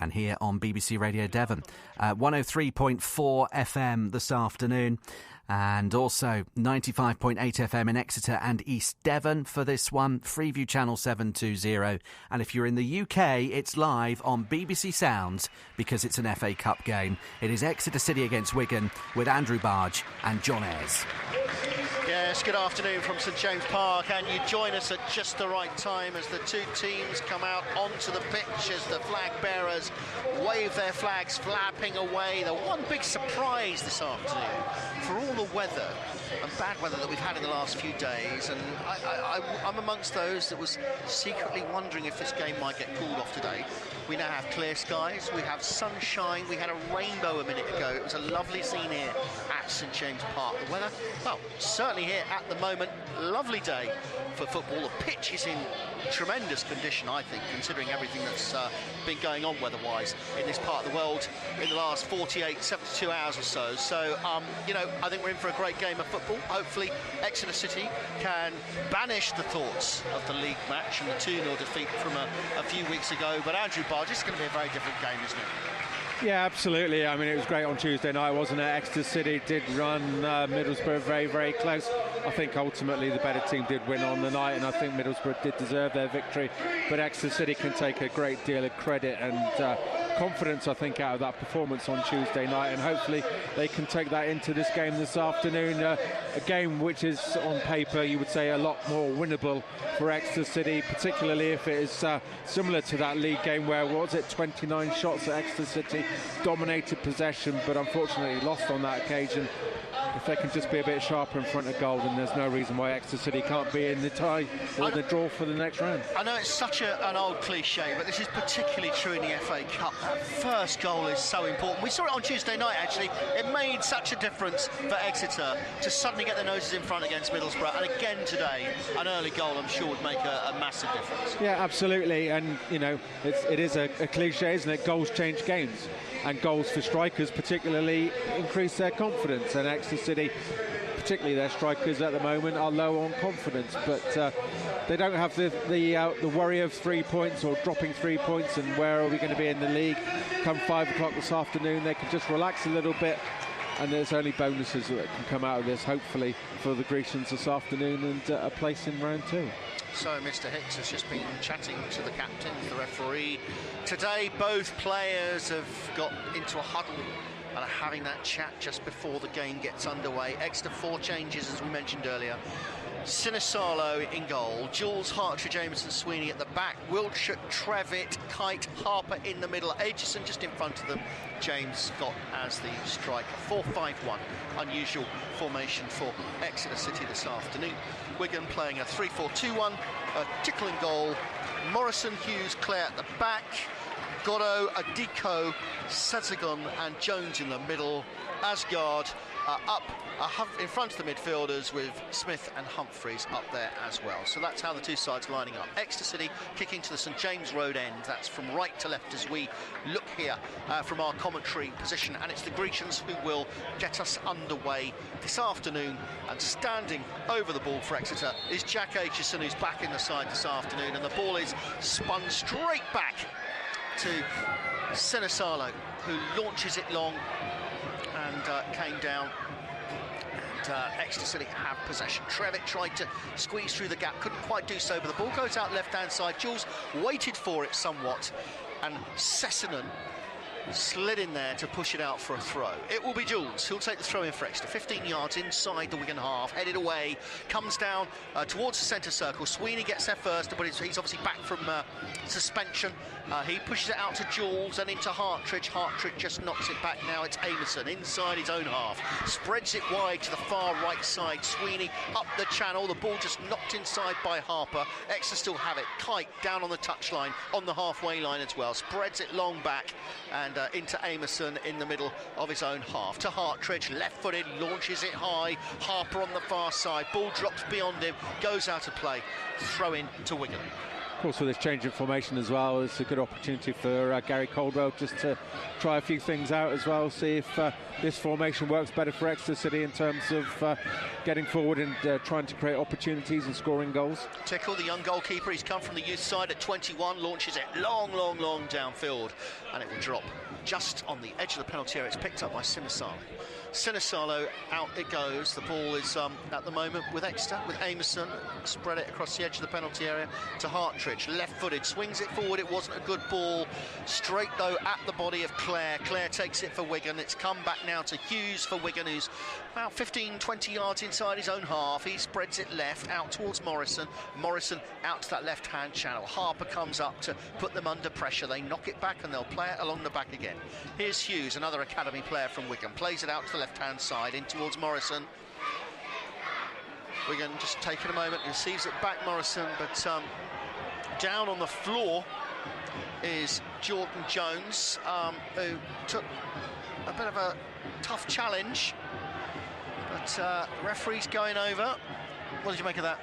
and here on BBC Radio Devon. 103.4 FM this afternoon, and also 95.8 FM in Exeter and East Devon for this one. Freeview Channel 720. And if you're in the UK, it's live on BBC Sounds because it's an FA Cup game. It is Exeter City against Wigan with Andrew Barge and John Ayres. Yes, good afternoon from St James Park, and you join us at just the right time as the two teams come out onto the pitch as the flag bearers wave their flags flapping away. The one big surprise this afternoon, for all the weather and bad weather that we've had in the last few days, and I'm amongst those that was secretly wondering if this game might get called off today. We now have clear skies, we have sunshine, we had a rainbow a minute ago. It was a lovely scene here at St James Park. The weather, well, certainly here at the moment, lovely day for football. The pitch is in tremendous condition, I think, considering everything that's been going on weather-wise in this part of the world in the last 48, 72 hours or so. So, you know, I think we're in for a great game of football. Hopefully, Exeter City can banish the thoughts of the league match and the 2-0 defeat from a few weeks ago. But Andrew Barge, this is going to be a very different game, isn't it? Yeah, absolutely. I mean, it was great on Tuesday night, wasn't it? Exeter City did run Middlesbrough very, very close. I think ultimately the better team did win on the night, and I think Middlesbrough did deserve their victory. But Exeter City can take a great deal of credit and confidence, I think, out of that performance on Tuesday night, and hopefully they can take that into this game this afternoon. A game which is, on paper, you would say a lot more winnable for Exeter City, particularly if it is similar to that league game where, what was it, 29 shots at Exeter City, dominated possession, but unfortunately lost on that occasion. If they can just be a bit sharper in front of goal, then there's no reason why Exeter City can't be in the tie or the draw for the next round. I know it's such an old cliche, but this is particularly true in the FA Cup. That first goal is so important. We saw it on Tuesday night, actually. It made such a difference for Exeter to suddenly get their noses in front against Middlesbrough, and again today, an early goal, I'm sure, would make a massive difference. Yeah, absolutely, and you know, it is a cliche, isn't it? Goals change games, and goals for strikers particularly increase their confidence, and Exeter City, particularly their strikers at the moment, are low on confidence, but they don't have the worry of 3 points or dropping 3 points and where are we going to be in the league come 5 o'clock this afternoon. They can just relax a little bit, and there's only bonuses that can come out of this, hopefully, for the Grecians this afternoon, and a place in round 2. So Mr Hicks has just been chatting to the captain, the referee. Today both players have got into a huddle and are having that chat just before the game gets underway. Exeter 4 changes, as we mentioned earlier. Sinisalo in goal, Jules, Hartridge, Jameson, Sweeney at the back, Wiltshire, Trevitt, Kite, Harper in the middle, Aitchison just in front of them, James Scott as the striker. 4-5-1, unusual formation for Exeter City this afternoon. Wigan playing a 3-4-2-1, a Tickle in goal, Morrison, Hughes, Clare at the back, Goddo, Adiko, Sazagon and Jones in the middle, Asgard up in front of the midfielders with Smith and Humphreys up there as well. So that's how the two sides lining up. Exeter City kicking to the St James Road end. That's from right to left as we look here from our commentary position, and it's the Grecians who will get us underway this afternoon. And standing over the ball for Exeter is Jack Aitchison, who's back in the side this afternoon, and the ball is spun straight back to Sinisalo, who launches it long and came down, and Exeter City have possession. Trevitt tried to squeeze through the gap, couldn't quite do so, but the ball goes out left hand side. Jules waited for it somewhat, and Sessanen slid in there to push it out for a throw. It will be Jules who'll take the throw in for Exeter. 15 yards inside the Wigan half, headed away, comes down towards the centre circle. Sweeney gets there first, but he's obviously back from suspension. He pushes it out to Jules and into Hartridge. Hartridge just knocks it back now. It's Amerson inside his own half, spreads it wide to the far right side. Sweeney up the channel, the ball just knocked inside by Harper. Exeter still have it. Kite down on the touchline, on the halfway line as well, spreads it long back and into Amerson in the middle of his own half. To Hartridge, left-footed, launches it high. Harper on the far side, ball drops beyond him, goes out of play. Throw in to Wigan. Of course, with this change in formation as well, it's a good opportunity for Gary Caldwell just to try a few things out as well, see if this formation works better for Exeter City in terms of getting forward and trying to create opportunities and scoring goals. Tickle, the young goalkeeper, he's come from the youth side at 21, launches it long downfield, and it will drop just on the edge of the penalty area. It's picked up by Sinisalo. Sinisalo, out it goes. The ball is at the moment with Exeter, with Amerson. Spread it across the edge of the penalty area to Hartridge. Left-footed, swings it forward. It wasn't a good ball. Straight, though, at the body of Clare. Clare takes it for Wigan. It's come back now to Hughes for Wigan, who's about 15-20 yards inside his own half. He spreads it left, out towards Morrison. Morrison out to that left-hand channel. Harper comes up to put them under pressure. They knock it back and they'll play it along the back again. Here's Hughes, another academy player from Wigan. Plays it out to the left-hand side, in towards Morrison. Wigan just taking a moment, receives it back, Morrison, but down on the floor is Jordan Jones, who took a bit of a tough challenge, but referee's going over. What did you make of that?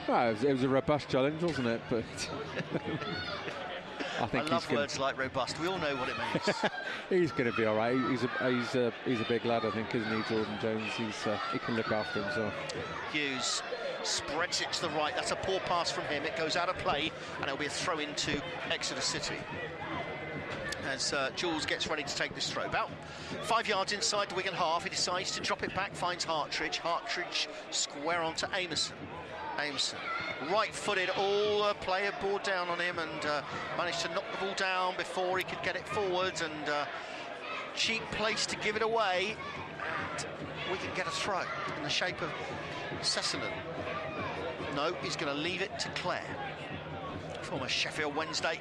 Well, it was a robust challenge, wasn't it? But I love words like robust. We all know what it means. He's going to be all right. He's a big lad, I think, isn't he, Jordan Jones? He can look after himself. Hughes spreads it to the right. That's a poor pass from him. It goes out of play, and it'll be a throw into Exeter City as Jules gets ready to take this throw. About 5 yards inside the Wigan half, he decides to drop it back, finds Hartridge. Hartridge square onto Amerson. Amerson, right-footed, all player bore down on him and managed to knock the ball down before he could get it forwards, and cheap place to give it away, and we can get a throw in the shape of Sessenden. No, he's going to leave it to Clare. Former Sheffield Wednesday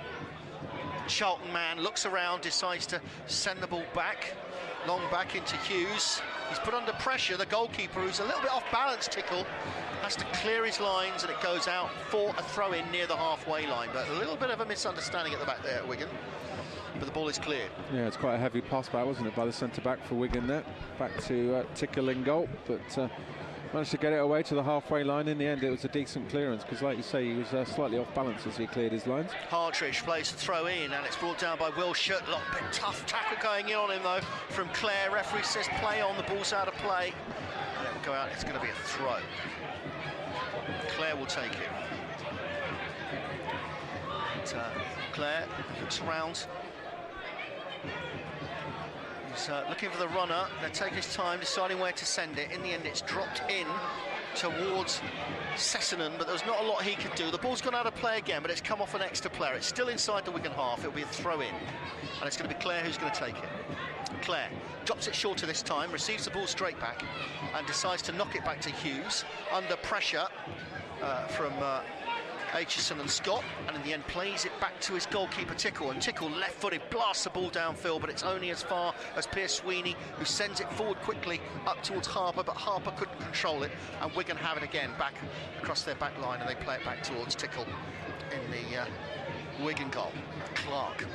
Charlton man looks around, decides to send the ball back, long back into Hughes. He's put under pressure. The goalkeeper, who's a little bit off balance, Tickle, has to clear his lines, and it goes out for a throw-in near the halfway line. But a little bit of a misunderstanding at the back there at Wigan. But the ball is cleared. Yeah, it's quite a heavy pass back, wasn't it, by the centre-back for Wigan there. Back to Tickle in goal, but managed to get it away to the halfway line. In the end, it was a decent clearance, because like you say, he was slightly off balance as he cleared his lines. Hartridge plays the throw in, and it's brought down by Will Shirtlock. Bit tough tackle going in on him, though, from Clare. Referee says play on, the ball's out of play. And it will go out, it's going to be a throw. Clare will take it. But, Clare looks around. He's looking for the runner. They're taking his time, deciding where to send it. In the end, it's dropped in towards Sessenden, but there's not a lot he could do. The ball's gone out of play again, but it's come off an extra player. It's still inside the Wigan half. It'll be a throw-in, and it's going to be Clare who's going to take it. Clare drops it shorter this time, receives the ball straight back, and decides to knock it back to Hughes under pressure from Aitchison and Scott, and in the end plays it back to his goalkeeper Tickle, and Tickle left-footed blasts the ball downfield, but it's only as far as Pierce Sweeney, who sends it forward quickly up towards Harper, but Harper couldn't control it, and Wigan have it again back across their back line, and they play it back towards Tickle in the Wigan goal. Clark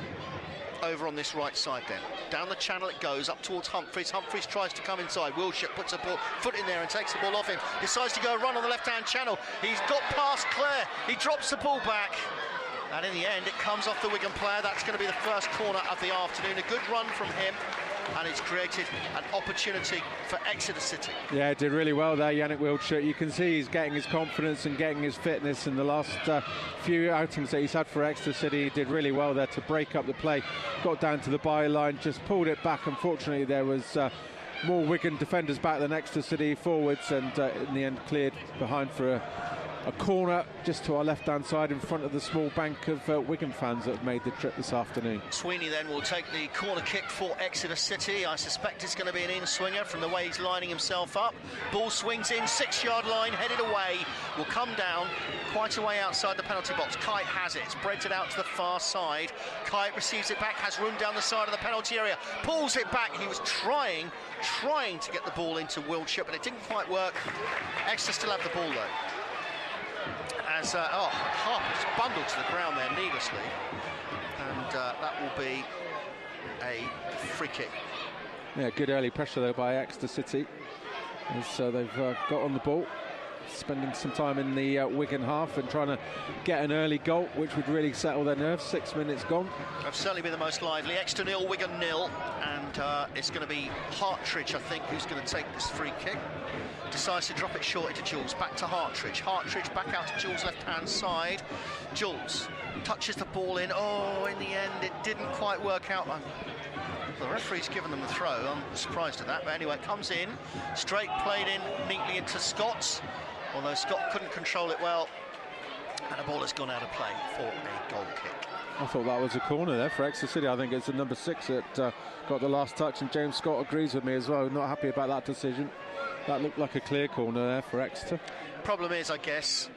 over on this right side then. Down the channel it goes, up towards Humphreys. Humphreys tries to come inside. Wilshire puts a foot in there and takes the ball off him. Decides to go run on the left-hand channel. He's got past Clare. He drops the ball back. And in the end, it comes off the Wigan player. That's going to be the first corner of the afternoon. A good run from him, and it's created an opportunity for Exeter City. Yeah, did really well there, Yannick Wiltshire. You can see he's getting his confidence and getting his fitness in the last few outings that he's had for Exeter City. He did really well there to break up the play. Got down to the byline, just pulled it back. Unfortunately, there was more Wigan defenders back than Exeter City forwards, and in the end cleared behind for a corner just to our left-hand side in front of the small bank of Wigan fans that have made the trip this afternoon. Sweeney then will take the corner kick for Exeter City. I suspect it's going to be an in-swinger from the way he's lining himself up. Ball swings in, 6-yard line, headed away. Will come down quite a way outside the penalty box. Kite has it, spreads it out to the far side. Kite receives it back, has room down the side of the penalty area, pulls it back. He was trying to get the ball into Wiltshire, but it didn't quite work. Exeter still have the ball though. As Harper's bundled to the ground there needlessly, and that will be a free kick. Yeah, good early pressure though by Exeter City, as they've got on the ball. spending some time in the Wigan half and trying to get an early goal, which would really settle their nerves. 6 minutes gone. I've certainly been the most lively. Exeter 0, Wigan 0, and it's going to be Hartridge, I think, who's going to take this free kick. Decides to drop it short into Jules. Back to Hartridge. Hartridge back out to Jules' left-hand side. Jules touches the ball in. Oh, in the end, it didn't quite work out. The referee's given them the throw. I'm surprised at that, but anyway, it comes in. Straight played in neatly into Scott, although Scott couldn't control it well. And the ball has gone out of play for a goal kick. I thought that was a corner there for Exeter City. I think it's the number 6 that got the last touch, and James Scott agrees with me as well. Not happy about that decision. That looked like a clear corner there for Exeter. Problem is, I guess,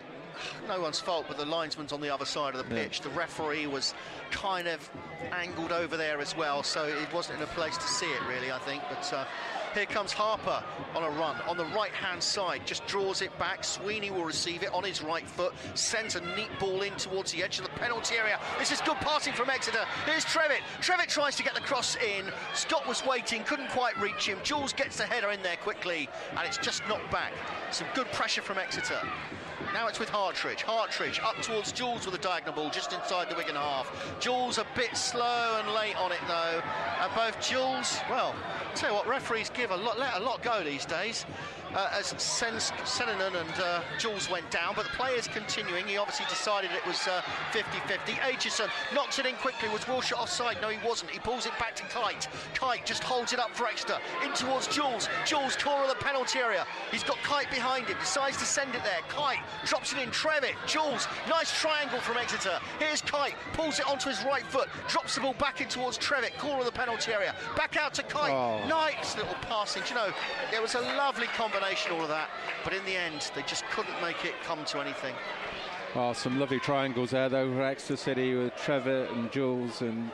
no one's fault, but the linesman's on the other side of the pitch. The referee was kind of angled over there as well, so it wasn't in a place to see it really, I think. But here comes Harper on a run on the right-hand side, just draws it back. Sweeney will receive it on his right foot, sends a neat ball in towards the edge of the penalty area. This is good passing from Exeter. Here's Trevitt. Trevitt tries to get the cross in. Scott was waiting, couldn't quite reach him. Jules gets the header in there quickly, and it's just knocked back. Some good pressure from Exeter. Now it's with Hartridge. Hartridge up towards Jules with a diagonal ball just inside the Wigan half. Jules a bit slow and late on it though. And both Jules, well, I'll tell you what, referees let a lot go these days. As Senonen and Jules went down, but the player's continuing. He obviously decided it was 50-50. Aitchison knocks it in quickly. Was Wilshire offside? No, he wasn't. He pulls it back to Kite. Kite just holds it up for Exeter. In towards Jules. Jules, corner of the penalty area. He's got Kite behind him. Decides to send it there. Kite drops it in. Trevitt. Jules. Nice triangle from Exeter. Here's Kite. Pulls it onto his right foot. Drops the ball back in towards Trevitt. Corner of the penalty area. Back out to Kite. Oh. Nice little passing. Do you know, there was a lovely combination, all of that, but in the end they just couldn't make it come to anything. Oh, some lovely triangles there though for Exeter City with Trevor and Jules and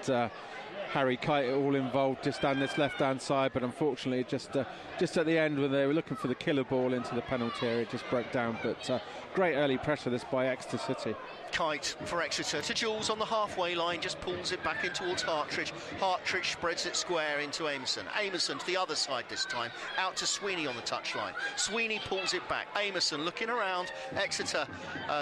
Harry Kite all involved just down this left-hand side, but unfortunately just at the end when they were looking for the killer ball into the penalty area, it just broke down. But great early pressure this by Exeter City. Kite for Exeter to Jules on the halfway line, just pulls it back in towards Hartridge. Hartridge spreads it square into Amerson. Amerson to the other side this time, out to Sweeney on the touchline. Sweeney pulls it back. Amerson looking around. Exeter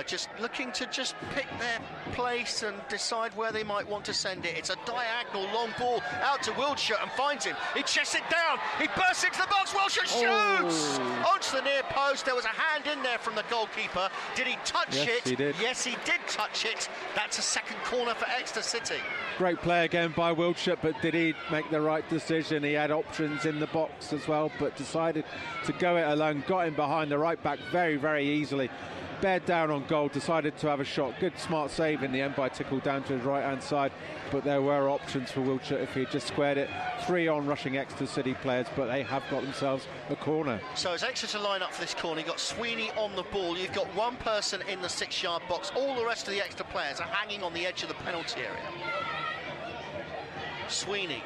just looking to just pick their place and decide where they might want to send it. It's a diagonal long ball out to Wiltshire and finds him. He chests it down. He bursts into the box. Wiltshire shoots onto the near post. There was a hand in there from the goalkeeper. Did he touch it? Yes, he did. Yes, he did touch it. That's a second corner for Exeter City. Great play again by Wiltshire, but did he make the right decision? He had options in the box as well, but decided to go it alone. Got him behind the right back very, very easily. Bared down on goal, decided to have a shot. Good smart save in the end by Tickle down to his right hand side, but there were options for Wiltshire if he had just squared it. 3 on rushing Exeter City players, but they have got themselves a corner. So as Exeter line up for this corner, you've got Sweeney on the ball, you've got one person in the 6-yard box. All the rest of the Exeter players are hanging on the edge of the penalty area. Sweeney.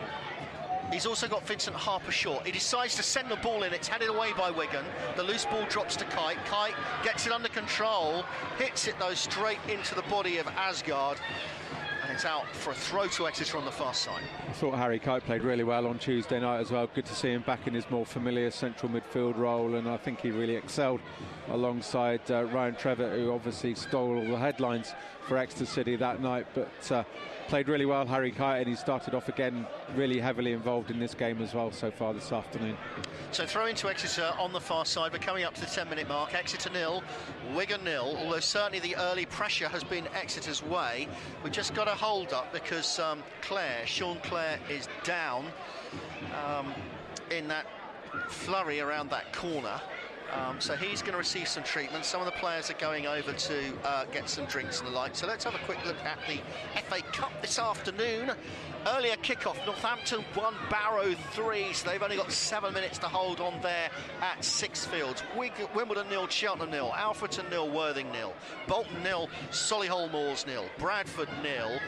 He's also got Vincent Harper short. He decides to send the ball in. It's headed away by Wigan. The loose ball drops to Kite. Kite gets it under control. Hits it, though, straight into the body of Asgard. And it's out for a throw to Exeter on the far side. I thought Harry Kite played really well on Tuesday night as well. Good to see him back in his more familiar central midfield role, and I think he really excelled alongside Ryan Trevor, who obviously stole all the headlines for Exeter City that night, but played really well, Harry Kite, and he started off again really heavily involved in this game as well so far this afternoon. So throw into Exeter on the far side. We're coming up to the 10-minute mark. Exeter 0, Wigan 0, although certainly the early pressure has been Exeter's way. We've just got to hold up because Sean Clare is down in that flurry around that corner. So he's going to receive some treatment. Some of the players are going over to get some drinks and the like. So let's have a quick look at the FA Cup this afternoon. Earlier kickoff, Northampton 1, Barrow 3. So they've only got 7 minutes to hold on there at Sixfields. Wimbledon 0, Cheltenham 0, Alfreton 0, Worthing 0, Bolton 0, Solihull Moors 0, Bradford 0.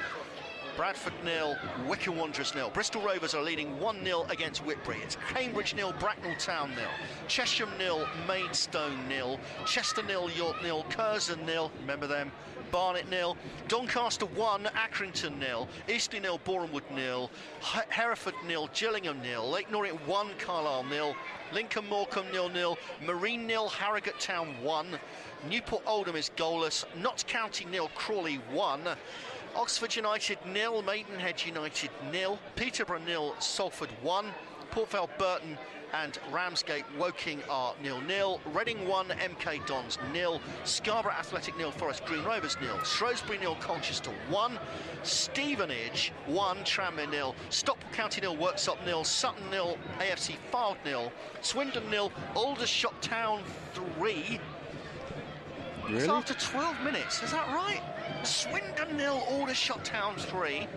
Bradford 0, Wycombe Wanderers 0. Bristol Rovers are leading 1-0 against Whitbury. It's Cambridge 0, Bracknell Town 0. Chesham 0, Maidstone 0. Chester 0, York 0. Curzon 0, remember them. Barnet 0. Doncaster 1, Accrington 0. Eastleigh 0, Borehamwood 0. Hereford 0, Gillingham 0. Lake Norient 1, Carlisle 0. Lincoln Morecambe 0-0. Marine 0, Harrogate Town 1. Newport Oldham is goalless. Notts County 0, Crawley 1. Oxford United 0, Maidenhead United 0. Peterborough 0, Salford 1. Port Vale Burton and Ramsgate Woking are 0-0. Reading 1, MK Dons 0. Scarborough Athletic 0, Forest Green Rovers 0. Shrewsbury 0, Colchester 1. Stevenage 1, Tranmere 0. Stockport County 0, Worksop 0. Sutton 0, AFC Fylde 0. Swindon 0, Aldershot Town 3. Really? It's after 12 minutes, is that right? Swindon 0, Aldershot Town 3.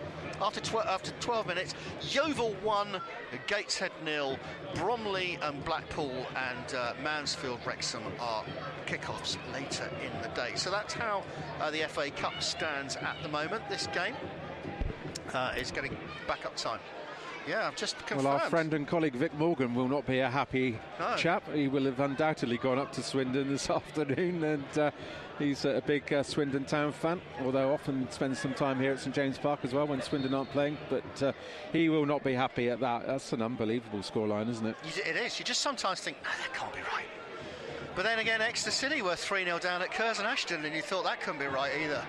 After 12 minutes, Yeovil 1, Gateshead 0, Bromley and Blackpool and Mansfield Wrexham are kickoffs later in the day. So that's how the FA Cup stands at the moment. This game is getting back up time. Yeah, I've just confirmed. Well, our friend and colleague Vic Morgan will not be a happy chap. He will have undoubtedly gone up to Swindon this afternoon, and he's a big Swindon Town fan, although often spends some time here at St James Park as well when Swindon aren't playing. But he will not be happy at that. That's an unbelievable scoreline, isn't it? It is. You just sometimes think, no, that can't be right. But then again, Exeter City were 3-0 down at Curzon Ashton, and you thought that couldn't be right either.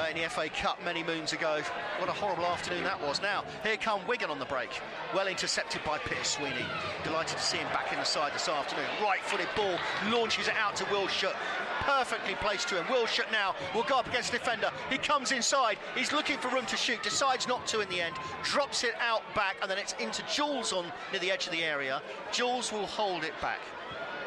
In the FA Cup many moons ago. What a horrible afternoon that was. Now, here come Wigan on the break. Well intercepted by Peter Sweeney. Delighted to see him back in the side this afternoon. Right-footed ball, launches it out to Wilshire. Perfectly placed to him. Wilshire now will go up against the defender. He comes inside. He's looking for room to shoot. Decides not to in the end. Drops it out back, and then it's into Jules on near the edge of the area. Jules will hold it back.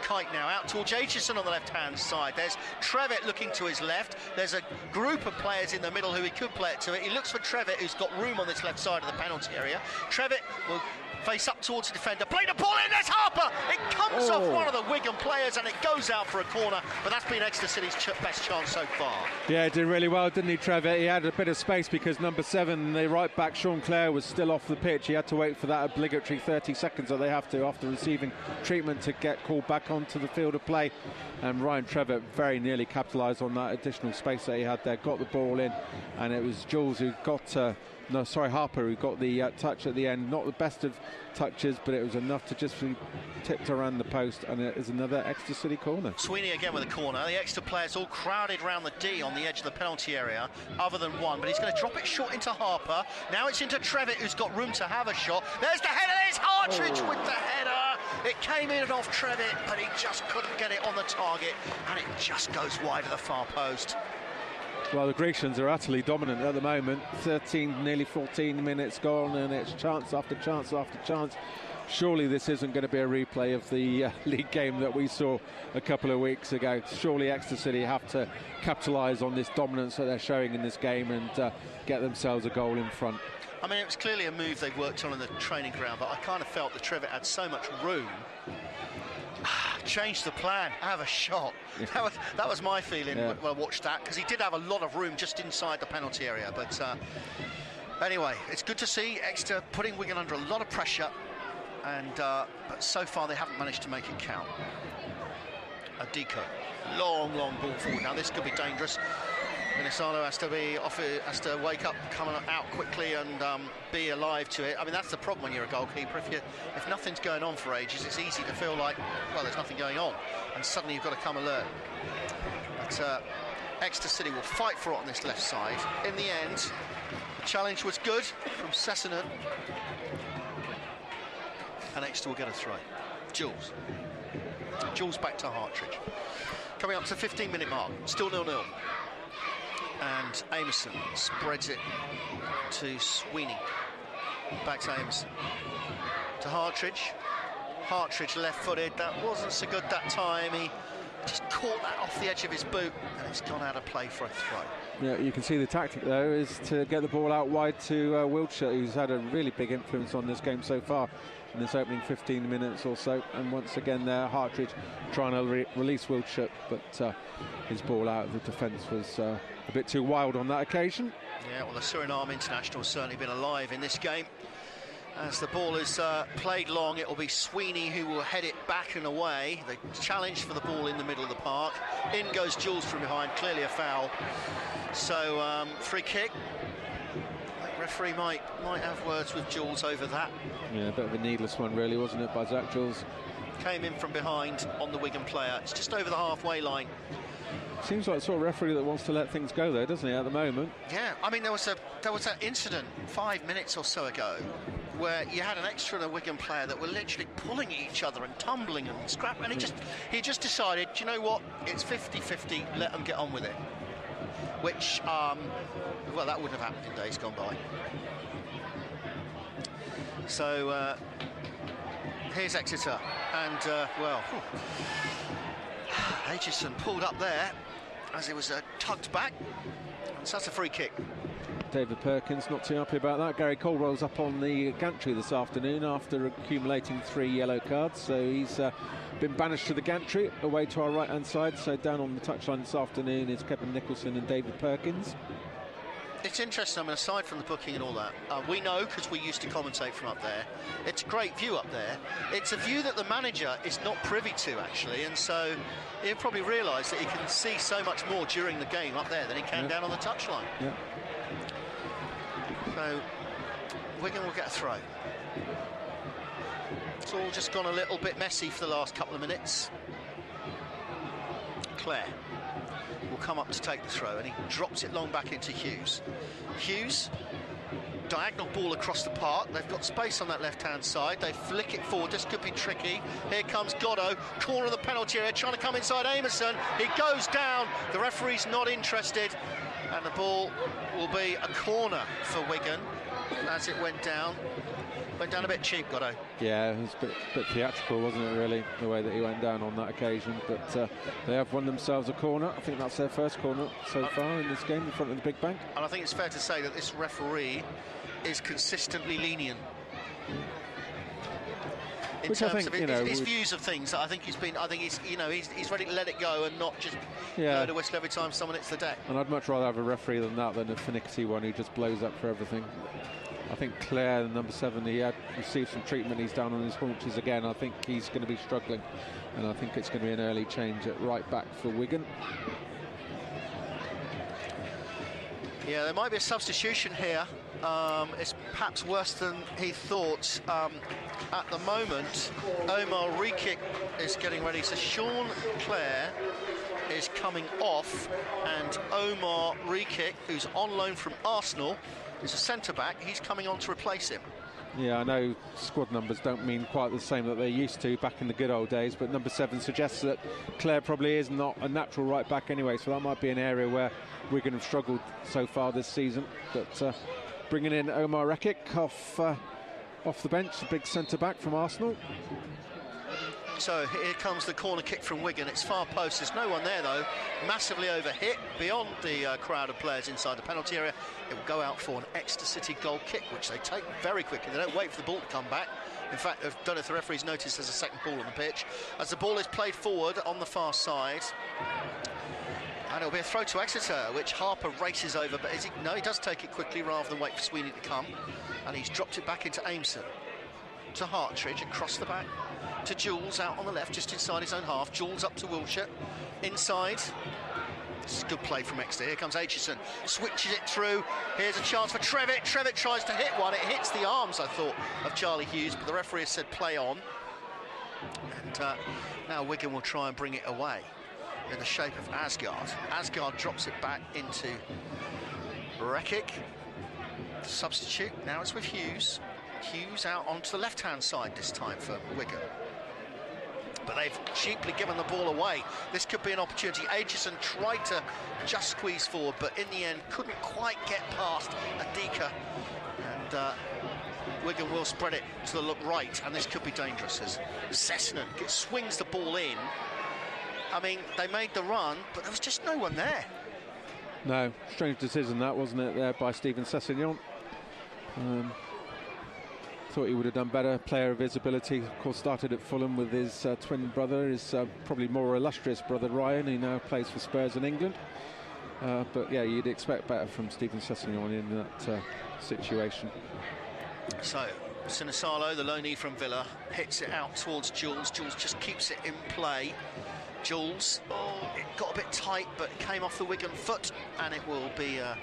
Kite now out towards Aitchison on the left-hand side. There's Trevitt looking to his left. There's a group of players in the middle who he could play it to. He looks for Trevitt, who's got room on this left side of the penalty area. Trevitt will face up towards the defender. Play the ball in, there's Harper! It comes off one of the Wigan players and it goes out for a corner, but that's been Exeter City's best chance so far. Yeah, did really well, didn't he, Trevitt? He had a bit of space because number 7, the right back, Sean Clare, was still off the pitch. He had to wait for that obligatory 30 seconds that they have to after receiving treatment to get called back onto the field of play. And Ryan Trevitt very nearly capitalised on that additional space that he had there, got the ball in, and it was Jules who got... Harper who got the touch at the end. Not the best of touches, but it was enough to just be tipped around the post, and it is another Exeter City corner. Sweeney again with a corner. The Exeter players all crowded around the D on the edge of the penalty area, other than one, but he's going to drop it short into Harper. Now it's into Trevitt, who's got room to have a shot. There's the header, there's Hartridge with the header. It came in off Trevitt, but he just couldn't get it on the target, and it just goes wide of the far post. Well, the Grecians are utterly dominant at the moment. 13, nearly 14 minutes gone, and it's chance after chance after chance. Surely this isn't going to be a replay of the league game that we saw a couple of weeks ago. Surely Exeter City have to capitalise on this dominance that they're showing in this game and get themselves a goal in front. I mean, it was clearly a move they've worked on in the training ground, but I kind of felt that Trevitt had so much room. Change the plan, have a shot. That was my feeling when I watched that, because he did have a lot of room just inside the penalty area. But anyway, it's good to see Exeter putting Wigan under a lot of pressure, and but so far they haven't managed to make it count. A Deco, long ball forward. Now this could be dangerous. Minisano has to wake up, come out quickly and be alive to it. I mean, that's the problem when you're a goalkeeper. If nothing's going on for ages, it's easy to feel like, well, there's nothing going on, and suddenly you've got to come alert. But Exeter City will fight for it on this left side. In the end, the challenge was good from Sessenen, and Exeter will get a throw. Jules back to Hartridge. Coming up to the 15-minute mark, still 0-0. And Amerson spreads it to Sweeney. Back to Amerson. To Hartridge. Hartridge left-footed. That wasn't so good that time. He just caught that off the edge of his boot, and it's gone out of play for a throw. Yeah, you can see the tactic though is to get the ball out wide to Wiltshire, who's had a really big influence on this game so far in this opening 15 minutes or so. And once again there, Hartridge trying to release Wiltshire, but his ball out of the defence was a bit too wild on that occasion. Yeah, well, the Suriname international has certainly been alive in this game. As the ball is played long, it will be Sweeney who will head it back and away. The challenge for the ball in the middle of the park. In goes Jules from behind, clearly a foul. So free kick. The referee might have words with Jules over that. Yeah, a bit of a needless one really, wasn't it, by Zach Jules? Came in from behind on the Wigan player. It's just over the halfway line. Seems like the sort of referee that wants to let things go there, doesn't he, at the moment? Yeah, I mean, there was that incident 5 minutes or so ago where you had an Exeter and a Wigan player that were literally pulling at each other and tumbling and scrapping, and he just decided, do you know what, it's 50-50, let them get on with it. Which, well, that wouldn't have happened in days gone by. So, here's Exeter, and, well, Aitchison pulled up there as it was tugged back, so that's a free kick. David Perkins not too happy about that. Gary Caldwell's up on the gantry this afternoon after accumulating 3 yellow cards, so he's been banished to the gantry away to our right hand side. So down on the touchline this afternoon is Kevin Nicholson and David Perkins. It's interesting, I mean, aside from the booking and all that, we know, because we used to commentate from up there, it's a great view up there. It's a view that the manager is not privy to, actually, and so he'll probably realise that he can see so much more during the game up there than he can down on the touchline. Yeah. So Wigan will get a throw. It's all just gone a little bit messy for the last couple of minutes. Clare will come up to take the throw, and he drops it long back into Hughes. Hughes, diagonal ball across the park. They've got space on that left-hand side. They flick it forward. This could be tricky. Here comes Goddo, corner of the penalty area, trying to come inside Amerson. He goes down. The referee's not interested, and the ball will be a corner for Wigan as it went down. Went down a bit cheap, Goddo. Yeah, it was a bit theatrical, wasn't it, really, the way that he went down on that occasion. But they have won themselves a corner. I think that's their first corner so far in this game in front of the Big Bank. And I think it's fair to say that this referee is consistently lenient in terms of his views of things. I think he's ready to let it go and not just blow the whistle every time someone hits the deck. And I'd much rather have a referee than that than a finicky one who just blows up for everything. I think Clare, number 7, he had received some treatment. He's down on his haunches again. I think he's going to be struggling, and I think it's going to be an early change at right back for Wigan. Yeah, there might be a substitution here. It's perhaps worse than he thought. At the moment, Omar Rekik is getting ready. So Sean Clare is coming off, and Omar Rekik, who's on loan from Arsenal, is a centre-back. He's coming on to replace him. Yeah, I know squad numbers don't mean quite the same that they used to back in the good old days, but number 7 suggests that Clare probably is not a natural right back anyway, so that might be an area where Wigan have struggled so far this season. But bringing in Omar Rekik off the bench, a big centre-back from Arsenal. So here comes the corner kick from Wigan. It's far post. There's no one there, though. Massively overhit beyond the crowd of players inside the penalty area. It will go out for an Exeter City goal kick, which they take very quickly. They don't wait for the ball to come back. In fact, I don't know if the referee's noticed there's a second ball on the pitch. As the ball is played forward on the far side, and it'll be a throw to Exeter, which Harper races over. But he does take it quickly rather than wait for Sweeney to come. And he's dropped it back into Amerson. To Hartridge, across the back. To Jules, out on the left, just inside his own half. Jules up to Wiltshire. Inside. This is good play from Exeter. Here comes Aitchison. Switches it through. Here's a chance for Trevitt. Trevitt tries to hit one. It hits the arms, I thought, of Charlie Hughes, but the referee has said play on. And now Wigan will try and bring it away in the shape of Asgard. Asgard drops it back into Rekik. Substitute. Now it's with Hughes. Hughes out onto the left-hand side this time for Wigan. But they've cheaply given the ball away. This could be an opportunity. Aitchison tried to just squeeze forward, but in the end couldn't quite get past Adika. And Wigan will spread it to the right, and this could be dangerous as Sessnan swings the ball in. I mean, they made the run, but there was just no one there. No, strange decision that, wasn't it, there by Stephen Sessignon. Thought he would have done better. Player of his ability, of course, started at Fulham with his twin brother, his probably more illustrious brother Ryan, who now plays for Spurs in England. But yeah, you'd expect better from Stephen Sessignon in that situation. So, Sinisalo, the loanee from Villa, hits it out towards Jules. Jules just keeps it in play. Jules, it got a bit tight, but it came off the Wigan foot, and it will be a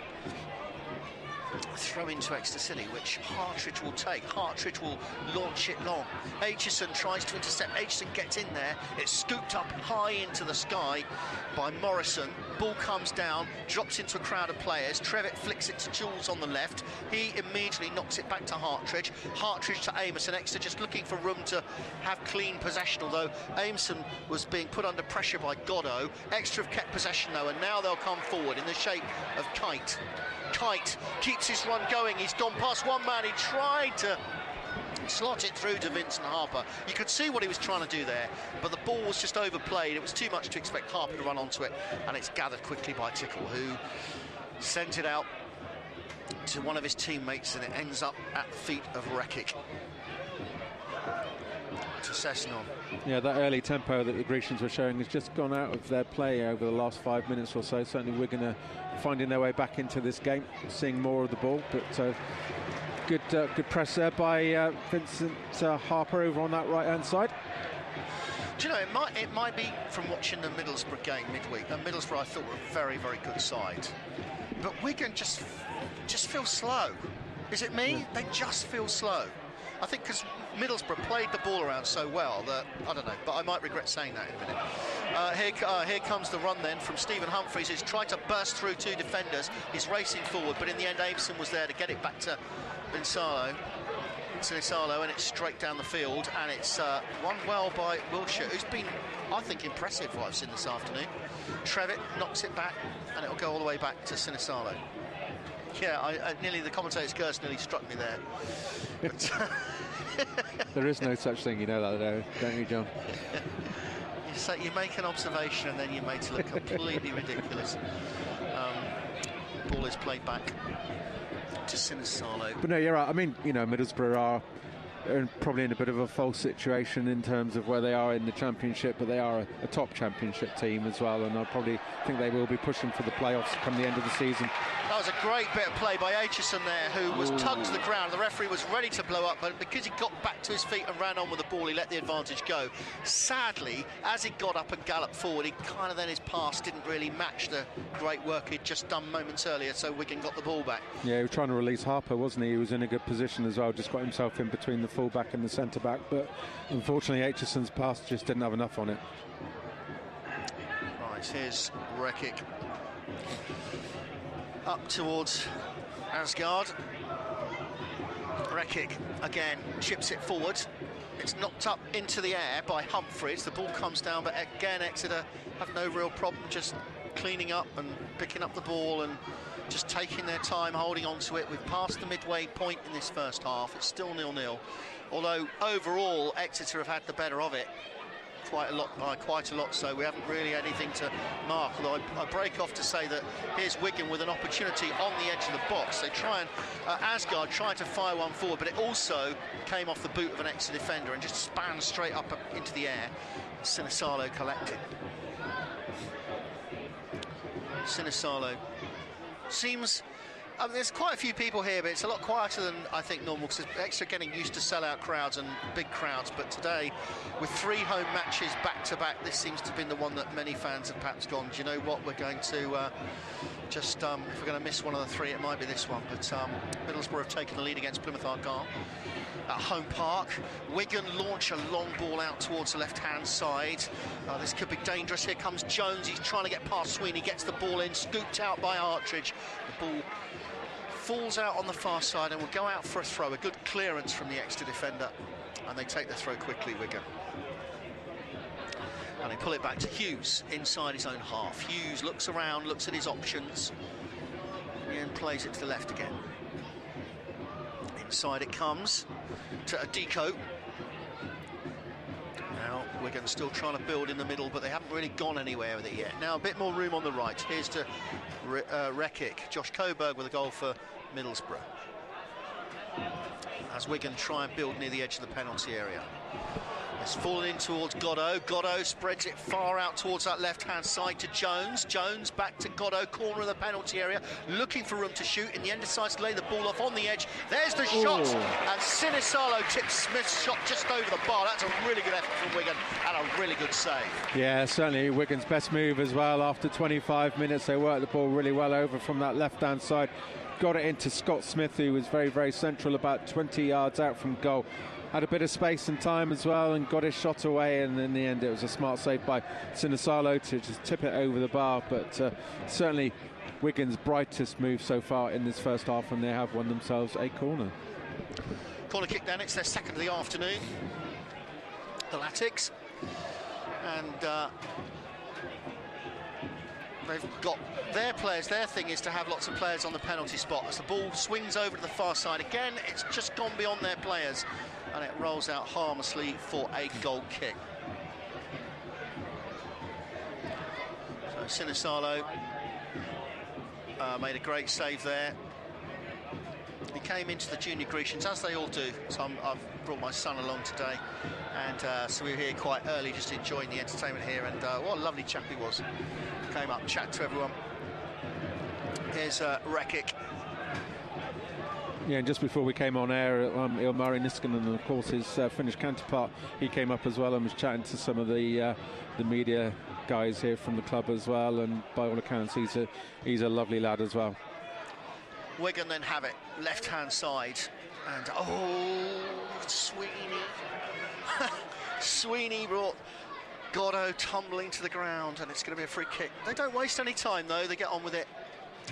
throw into Exeter City, which Hartridge will take. Hartridge will launch it long. Aitchison tries to intercept. Aitchison gets in there. It's scooped up high into the sky by Morrison. Ball comes down, drops into a crowd of players. Trevitt flicks it to Jules on the left. He immediately knocks it back to Hartridge. Hartridge to Amerson. Exeter just looking for room to have clean possession, although Amerson was being put under pressure by Godot. Exeter have kept possession though, and now they'll come forward in the shape of Kite. Kite keeps his run going. He's gone past one man. He tried to slot it through to Vincent Harper. You could see what he was trying to do there, but the ball was just overplayed. It was too much to expect Harper to run onto it, and it's gathered quickly by Tickle, who sent it out to one of his teammates, and it ends up at the feet of Rekic. To Sessignon. Yeah, that early tempo that the Grecians were showing has just gone out of their play over the last 5 minutes or so. Certainly Wigan are finding their way back into this game, seeing more of the ball, but good press there by Vincent Harper over on that right-hand side. Do you know, it might be from watching the Middlesbrough game midweek. Middlesbrough, I thought, were a very, very good side, but Wigan just feel slow. Is it me? Yeah. They just feel slow. I think because Middlesbrough played the ball around so well that, I don't know, but I might regret saying that in a minute. Here comes the run then from Stephen Humphreys, who's tried to burst through two defenders. He's racing forward, but in the end Amerson was there to get it back to Sinisalo, and it's straight down the field, and it's won well by Wilshire, who's been, I think, impressive what I've seen this afternoon. Trevitt knocks it back, and it'll go all the way back to Sinisalo. Yeah, nearly the commentator's curse nearly struck me there. But there is no such thing, you know that, though, don't you, John? You make an observation and then you're made to look completely ridiculous. Ball is played back to Sinisalo. But no, you're right. I mean, you know, Middlesbrough are probably in a bit of a false situation in terms of where they are in the Championship, but they are a top Championship team as well, and I probably think they will be pushing for the playoffs come the end of the season. That was a great bit of play by Aitchison there, who was tugged to the ground. The referee was ready to blow up, but because he got back to his feet and ran on with the ball, he let the advantage go. Sadly, as he got up and galloped forward, he kind of then his pass didn't really match the great work he'd just done moments earlier, so Wigan got the ball back. Yeah, he was trying to release Harper, wasn't he? He was in a good position as well, just got himself in between the full-back and the centre-back, but unfortunately Aitchison's pass just didn't have enough on it. Right, here's Rekic. Up towards Asgard. Rekic again chips it forward. It's knocked up into the air by Humphreys. The ball comes down, but again Exeter have no real problem just cleaning up and picking up the ball and just taking their time holding on to it. We've passed the midway point in this first half. It's still 0-0, although overall Exeter have had the better of it quite a lot, so we haven't really anything to mark, although I break off to say that here's Wigan with an opportunity on the edge of the box. They try and Asgard tried to fire one forward, but it also came off the boot of an Exeter defender and just span straight up into the air. Sinisalo collected. Sinisalo seems, I mean, there's quite a few people here, but it's a lot quieter than I think normal, because Exeter getting used to sell-out crowds and big crowds, but today, with 3 home matches back-to-back, this seems to have been the one that many fans have perhaps gone, do you know what, we're going to if we're going to miss one of the 3, it might be this one. But Middlesbrough have taken the lead against Plymouth Argyle at home park. Wigan launch a long ball out towards the left-hand side. This could be dangerous. Here comes Jones, he's trying to get past Sweeney, gets the ball in, scooped out by Hartridge. The ball falls out on the far side and will go out for a throw. A good clearance from the Exeter defender, and they take the throw quickly, Wigan. And they pull it back to Hughes inside his own half. Hughes looks around, looks at his options, and plays it to the left again. Inside it comes to Adiko. Now Wigan still trying to build in the middle, but they haven't really gone anywhere with it yet. Now a bit more room on the right. Here's to Rekic. Josh Coburg with a goal for Middlesbrough. As Wigan try and build near the edge of the penalty area. It's fallen in towards Goddo. Goddo spreads it far out towards that left-hand side to Jones. Jones back to Goddo, corner of the penalty area, looking for room to shoot. In the end, decides to lay the ball off on the edge. There's the shot, and Sinisalo tips Smith's shot just over the bar. That's a really good effort from Wigan, and a really good save. Yeah, certainly Wigan's best move as well. After 25 minutes, they worked the ball really well over from that left-hand side. Got it into Scott Smith, who was very, very central, about 20 yards out from goal. Had a bit of space and time as well and got his shot away, and in the end it was a smart save by Sinisalo to just tip it over the bar. But certainly Wigan's brightest move so far in this first half, and they have won themselves a corner. Corner kick then, it's their second of the afternoon, the Latics, and they've got their players. Their thing is to have lots of players on the penalty spot. As the ball swings over to the far side again, it's just gone beyond their players, and it rolls out harmlessly for a goal kick. So Sinisalo made a great save there. He came into the junior Grecians, as they all do. So I've brought my son along today, and so we were here quite early, just enjoying the entertainment here. And what a lovely chap he was. Came up, chat to everyone. Here's Rekic. Yeah, and just before we came on air, Ilmari Niskanen, and of course his Finnish counterpart, he came up as well and was chatting to some of the media guys here from the club as well. And by all accounts, he's a lovely lad as well. Wigan then have it, left-hand side, and Sweeney. Sweeney brought Goddo tumbling to the ground, and it's going to be a free kick. They don't waste any time though, they get on with it.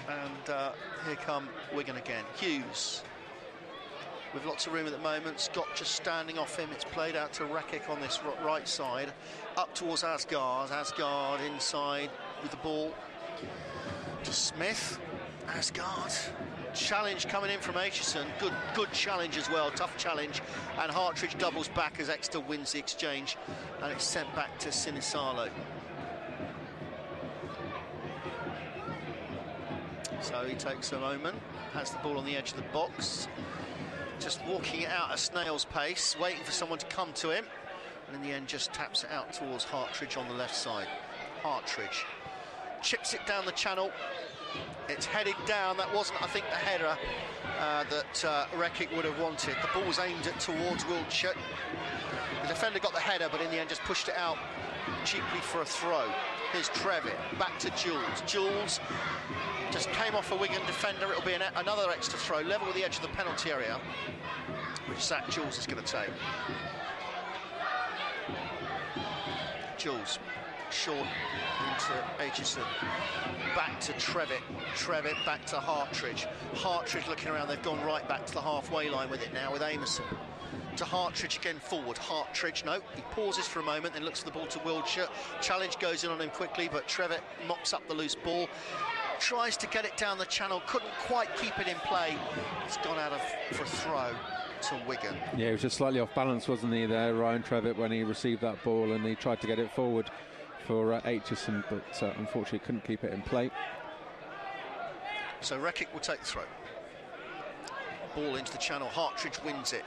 And here come Wigan again. Hughes with lots of room at the moment. Scott just standing off him. It's played out to Rekic on this right side, up towards Asgard. Asgard inside with the ball to Smith. Asgard. Challenge coming in from Aitchison. Good challenge as well, tough challenge. And Hartridge doubles back as Exeter wins the exchange, and it's sent back to Sinisalo. So he takes a moment, has the ball on the edge of the box, just walking it out at snail's pace, waiting for someone to come to him, and in the end just taps it out towards Hartridge on the left side. Hartridge chips it down the channel. It's headed down. That wasn't, I think, the header that Rekic would have wanted. The ball was aimed towards Wiltshire. The defender got the header, but in the end just pushed it out cheaply for a throw. Here's Trevitt, back to Jules. Jules just came off a Wigan defender. It'll be another extra throw, level with the edge of the penalty area, which Zach Jules is going to take. Jules, short into Aitchison, back to Trevitt. Trevitt back to Hartridge. Hartridge looking around, they've gone right back to the halfway line with it now with Amerson. To Hartridge again forward. Hartridge, no, he pauses for a moment, then looks for the ball to Wiltshire. Challenge goes in on him quickly, but Trevitt mops up the loose ball. Tries to get it down the channel, couldn't quite keep it in play. It's gone out for a throw to Wigan. Yeah, he was just slightly off balance, wasn't he, there, Ryan Trevitt, when he received that ball, and he tried to get it forward for Aitchison, but unfortunately couldn't keep it in play. So Rekic will take the throw. Ball into the channel, Hartridge wins it.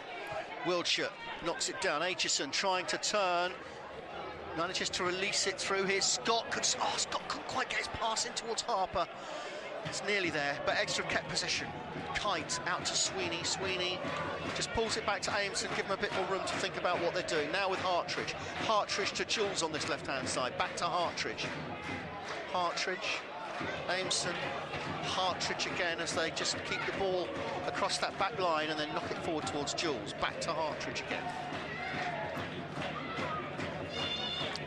Wiltshire knocks it down. Aitchison trying to turn, manages to release it through here. Scott couldn't quite get his pass in towards Harper. It's nearly there, but Exeter kept possession. Kite out to Sweeney. Sweeney just pulls it back to Amerson, give him a bit more room to think about what they're doing. Now with Hartridge. Hartridge to Jules on this left-hand side. Back to Hartridge. Hartridge, Amerson, Hartridge again as they just keep the ball across that back line and then knock it forward towards Jules. Back to Hartridge again.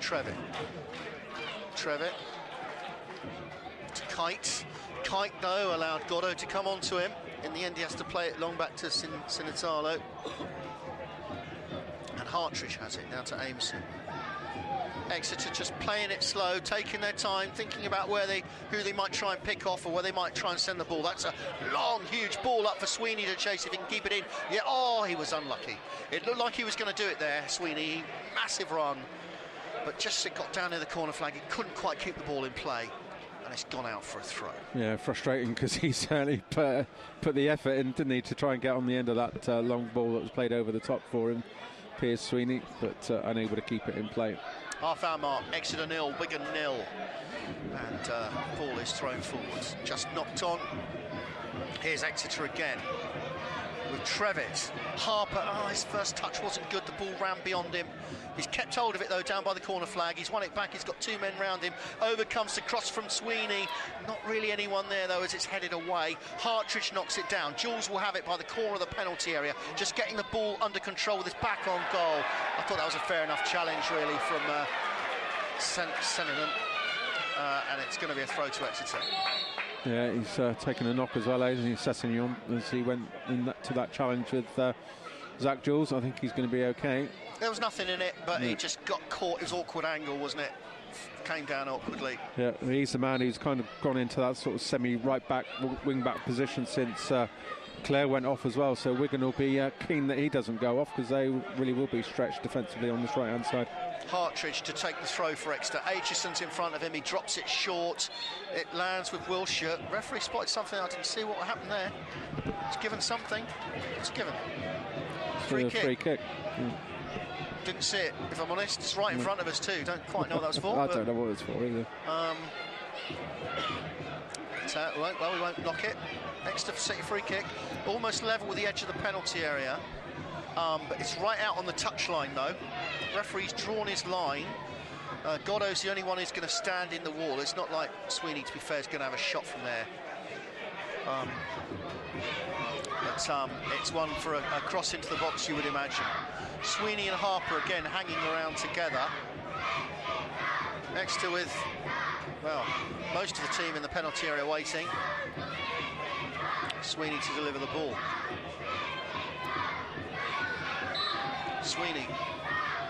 Trevitt. Trevitt to Kite. Kite, though, allowed Goddo to come onto him. In the end, he has to play it long back to Sinisalo. And Hartridge has it, now to Amerson. Exeter just playing it slow, taking their time, thinking about who they might try and pick off or where they might try and send the ball. That's a long, huge ball up for Sweeney to chase if he can keep it in. Yeah, he was unlucky. It looked like he was going to do it there, Sweeney. Massive run, but just it got down near the corner flag. He couldn't quite keep the ball in play, and it's gone out for a throw. Yeah, frustrating because he certainly put the effort in, didn't he, to try and get on the end of that long ball that was played over the top for him, Piers Sweeney, but unable to keep it in play. Half-hour mark, Exeter 0, Wigan 0. And ball is thrown forwards. Just knocked on. Here's Exeter again. With Trevitt. Harper, his first touch wasn't good. The ball ran beyond him. He's kept hold of it, though, down by the corner flag. He's won it back. He's got two men round him. Over comes the cross from Sweeney. Not really anyone there, though, as it's headed away. Hartridge knocks it down. Jules will have it by the corner of the penalty area. Just getting the ball under control with his back on goal. I thought that was a fair enough challenge, really, from Seninen. And it's going to be a throw to Exeter. Yeah, he's taken a knock as well, isn't he, Sessegnon, as he went to that challenge with Zach Jules. I think he's going to be okay. There was nothing in it, but he just got caught. His awkward angle, wasn't it? Came down awkwardly. Yeah, he's the man who's kind of gone into that sort of semi-right back, wing back position since Clare went off as well. So Wigan will be keen that he doesn't go off, because they really will be stretched defensively on this right-hand side. Hartridge to take the throw for Exeter. Aitchison's in front of him. He drops it short. It lands with Wilshire. Referee spotted something. I didn't see what happened there. It's given something. It's given. Free kick. Yeah. Didn't see it, if I'm honest. It's right in front of us too. Don't quite know what that was for. I don't know what it's for either. We won't knock it. Exeter City free kick. Almost level with the edge of the penalty area. But it's right out on the touchline, though. Referee's drawn his line. Goddo's the only one who's going to stand in the wall. It's not like Sweeney, to be fair, is going to have a shot from there. But it's one for a cross into the box, you would imagine. Sweeney and Harper again hanging around together. Exeter with, well, most of the team in the penalty area waiting. Sweeney to deliver the ball. Sweeney.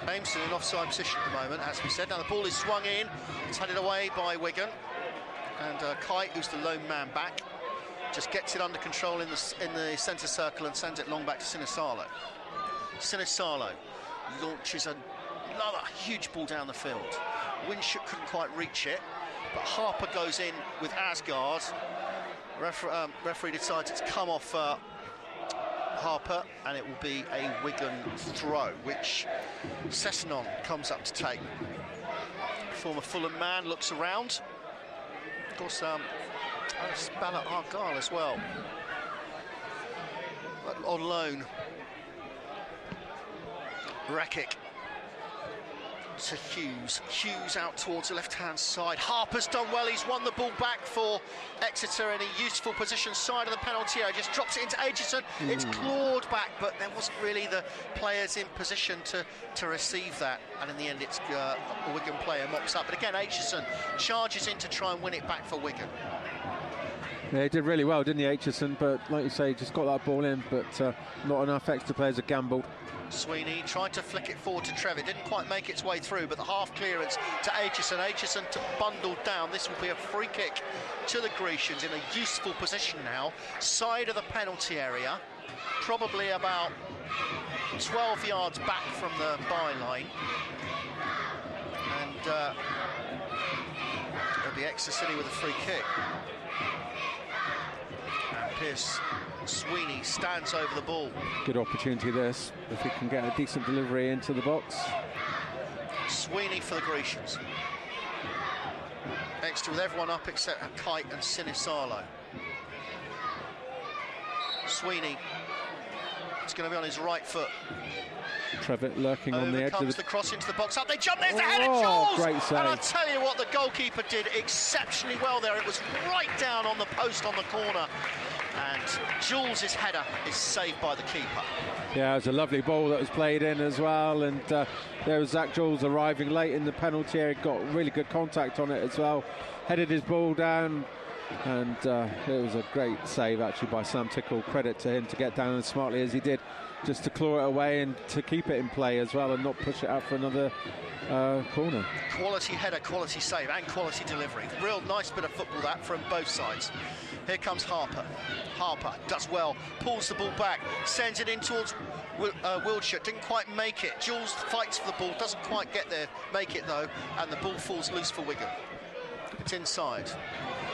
Aimson in offside position at the moment, as we said. Now the ball is swung in. It's headed away by Wigan. And Kite, who's the lone man back, just gets it under control in the centre circle and sends it long back to Sinisalo. Sinisalo launches another huge ball down the field. Winship couldn't quite reach it, but Harper goes in with Asgard. Referee decides it's come off Harper, and it will be a Wigan throw, which Sessegnon comes up to take. Former Fulham man looks around. Of course, Spell at Argyle as well, on loan. Rekic to Hughes. Hughes out towards the left-hand side. Harper's done well. He's won the ball back for Exeter in a useful position, side of the penalty area. Just drops it into Aitchison. It's clawed back, but there wasn't really the players in position to receive that. And in the end, it's a Wigan player mops up. But again, Aitchison charges in to try and win it back for Wigan. Yeah, he did really well, didn't he, Aitchison? But like you say, just got that ball in, but not enough Exeter players have gambled. Sweeney tried to flick it forward to Trevitt, didn't quite make its way through, but the half clearance to Aitchison. Aitchison bundled down. This will be a free kick to the Grecians in a useful position now, side of the penalty area, probably about 12 yards back from the byline. And it'll be Exeter City with a free kick. And Piers Sweeney stands over the ball. Good opportunity this, if he can get a decent delivery into the box. Sweeney for the Grecians. Exeter with everyone up except Kite and Sinisalo. Sweeney, it's going to be on his right foot. Trevitt lurking on the edge of the cross into the box. Up they jump, there's the header, Jules! Great save. And I'll tell you what, the goalkeeper did exceptionally well there. It was right down on the post on the corner. And Jules' header is saved by the keeper. Yeah, it was a lovely ball that was played in as well. And there was Zach Jules arriving late in the penalty area, got really good contact on it as well. Headed his ball down And it was a great save actually by Sam Tickle. Credit to him to get down as smartly as he did, just to claw it away and to keep it in play as well and not push it out for another corner. Quality header, quality save and quality delivery. Real nice bit of football that from both sides. Here comes Harper. Harper does well, pulls the ball back, sends it in towards Wiltshire, didn't quite make it. Jules fights for the ball, doesn't quite get there, make it though, and the ball falls loose for Wigan. It's inside.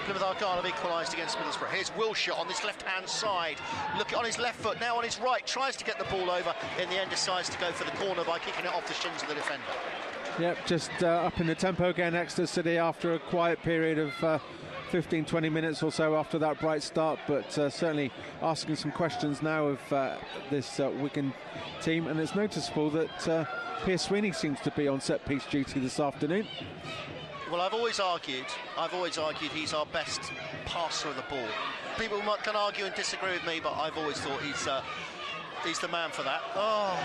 Plymouth Argyle have equalised against Middlesbrough. Here's Wiltshire on this left-hand side. Look on his left foot, now on his right, tries to get the ball over. In the end, decides to go for the corner by kicking it off the shins of the defender. Yep, just up in the tempo again, Exeter City, after a quiet period of 15-20 minutes or so after that bright start, but certainly asking some questions now of this Wigan team. And it's noticeable that Piers Sweeney seems to be on set-piece duty this afternoon. Well, I've always argued he's our best passer of the ball. People can argue and disagree with me, but I've always thought he's the man for that. Oh.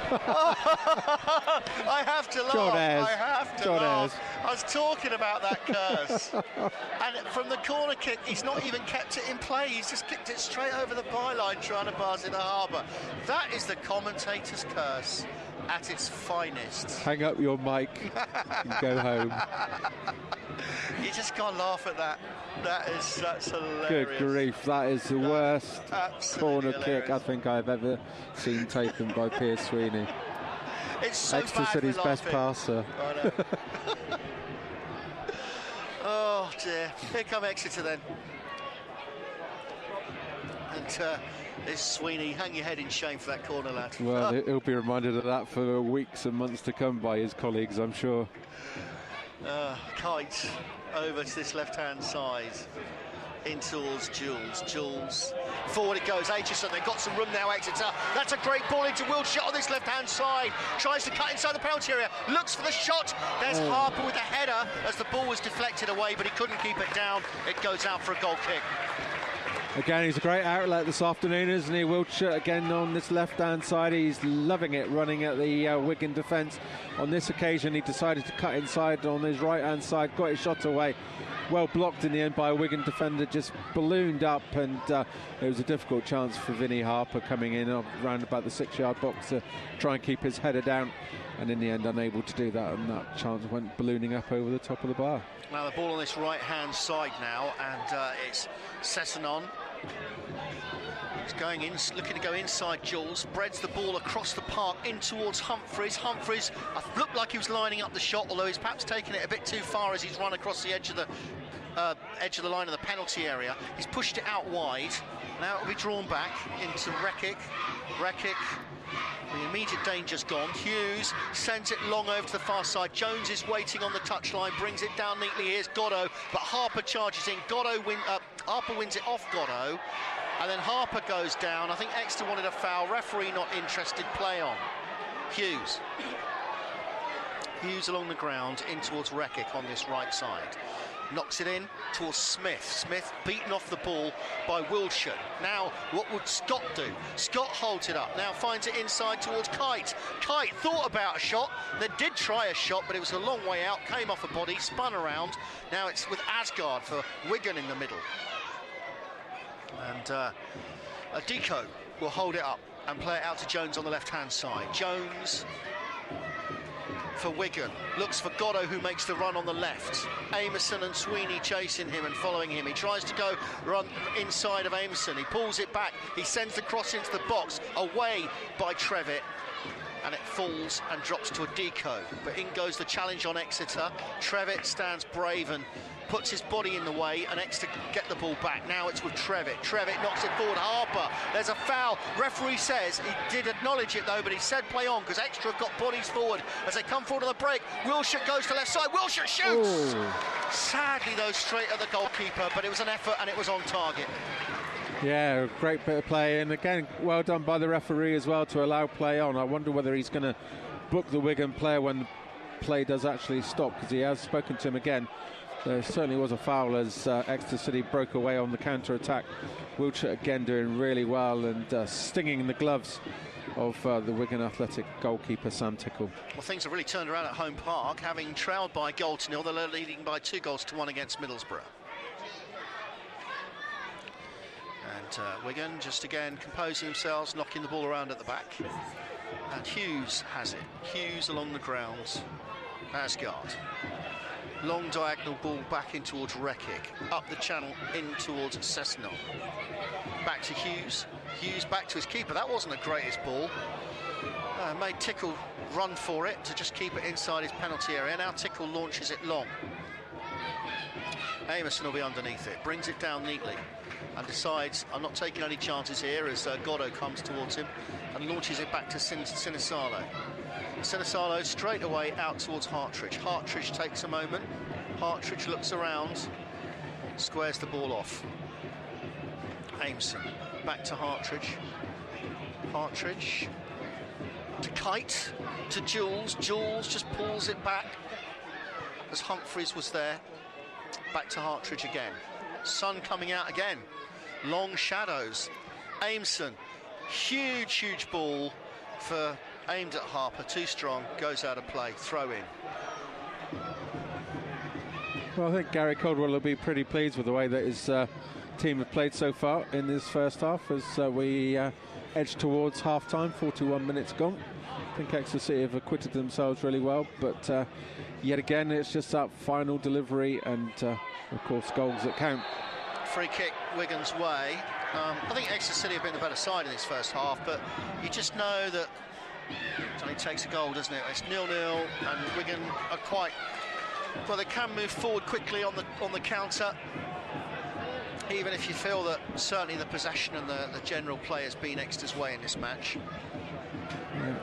I have to laugh. I have to laugh. I was talking about that curse. And from the corner kick, he's not even kept it in play. He's just kicked it straight over the byline, trying to pass it to Harper. That is the commentator's curse at its finest. Hang up your mic and go home. You just can't laugh at that. That's hilarious. Good grief, that is the worst corner hilarious kick I think I've ever seen taken by Piers Sweeney. It's so Exeter bad City's best laughing. passer. I know. Oh dear. Here come Exeter then. And it's Sweeney. Hang your head in shame for that corner, lad. Well, he'll be reminded of that for weeks and months to come by his colleagues, I'm sure. Kite over to this left-hand side, in towards Jules. Jules, forward it goes, Aitchison, they've got some room now, Exeter. That's a great ball into Wiltshire on this left-hand side. Tries to cut inside the penalty area, looks for the shot. There's Harper with the header as the ball was deflected away, but he couldn't keep it down. It goes out for a goal kick. Again, he's a great outlet this afternoon, isn't he? Wiltshire again on this left-hand side. He's loving it, running at the Wigan defence. On this occasion, he decided to cut inside on his right-hand side, got his shot away. Well blocked in the end by a Wigan defender, just ballooned up, and it was a difficult chance for Vinnie Harper coming in around about the 6-yard box to try and keep his header down, and in the end unable to do that, and that chance went ballooning up over the top of the bar. Now the ball on this right-hand side now, and it's Sessanon. He's going in, looking to go inside Jules, spreads the ball across the park in towards Humphreys. Humphreys looked like he was lining up the shot, although he's perhaps taken it a bit too far as he's run across the edge of the line of the penalty area. He's pushed it out wide. Now it'll be drawn back into Rekic. The immediate danger's gone. Hughes sends it long over to the far side. Jones is waiting on the touchline, brings it down neatly. Here's Goddo, but Harper charges in. Harper wins it off Goddo, and then Harper goes down. I think Exeter wanted a foul. Referee not interested. Play on. Hughes along the ground in towards Rekic on this right side. Knocks it in towards Smith. Smith beaten off the ball by Wiltshire. Now, what would Scott do? Scott holds it up. Now finds it inside towards Kite. Kite thought about a shot. They did try a shot, but it was a long way out. Came off a body, spun around. Now it's with Asgard for Wigan in the middle. And Adiko will hold it up and play it out to Jones on the left-hand side. Jones for Wigan, looks for Goddo, who makes the run on the left. Amerson and Sweeney chasing him and following him. He tries to go run inside of Amerson. He pulls it back. He sends the cross into the box, away by Trevitt, and it falls and drops to Adiko. But in goes the challenge on Exeter. Trevitt stands brave and puts his body in the way, and Exeter get the ball back. Now it's with Trevitt. Trevitt knocks it forward. Harper, there's a foul. Referee says, he did acknowledge it though, but he said play on because Exeter have got bodies forward as they come forward on the break. Wiltshire goes to left side. Wiltshire shoots! Ooh. Sadly though, straight at the goalkeeper, but it was an effort and it was on target. Yeah, a great bit of play, and again, well done by the referee as well to allow play on. I wonder whether he's going to book the Wigan player when the play does actually stop, because he has spoken to him again. There certainly was a foul as Exeter City broke away on the counter-attack. Wiltshire again doing really well and stinging the gloves of the Wigan Athletic goalkeeper Sam Tickle. Well, things have really turned around at Home Park, having trailed by 1-0. They're leading by 2-1 against Middlesbrough. And Wigan just again composing themselves, knocking the ball around at the back. And Hughes has it. Hughes along the grounds. Asgard. Long diagonal ball back in towards Rekic. Up the channel in towards Cessna. Back to Hughes. Hughes back to his keeper. That wasn't the greatest ball. Made Tickle run for it to just keep it inside his penalty area. Now Tickle launches it long. Amerson will be underneath it. Brings it down neatly. And decides, I'm not taking any chances here as Goddo comes towards him and launches it back to Sinisalo. Sinisalo straight away out towards Hartridge. Hartridge takes a moment. Hartridge looks around, squares the ball off. Amerson back to Hartridge. Hartridge to Kite, to Jules. Jules just pulls it back as Humphreys was there. Back to Hartridge again. Sun coming out again. Long shadows. Amerson, huge ball for aimed at Harper, too strong, goes out of play, throw in. Well, I think Gary Caldwell will be pretty pleased with the way that his team have played so far in this first half as we edge towards half-time, 41 minutes gone. I think Exeter City have acquitted themselves really well, but yet again it's just that final delivery and of course goals that count. Free kick Wigan's way. I think Exeter City have been the better side in this first half, but you just know that it only takes a goal, doesn't it? It's 0-0 and Wigan are quite well, they can move forward quickly on the counter, even if you feel that certainly the possession and the general play has been Exeter's way in this match. Yeah.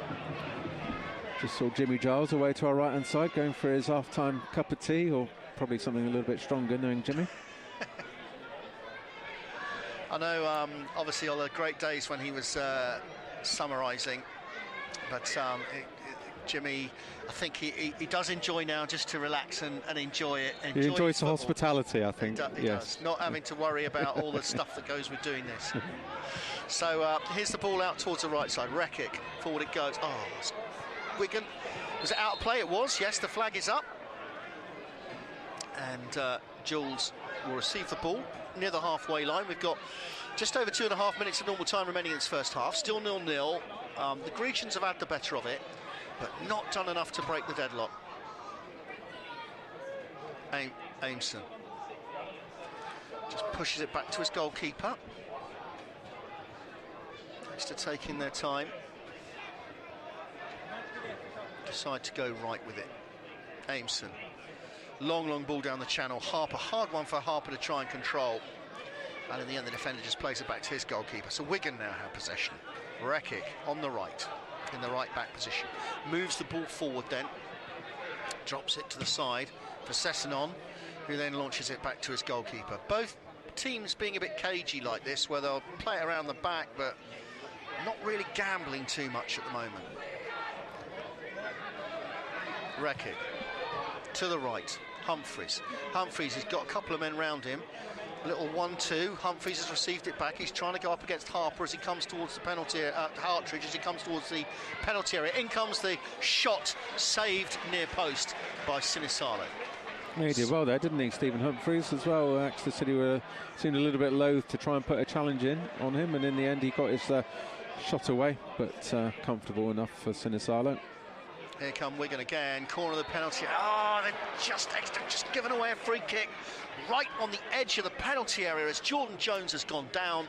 Just saw Jimmy Giles away to our right hand side going for his half-time cup of tea, or probably something a little bit stronger, knowing Jimmy. I know obviously all the great days when he was summarising, but Jimmy, I think he does enjoy now just to relax and enjoy it. He enjoys the hospitality, I think. He does, not having to worry about all the stuff that goes with doing this. So here's the ball out towards the right side. Rekic, forward it goes. Oh, Wigan. Was it out of play? It was, yes, the flag is up. And Jules will receive the ball near the halfway line. We've got just over 2.5 minutes of normal time remaining in this first half. Still 0-0. The Grecians have had the better of it, but not done enough to break the deadlock. Amerson just pushes it back to his goalkeeper. Thanks to taking their time. Decide to go right with it. Amerson. Long ball down the channel. Harper, hard one for Harper to try and control. And in the end, the defender just plays it back to his goalkeeper. So Wigan now have possession. Rekic on the right, in the right back position. Moves the ball forward then. Drops it to the side for Sessanon, who then launches it back to his goalkeeper. Both teams being a bit cagey like this, where they'll play it around the back, but not really gambling too much at the moment. Rekic to the right. Humphreys has got a couple of men round him. A little 1-2. Humphreys has received it back. He's trying to go up against Harper as he comes towards the penalty area. Hartridge as he comes towards the penalty area. In comes the shot, saved near post by Sinisalo. Yeah, he did well there, didn't he, Stephen Humphreys as well. Exeter City seemed a little bit loath to try and put a challenge in on him, and in the end he got his shot away, but comfortable enough for Sinisalo. Here come Wigan again, corner of the penalty. Oh, they've just given away a free kick right on the edge of the penalty area as Jordan Jones has gone down.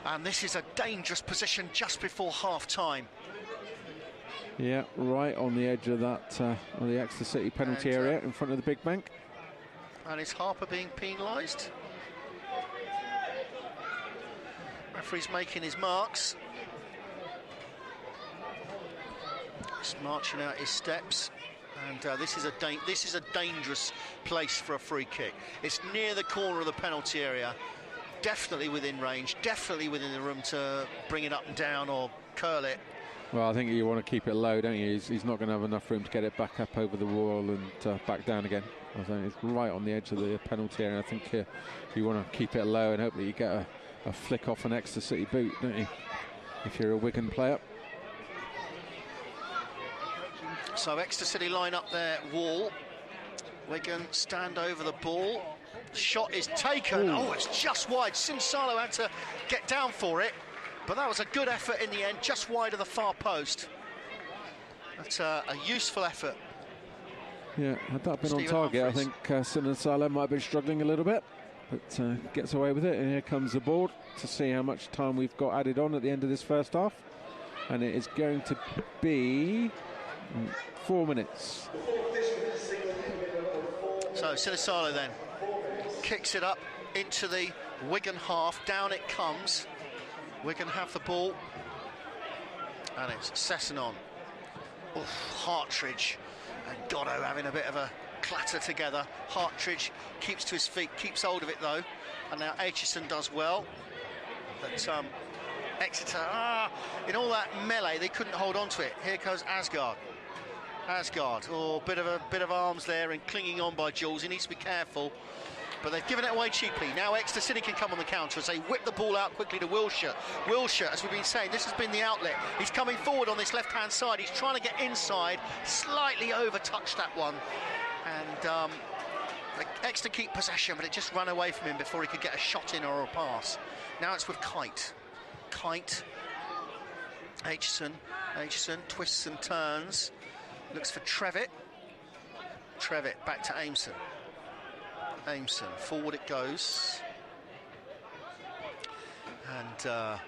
And this is a dangerous position just before half-time. Yeah, right on the edge of that, of the Exeter City penalty area in front of the big bank. And is Harper being penalised? Referee's making his marks. He's marching out his steps. And this is a dangerous place for a free kick. It's near the corner of the penalty area. Definitely within range, definitely within the room to bring it up and down or curl it. Well, I think you want to keep it low, don't you? He's not going to have enough room to get it back up over the wall and back down again. I think it's right on the edge of the penalty area. I think you want to keep it low and hope that you get a flick off an Exeter City boot, don't you? If you're a Wigan player. So Exeter City line up their wall. Wigan stand over the ball. Shot is taken. Oh, it's just wide. Sinsalo had to get down for it, but that was a good effort in the end, just wide of the far post. That's a useful effort. Yeah, had that been on target, Humphreys. I think Sinsalo might have been struggling a little bit, but gets away with it. And here comes the board to see how much time we've got added on at the end of this first half. And it is going to be 4 minutes. So Sinsalo then kicks it up into the Wigan half. Down it comes. Wigan have the ball. And it's Sessanon. Hartridge and Goddo having a bit of a clatter together. Hartridge keeps to his feet, keeps hold of it though. And now Aitchison does well. But Exeter, in all that melee, they couldn't hold on to it. Here goes Asgard. Bit of arms there and clinging on by Jules. He needs to be careful. But they've given it away cheaply. Now Exeter City can come on the counter as they whip the ball out quickly to Wilshire. Wilshire, as we've been saying, this has been the outlet. He's coming forward on this left-hand side. He's trying to get inside. Slightly over-touched that one. And Exeter keep possession, but it just ran away from him before he could get a shot in or a pass. Now it's with Kite. Aitchison twists and turns. Looks for Trevitt. Back to Aimson, forward it goes. And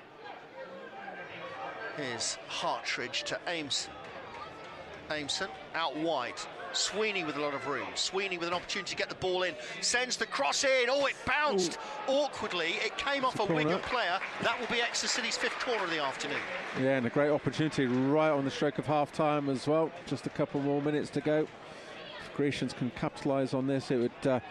here's Hartridge to Aimson out wide. Sweeney with a lot of room. Sweeney with an opportunity to get the ball in. Sends the cross in. Oh, it bounced awkwardly. It came off a Wigan player. That will be Exeter City's 5th corner of the afternoon. Yeah, and a great opportunity right on the stroke of half-time as well. Just a couple more minutes to go. If Grecians can capitalise on this, it would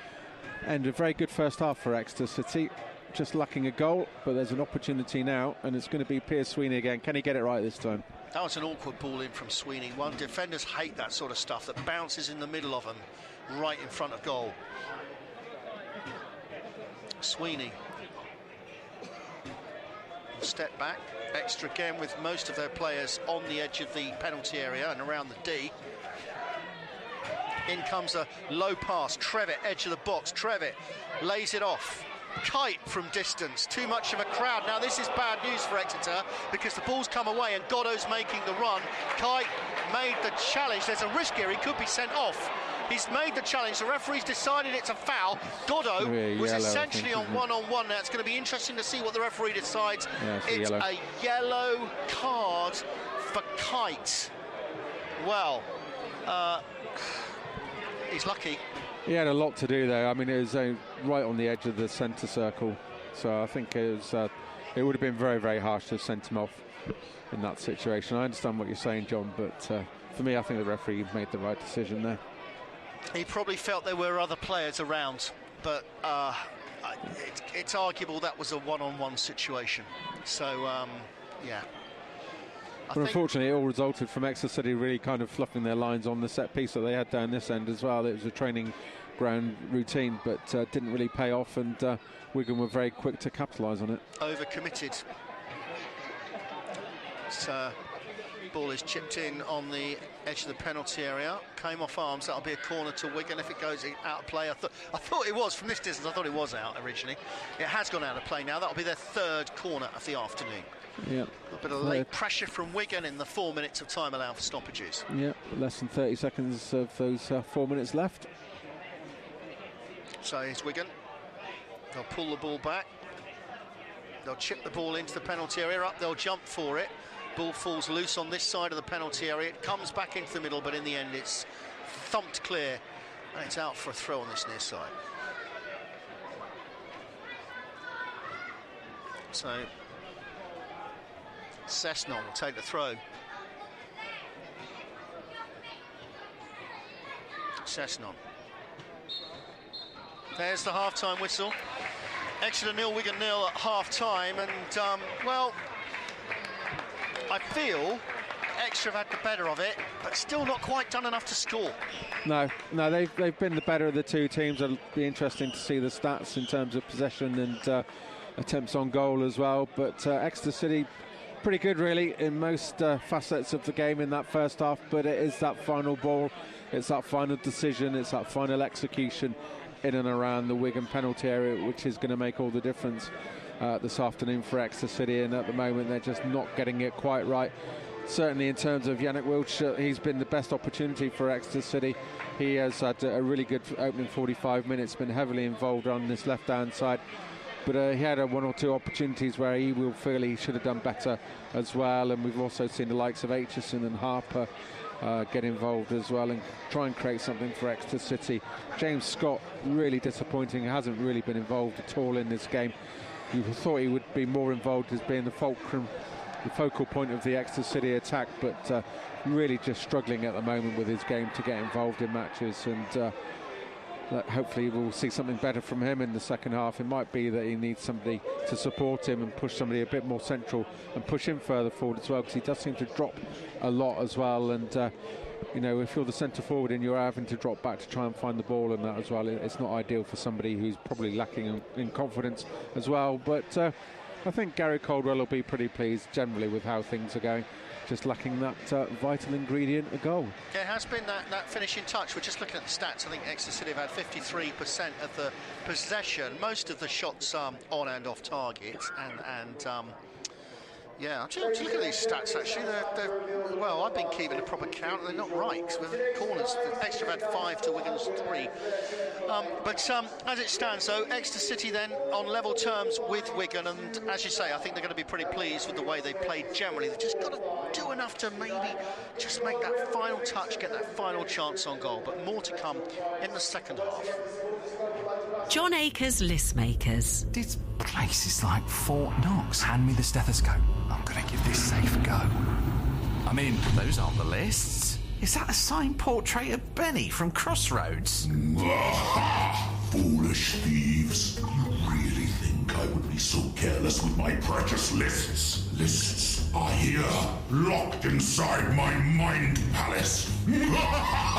end a very good first half for Exeter City. Just lacking a goal, but there's an opportunity now, and it's going to be Piers Sweeney again. Can he get it right this time? That was an awkward ball in from Sweeney. Defenders hate that sort of stuff that bounces in the middle of them, right in front of goal. Sweeney. Step back. Exeter again with most of their players on the edge of the penalty area and around the D. In comes a low pass. Trevitt, edge of the box. Trevitt lays it off. Kite from distance, too much of a crowd. Now this is bad news for Exeter because the ball's come away and Goddo's making the run. Kite made the challenge. There's a risk here, he could be sent off. He's made the challenge, the referee's decided it's a foul. Goddo was essentially on one-on-one. Now it's going to be interesting to see what the referee decides. Yeah, it's a yellow card for Kite. Well, he's lucky. He had a lot to do there. I mean, it was right on the edge of the centre circle. So I think it would have been very, very harsh to have sent him off in that situation. I understand what you're saying, John, but for me, I think the referee made the right decision there. He probably felt there were other players around, but it's arguable that was a one-on-one situation. So, yeah. But unfortunately, it all resulted from Exeter City really kind of fluffing their lines on the set piece that they had down this end as well. It was a training ground routine, but didn't really pay off, and Wigan were very quick to capitalise on it. Overcommitted. So, ball is chipped in on the edge of the penalty area. Came off arms. That'll be a corner to Wigan if it goes out of play. I thought it was from this distance. I thought it was out originally. It has gone out of play now. That'll be their 3rd corner of the afternoon. Yeah. A bit of late pressure from Wigan in the 4 minutes of time allowed for stoppages. Yeah, less than 30 seconds of those 4 minutes left. So here's Wigan. They'll pull the ball back. They'll chip the ball into the penalty area. Up, they'll jump for it. Ball falls loose on this side of the penalty area. It comes back into the middle, but in the end it's thumped clear. And it's out for a throw on this near side. So Sessnon will take the throw. Sessnon. There's the half-time whistle. Exeter 0, Wigan 0 at half-time, and well, I feel Exeter have had the better of it, but still not quite done enough to score. No, they've been the better of the two teams. It'll be interesting to see the stats in terms of possession and attempts on goal as well. But Exeter City, pretty good really in most facets of the game in that first half, but it is that final ball, it's that final decision, it's that final execution. in and around the Wigan penalty area, which is going to make all the difference this afternoon for Exeter City, and at the moment they're just not getting it quite right. Certainly in terms of Yannick Wiltshire, he's been the best opportunity for Exeter City. He has had a really good opening 45 minutes, been heavily involved on this left-hand side. But he had one or two opportunities where he will feel he should have done better as well. And we've also seen the likes of Aitchison and Harper get involved as well and try and create something for Exeter City. James Scott, really disappointing. He hasn't really been involved at all in this game. You thought he would be more involved as being the focal point of the Exeter City attack, but really just struggling at the moment with his game to get involved in matches, and hopefully we'll see something better from him in the second half. It might be that he needs somebody to support him and push somebody a bit more central and push him further forward as well, because he does seem to drop a lot as well, and you know, if you're the centre forward and you're having to drop back to try and find the ball and that as well, it's not ideal for somebody who's probably lacking in confidence as well. But I think Gary Caldwell will be pretty pleased generally with how things are going. Just lacking that vital ingredient, a goal. Yeah, it has been that finishing touch. We're just looking at the stats. I think Exeter City have had 53% of the possession, most of the shots on and off target, and yeah, I'm just looking at these stats actually. Well, I've been keeping a proper count, and they're not right, because with the corners, Exeter have had 5 to Wigan's 3. But as it stands, though, Exeter City then on level terms with Wigan, and as you say, I think they're going to be pretty pleased with the way they played generally. They've just got to do enough to maybe just make that final touch, get that final chance on goal, but more to come in the second half. John Akers List Makers. This place is like Fort Knox. Hand me the stethoscope. I'm going to give this safe a go. I'm in. Those aren't the lists. Is that a signed portrait of Benny from Crossroads? Foolish thieves. You really think I would be so careless with my precious lists? Lists are here, locked inside my mind palace. The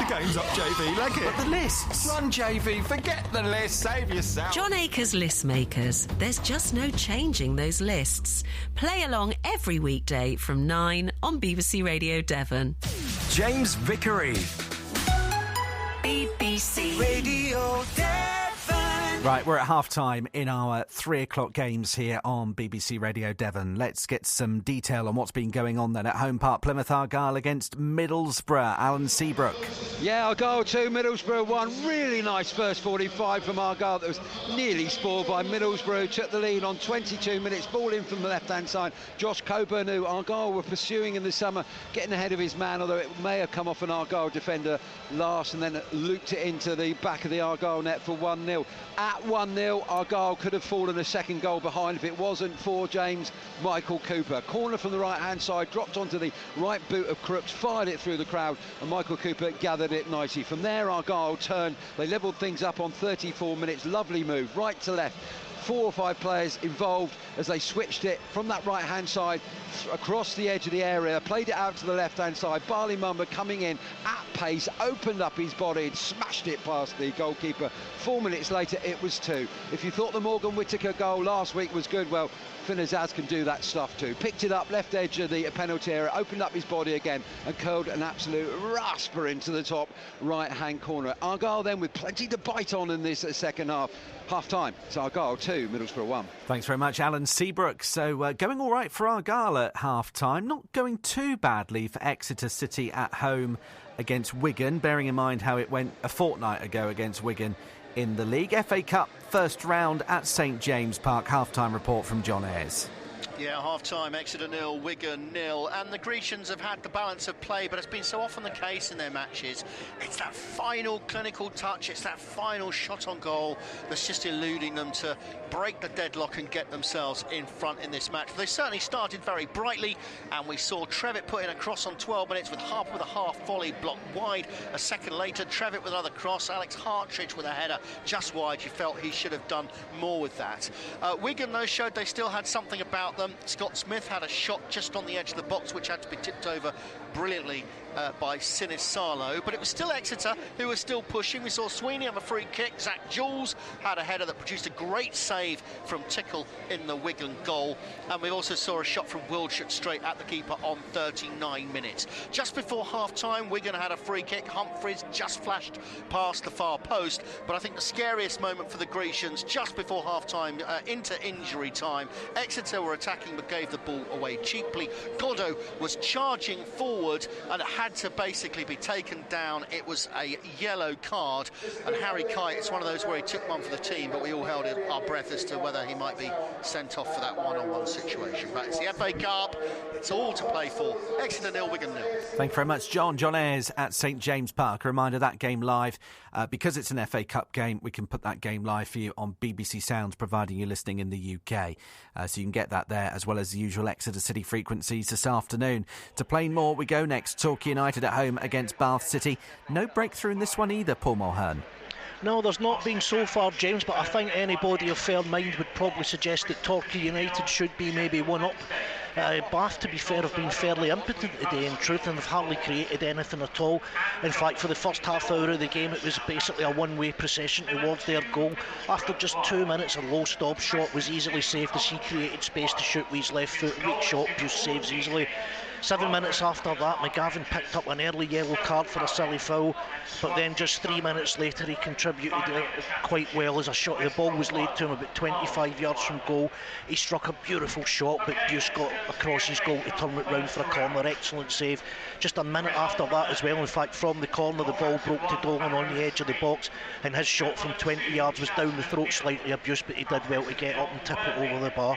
game's up, JV. Leg it. But the lists. Run, JV. Forget the list. Save yourself. John Akers List Makers. There's just no changing those lists. Play along every weekday from 9 on BBC Radio Devon. James Vickery. BBC Radio Devon. Right, we're at half-time in our 3 o'clock games here on BBC Radio Devon. Let's get some detail on what's been going on then at Home Park. Plymouth Argyle against Middlesbrough. Alan Seabrook. Yeah, Argyle 2, Middlesbrough 1. Really nice first 45 from Argyle that was nearly spoiled by Middlesbrough. Took the lead on 22 minutes. Ball in from the left-hand side. Josh Coburn, who Argyle were pursuing in the summer, getting ahead of his man, although it may have come off an Argyle defender last and then looped it into the back of the Argyle net for 1-0. At 1-0, Argyle could have fallen a second goal behind if it wasn't for James Michael Cooper. Corner from the right-hand side, dropped onto the right boot of Crooks, fired it through the crowd, and Michael Cooper gathered it nicely. From there, Argyle turned. They levelled things up on 34 minutes. Lovely move, right to left. 4 or 5 players involved as they switched it from that right-hand side across the edge of the area, played it out to the left-hand side. Barley Mumba coming in at pace, opened up his body and smashed it past the goalkeeper. 4 minutes later, it was 2. If you thought the Morgan Whittaker goal last week was good, well, Finn Azaz can do that stuff too. Picked it up, left edge of the penalty area, opened up his body again and curled an absolute rasper into the top right-hand corner. Argyle then with plenty to bite on in this second half. Half-time, it's Argyle 2, Middlesbrough 1. Thanks very much, Alan Seabrook. So going all right for Argyle at half-time. Not going too badly for Exeter City at home against Wigan, bearing in mind how it went a fortnight ago against Wigan in the league. FA Cup first round at St James Park. Half-time report from John Ayres. Yeah, half-time, Exeter 0, Wigan 0, and the Grecians have had the balance of play, but it's been so often the case in their matches. It's that final clinical touch, it's that final shot on goal that's just eluding them to break the deadlock and get themselves in front in this match. They certainly started very brightly, and we saw Trevitt put in a cross on 12 minutes with Harper with a half volley blocked wide. A second later, Trevitt with another cross, Alex Hartridge with a header just wide. You felt he should have done more with that. Wigan, though, showed they still had something about them. Scott Smith had a shot just on the edge of the box, which had to be tipped over brilliantly by Sinisalo, but it was still Exeter who were still pushing. We saw Sweeney have a free kick. Zach Jules had a header that produced a great save from Tickle in the Wigan goal, and we also saw a shot from Wildschut straight at the keeper on 39 minutes. Just before half-time, Wigan had a free kick. Humphreys just flashed past the far post, but I think the scariest moment for the Grecians just before half-time, into injury time, Exeter were attacking but gave the ball away cheaply. Goddo was charging forward and had to basically be taken down. It was a yellow card, and Harry Kite, it's one of those where he took one for the team, but we all held our breath as to whether he might be sent off for that one-on-one situation. But it's the FA Cup, it's all to play for. Exeter 0, Wigan 0. Thank you very much, John. John Ayres at St James Park. A reminder, that game live, because it's an FA Cup game, we can put that game live for you on BBC Sounds, providing you're listening in the UK. So you can get that there, as well as the usual Exeter City frequencies this afternoon. To Plainmoor we go next. Torquay United at home against Bath City. No breakthrough in this one either, Paul Mulhern. No, there's not been so far, James, but I think anybody of fair mind would probably suggest that Torquay United should be maybe one up. Bath, to be fair, have been fairly impotent today in truth, and have hardly created anything at all. In fact, for the first half hour of the game, it was basically a one-way procession towards their goal. After just 2 minutes, a low stop shot was easily saved as he created space to shoot with his left foot. Weak shot, Buse saves easily. 7 minutes after that, McGavin picked up an early yellow card for a silly foul, but then just 3 minutes later he contributed quite well as the ball was laid to him about 25 yards from goal. He struck a beautiful shot, but Buse got across his goal to turn it round for a corner. Excellent save. Just a minute after that as well, in fact, from the corner the ball broke to Dolan on the edge of the box, and his shot from 20 yards was down the throat slightly of Buse, but he did well to get up and tip it over the bar.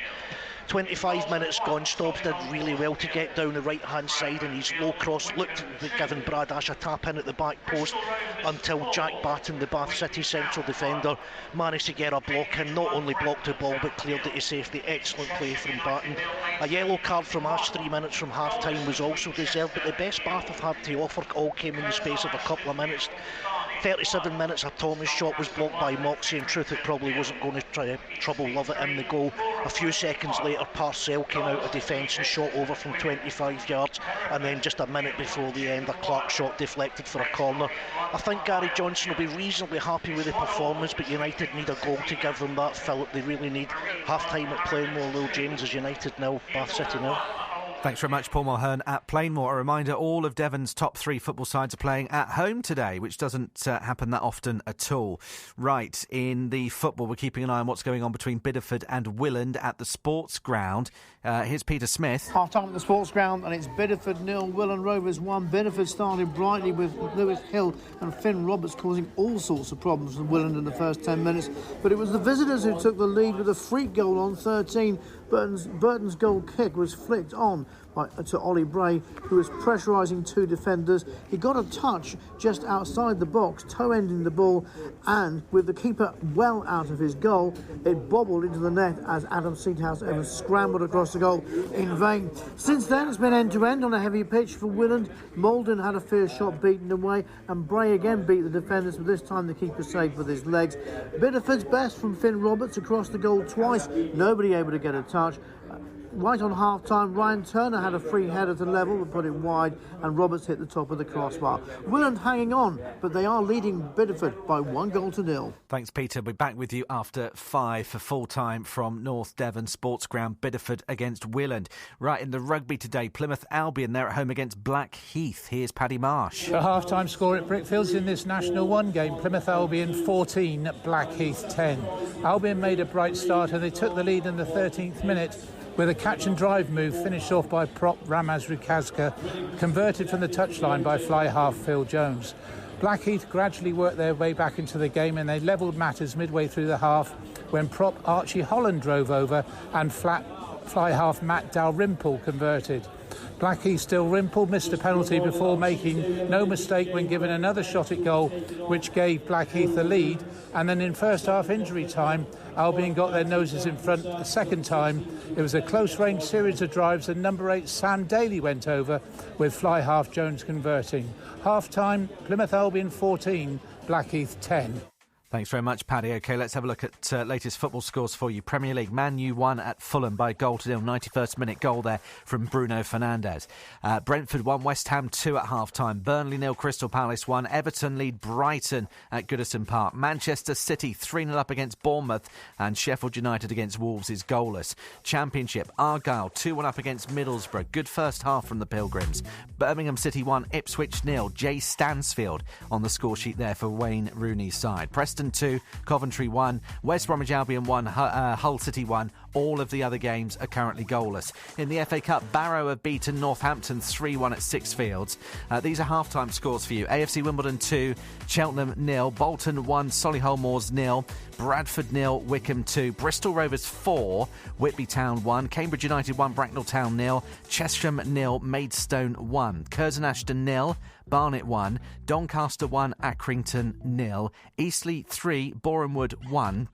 25 minutes gone, Stobbs did really well to get down the right hand side, and his low cross looked at giving Bradash a tap in at the back post until Jack Batten, the Bath City central defender, managed to get a block in. Not only blocked the ball but cleared it to safety. Excellent play from Batten. A yellow card from Ash 3 minutes from half time was also deserved, but the best Bath have had to offer all came in the space of a couple of minutes. 37 minutes, a Thomas shot was blocked by Moxie. In truth, it probably wasn't going to try trouble Lovett in the goal. A few seconds later, Parcell came out of defence and shot over from 25 yards, and then just a minute before the end, a Clark shot deflected for a corner. I think Gary Johnson will be reasonably happy with the performance, but United need a goal to give them that fillip they really need. Half time at Plainmoor, Will James, is United 0, Bath City 0. Thanks very much, Paul Mulhern at Plainmoor. A reminder, all of Devon's top 3 football sides are playing at home today, which doesn't happen that often at all. Right, in the football, we're keeping an eye on what's going on between Bideford and Willand at the Sports Ground. Here's Peter Smith. Half-time at the Sports Ground, and it's Bideford 0, Willand Rovers 1. Bideford started brightly with Lewis Hill and Finn Roberts causing all sorts of problems for Willand in the first 10 minutes. But it was the visitors who took the lead with a freak goal on 13. Burton's goal kick was flicked on to Ollie Bray, who was pressurising 2 defenders. He got a touch just outside the box, toe-ending the ball, and with the keeper well out of his goal, it bobbled into the net as Adam Seathouse-Evans scrambled across the goal in vain. Since then, it's been end-to-end on a heavy pitch for Willand. Malden had a fierce shot beaten away, and Bray again beat the defenders, but this time the keeper saved with his legs. Bideford's best from Finn Roberts across the goal twice, nobody able to get a touch. Right on half-time, Ryan Turner had a free header to level but put it wide, and Roberts hit the top of the crossbar. Willand hanging on, but they are leading Bideford by 1-0. Thanks, Peter. We're back with you after 5 for full-time from North Devon Sports Ground, Bideford against Willand. Right, in the rugby today, Plymouth Albion, they're at home against Blackheath. Here's Paddy Marsh. The half-time score at Brickfields in this National 1 game, Plymouth Albion 14, Blackheath 10. Albion made a bright start and they took the lead in the 13th minute, with a catch-and-drive move finished off by prop Ramaz Rukazka, converted from the touchline by fly-half Phil Jones. Blackheath gradually worked their way back into the game, and they levelled matters midway through the half when prop Archie Holland drove over and fly-half Matt Dalrymple converted. Blackheath still Rimple missed a penalty before making no mistake when given another shot at goal, which gave Blackheath the lead. And then in first half injury time, Albion got their noses in front a second time. It was a close-range series of drives, and number 8 Sam Daly went over, with fly-half Jones converting. Half-time, Plymouth Albion 14, Blackheath 10. Thanks very much, Paddy. OK, let's have a look at latest football scores for you. Premier League, Man U won at Fulham by 1-0, 91st minute goal there from Bruno Fernandes. Brentford won, West Ham 2 at half-time. Burnley 0, Crystal Palace 1. Everton lead Brighton at Goodison Park. Manchester City 3-0 up against Bournemouth, and Sheffield United against Wolves is goalless. Championship, Argyle 2-1 up against Middlesbrough. Good first half from the Pilgrims. Birmingham City 1, Ipswich 0. Jay Stansfield on the score sheet there for Wayne Rooney's side. Preston 2, Coventry 1, West Bromwich Albion 1, Hull City 1. All of the other games are currently goalless. In the FA Cup, Barrow have beaten Northampton 3-1 at Sixfields. These are half-time scores for you. AFC Wimbledon 2, Cheltenham 0, Bolton 1, Solihull Moors 0, Bradford 0, Wickham 2, Bristol Rovers 4, Whitby Town 1, Cambridge United 1, Bracknell Town 0, Chesham 0, Maidstone 1, Curzon Ashton 0, Barnet 1, Doncaster 1, Accrington 0, Eastleigh 3, Borehamwood 1,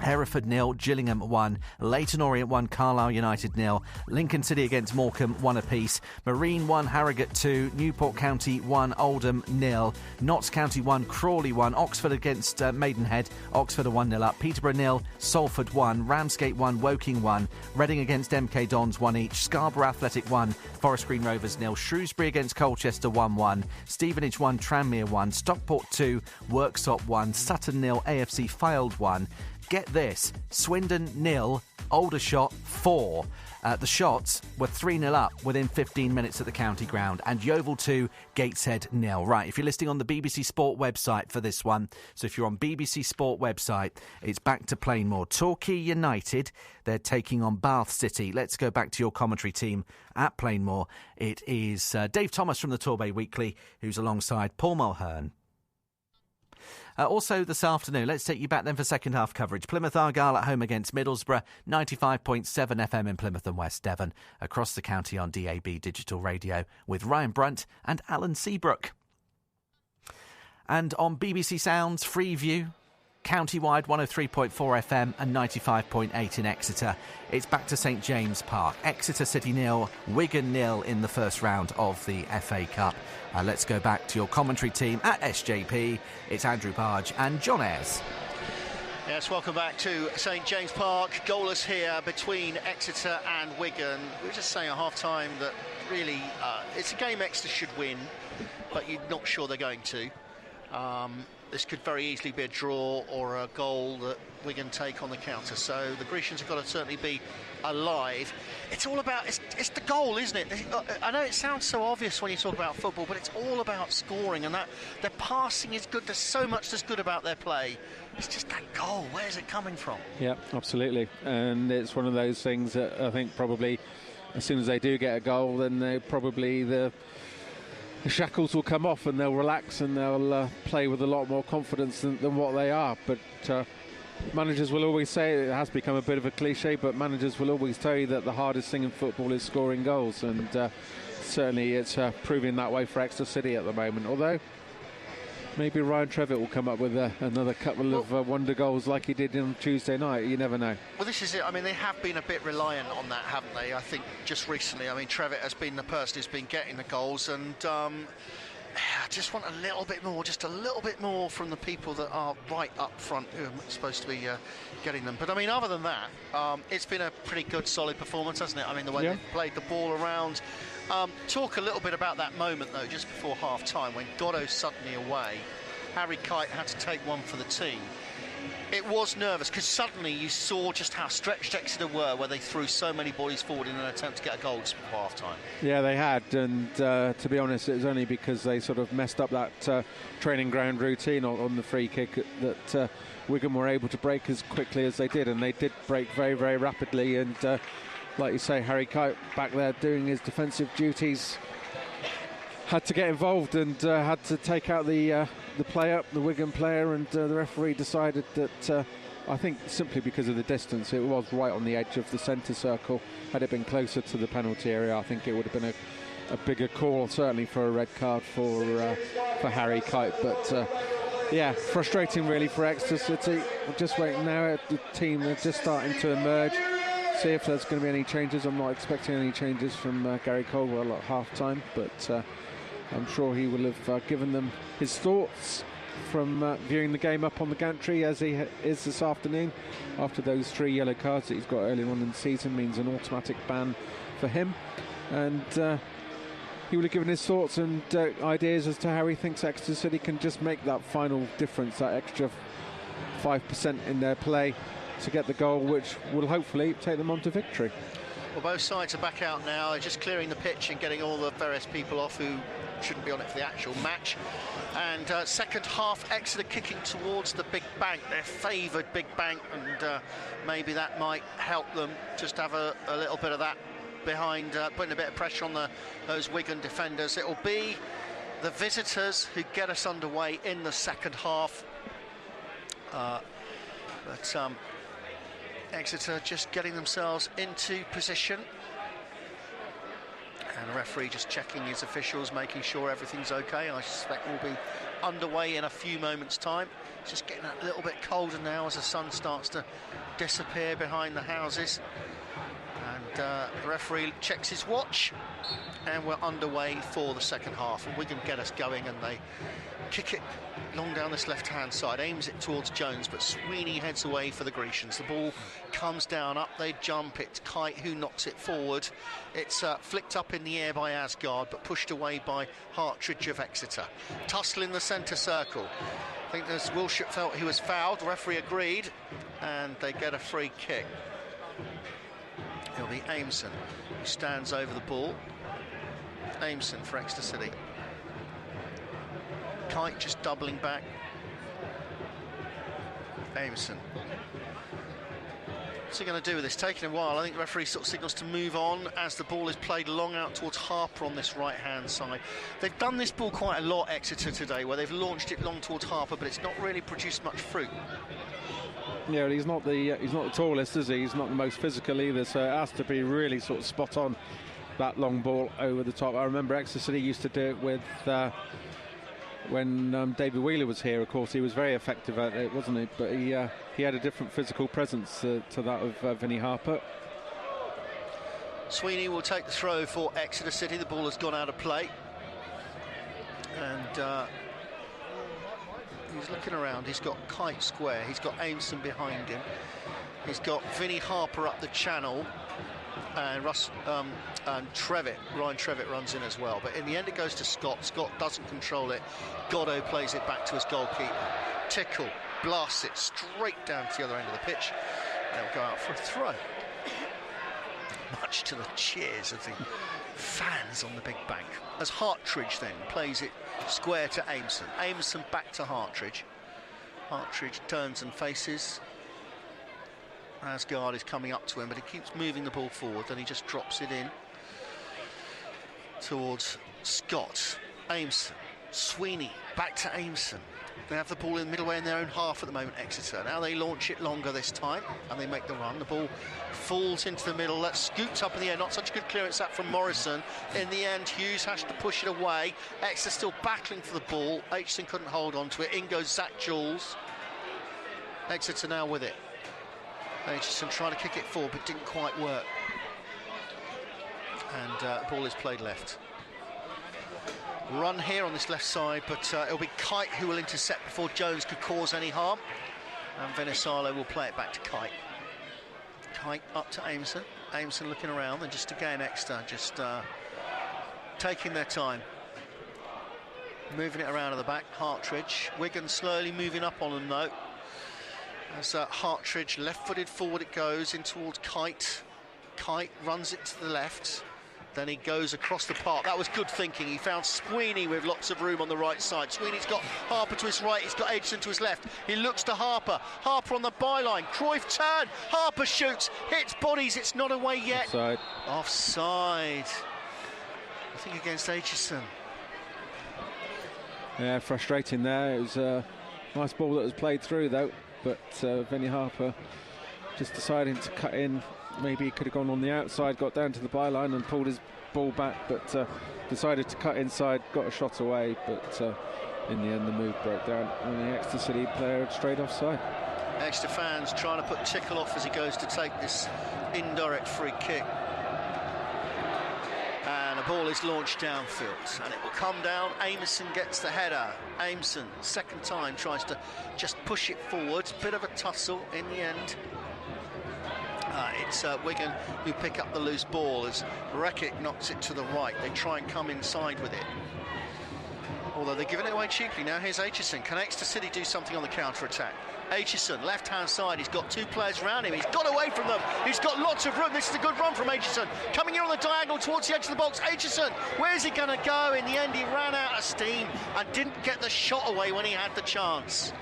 Hereford 0, Gillingham 1, Leyton Orient 1, Carlisle United 0, Lincoln City against Morecambe 1 apiece, Marine 1, Harrogate 2, Newport County 1, Oldham 0, Notts County 1, Crawley 1, Oxford against Maidenhead, Oxford are 1-0 up, Peterborough 0, Salford 1, Ramsgate 1, Woking 1, Reading against MK Dons 1 each, Scarborough Athletic 1, Forest Green Rovers 0, Shrewsbury against Colchester 1-1, Stevenage 1, Tranmere 1, Stockport 2, Worksop 1, Sutton 0, AFC Fylde 1. Get this, Swindon 0, Aldershot 4. The Shots were 3-0 up within 15 minutes at the county ground, and Yeovil 2, Gateshead 0. Right, if you're listening on the BBC Sport website for this one, so if you're on BBC Sport website, it's back to Plainmoor. Torquay United, they're taking on Bath City. Let's go back to your commentary team at Plainmoor. It is Dave Thomas from the Torbay Weekly, who's alongside Paul Mulhern. Also this afternoon, let's take you back then for second half coverage. Plymouth Argyle at home against Middlesbrough, 95.7 FM in Plymouth and West Devon, across the county on DAB Digital Radio with Ryan Brunt and Alan Seabrook. And on BBC Sounds, Freeview, county-wide 103.4 FM and 95.8 in Exeter. It's back to St James Park. Exeter City 0, Wigan 0 in the first round of the FA Cup. Let's go back to your commentary team at SJP. It's Andrew Barge and John Ayres. Yes, welcome back to St James Park. Goalless here between Exeter and Wigan. We were just saying at half-time that really it's a game Exeter should win, but you're not sure they're going to. This could very easily be a draw or a goal that Wigan take on the counter. So the Grecians have got to certainly be alive. It's all about, it's the goal, isn't it? I know it sounds so obvious when you talk about football, but it's all about scoring, and that their passing is good. There's so much that's good about their play. It's just that goal. Where's it coming from? Yeah, absolutely. And it's one of those things that I think probably as soon as they do get a goal, then they probably the shackles will come off and they'll relax and they'll play with a lot more confidence than what they are. But managers will always say, it has become a bit of a cliche, but managers will always tell you that the hardest thing in football is scoring goals, and certainly it's proving that way for Exeter City at the moment. Although maybe Ryan Trevitt will come up with another couple of wonder goals like he did on Tuesday night. You never know. Well, this is it. I mean, they have been a bit reliant on that, haven't they? I think just recently, I mean, Trevitt has been the person who's been getting the goals, and I just want a little bit more, just a little bit more from the people that are right up front who are supposed to be getting them. But I mean, other than that, it's been a pretty good, solid performance, hasn't it? I mean, the way they've played the ball around. Talk a little bit about that moment, though, just before half-time, when Goddo's suddenly away. Harry Kite had to take one for the team. It was nervous, because suddenly you saw just how stretched Exeter were, where they threw so many bodies forward in an attempt to get a goal just before half-time. Yeah, they had, and to be honest, it was only because they sort of messed up that training ground routine on the free kick that Wigan were able to break as quickly as they did, and they did break very, very rapidly, and like you say, Harry Kite back there doing his defensive duties had to get involved and had to take out the player, the Wigan player, and the referee decided that I think simply because of the distance, it was right on the edge of the centre circle. Had it been closer to the penalty area, I think it would have been a bigger call, certainly for a red card for Harry Kite. But yeah, frustrating really for Exeter City. We're just waiting now. The team are just starting to emerge. See if there's going to be any changes. I'm not expecting any changes from Gary Caldwell at half-time, but I'm sure he will have given them his thoughts from viewing the game up on the gantry, as he is this afternoon, after those 3 yellow cards that he's got earlier on in the season, means an automatic ban for him. And he would have given his thoughts and ideas as to how he thinks Exeter City can just make that final difference, that extra 5% in their play to get the goal, which will hopefully take them on to victory. Well, both sides are back out now. They're just clearing the pitch and getting all the various people off who shouldn't be on it for the actual match. And second half, Exeter kicking towards the big bank, their favoured big bank, and maybe that might help them just have a little bit of that behind, putting a bit of pressure on those Wigan defenders. It'll be the visitors who get us underway in the second half. But Exeter just getting themselves into position, and the referee just checking his officials, making sure everything's okay. I suspect we'll be underway in a few moments' time. It's just getting a little bit colder now as the sun starts to disappear behind the houses. And the referee checks his watch, and we're underway for the second half. And we can get us going, and they kick it long down this left-hand side, aims it towards Jones, but Sweeney heads away for the Grecians. The ball comes down, up they jump. It's Kite who knocks it forward. It's flicked up in the air by Asgard, but pushed away by Hartridge of Exeter. Tussle in the centre circle. I think as Wilshire felt he was fouled, the referee agreed, and they get a free kick. It'll be Aimson who stands over the ball. Aimson for Exeter City. Kite just doubling back. Aimson. What's he going to do with this? Taking a while. I think the referee sort of signals to move on as the ball is played long out towards Harper on this right-hand side. They've done this ball quite a lot, Exeter, today, where they've launched it long towards Harper, but it's not really produced much fruit. Yeah, he's not the tallest, is he? He's not the most physical either, so it has to be really sort of spot on, that long ball over the top. I remember Exeter City used to do it with when David Wheeler was here. Of course, he was very effective at it, wasn't he? But he had a different physical presence to that of Vinnie Harper. Sweeney will take the throw for Exeter City. The ball has gone out of play, and he's looking around. He's got Kite square. He's got Aimson behind him. He's got Vinnie Harper up the channel, and Ryan Trevitt runs in as well. But in the end, it goes to Scott. Scott doesn't control it. Goddo plays it back to his goalkeeper. Tickle blasts it straight down to the other end of the pitch. They'll go out for a throw. Much to the cheers of the fans on the big bank. As Hartridge then plays it square to Aimson. Aimson back to Hartridge. Hartridge turns and faces. Asgard is coming up to him, but he keeps moving the ball forward, then he just drops it in towards Scott. Aimson. Sweeney back to Aimson. They have the ball in the middle way in their own half at the moment, Exeter. Now they launch it longer this time, and they make the run. The ball falls into the middle. That scoots up in the air. Not such a good clearance that from Morrison. In the end, Hughes has to push it away. Exeter still battling for the ball. Aitchison couldn't hold on to it. In goes Zach Jules. Exeter now with it. Aitchison trying to kick it forward, but didn't quite work. And the ball is played left. Run here on this left side, but it'll be Kite who will intercept before Jones could cause any harm. And Venisalo will play it back to Kite. Kite up to Aimson. Aimson looking around, and just again Exeter just taking their time. Moving it around at the back. Hartridge. Wigan slowly moving up on them though. As Hartridge, left-footed forward it goes in towards Kite. Kite runs it to the left. Then he goes across the park. That was good thinking. He found Sweeney with lots of room on the right side. Sweeney's got Harper to his right. He's got Aitchison to his left. He looks to Harper. Harper on the byline. Cruyff turn. Harper shoots. Hits bodies. It's not away yet. Offside. Offside. I think against Aitchison. Yeah, frustrating there. It was a nice ball that was played through though. But Vinnie Harper just deciding to cut in. Maybe he could have gone on the outside, got down to the byline and pulled his ball back, but decided to cut inside, got a shot away, but in the end the move broke down and the Exeter City player had straight offside. Exeter fans trying to put Tickle off as he goes to take this indirect free kick. And a ball is launched downfield and it will come down. Amerson gets the header. Amerson, second time, tries to just push it forward. Bit of a tussle in the end. It's Wigan who pick up the loose ball as Reckitt knocks it to the right. They try and come inside with it, although they're giving it away cheaply. Now here's Aitchison. Can Exeter City do something on the counter-attack? Aitchison, left-hand side, he's got two players around him. He's got away from them. He's got lots of room. This is a good run from Aitchison. Coming in on the diagonal towards the edge of the box. Aitchison, where's he going to go? In the end, he ran out of steam and didn't get the shot away when he had the chance.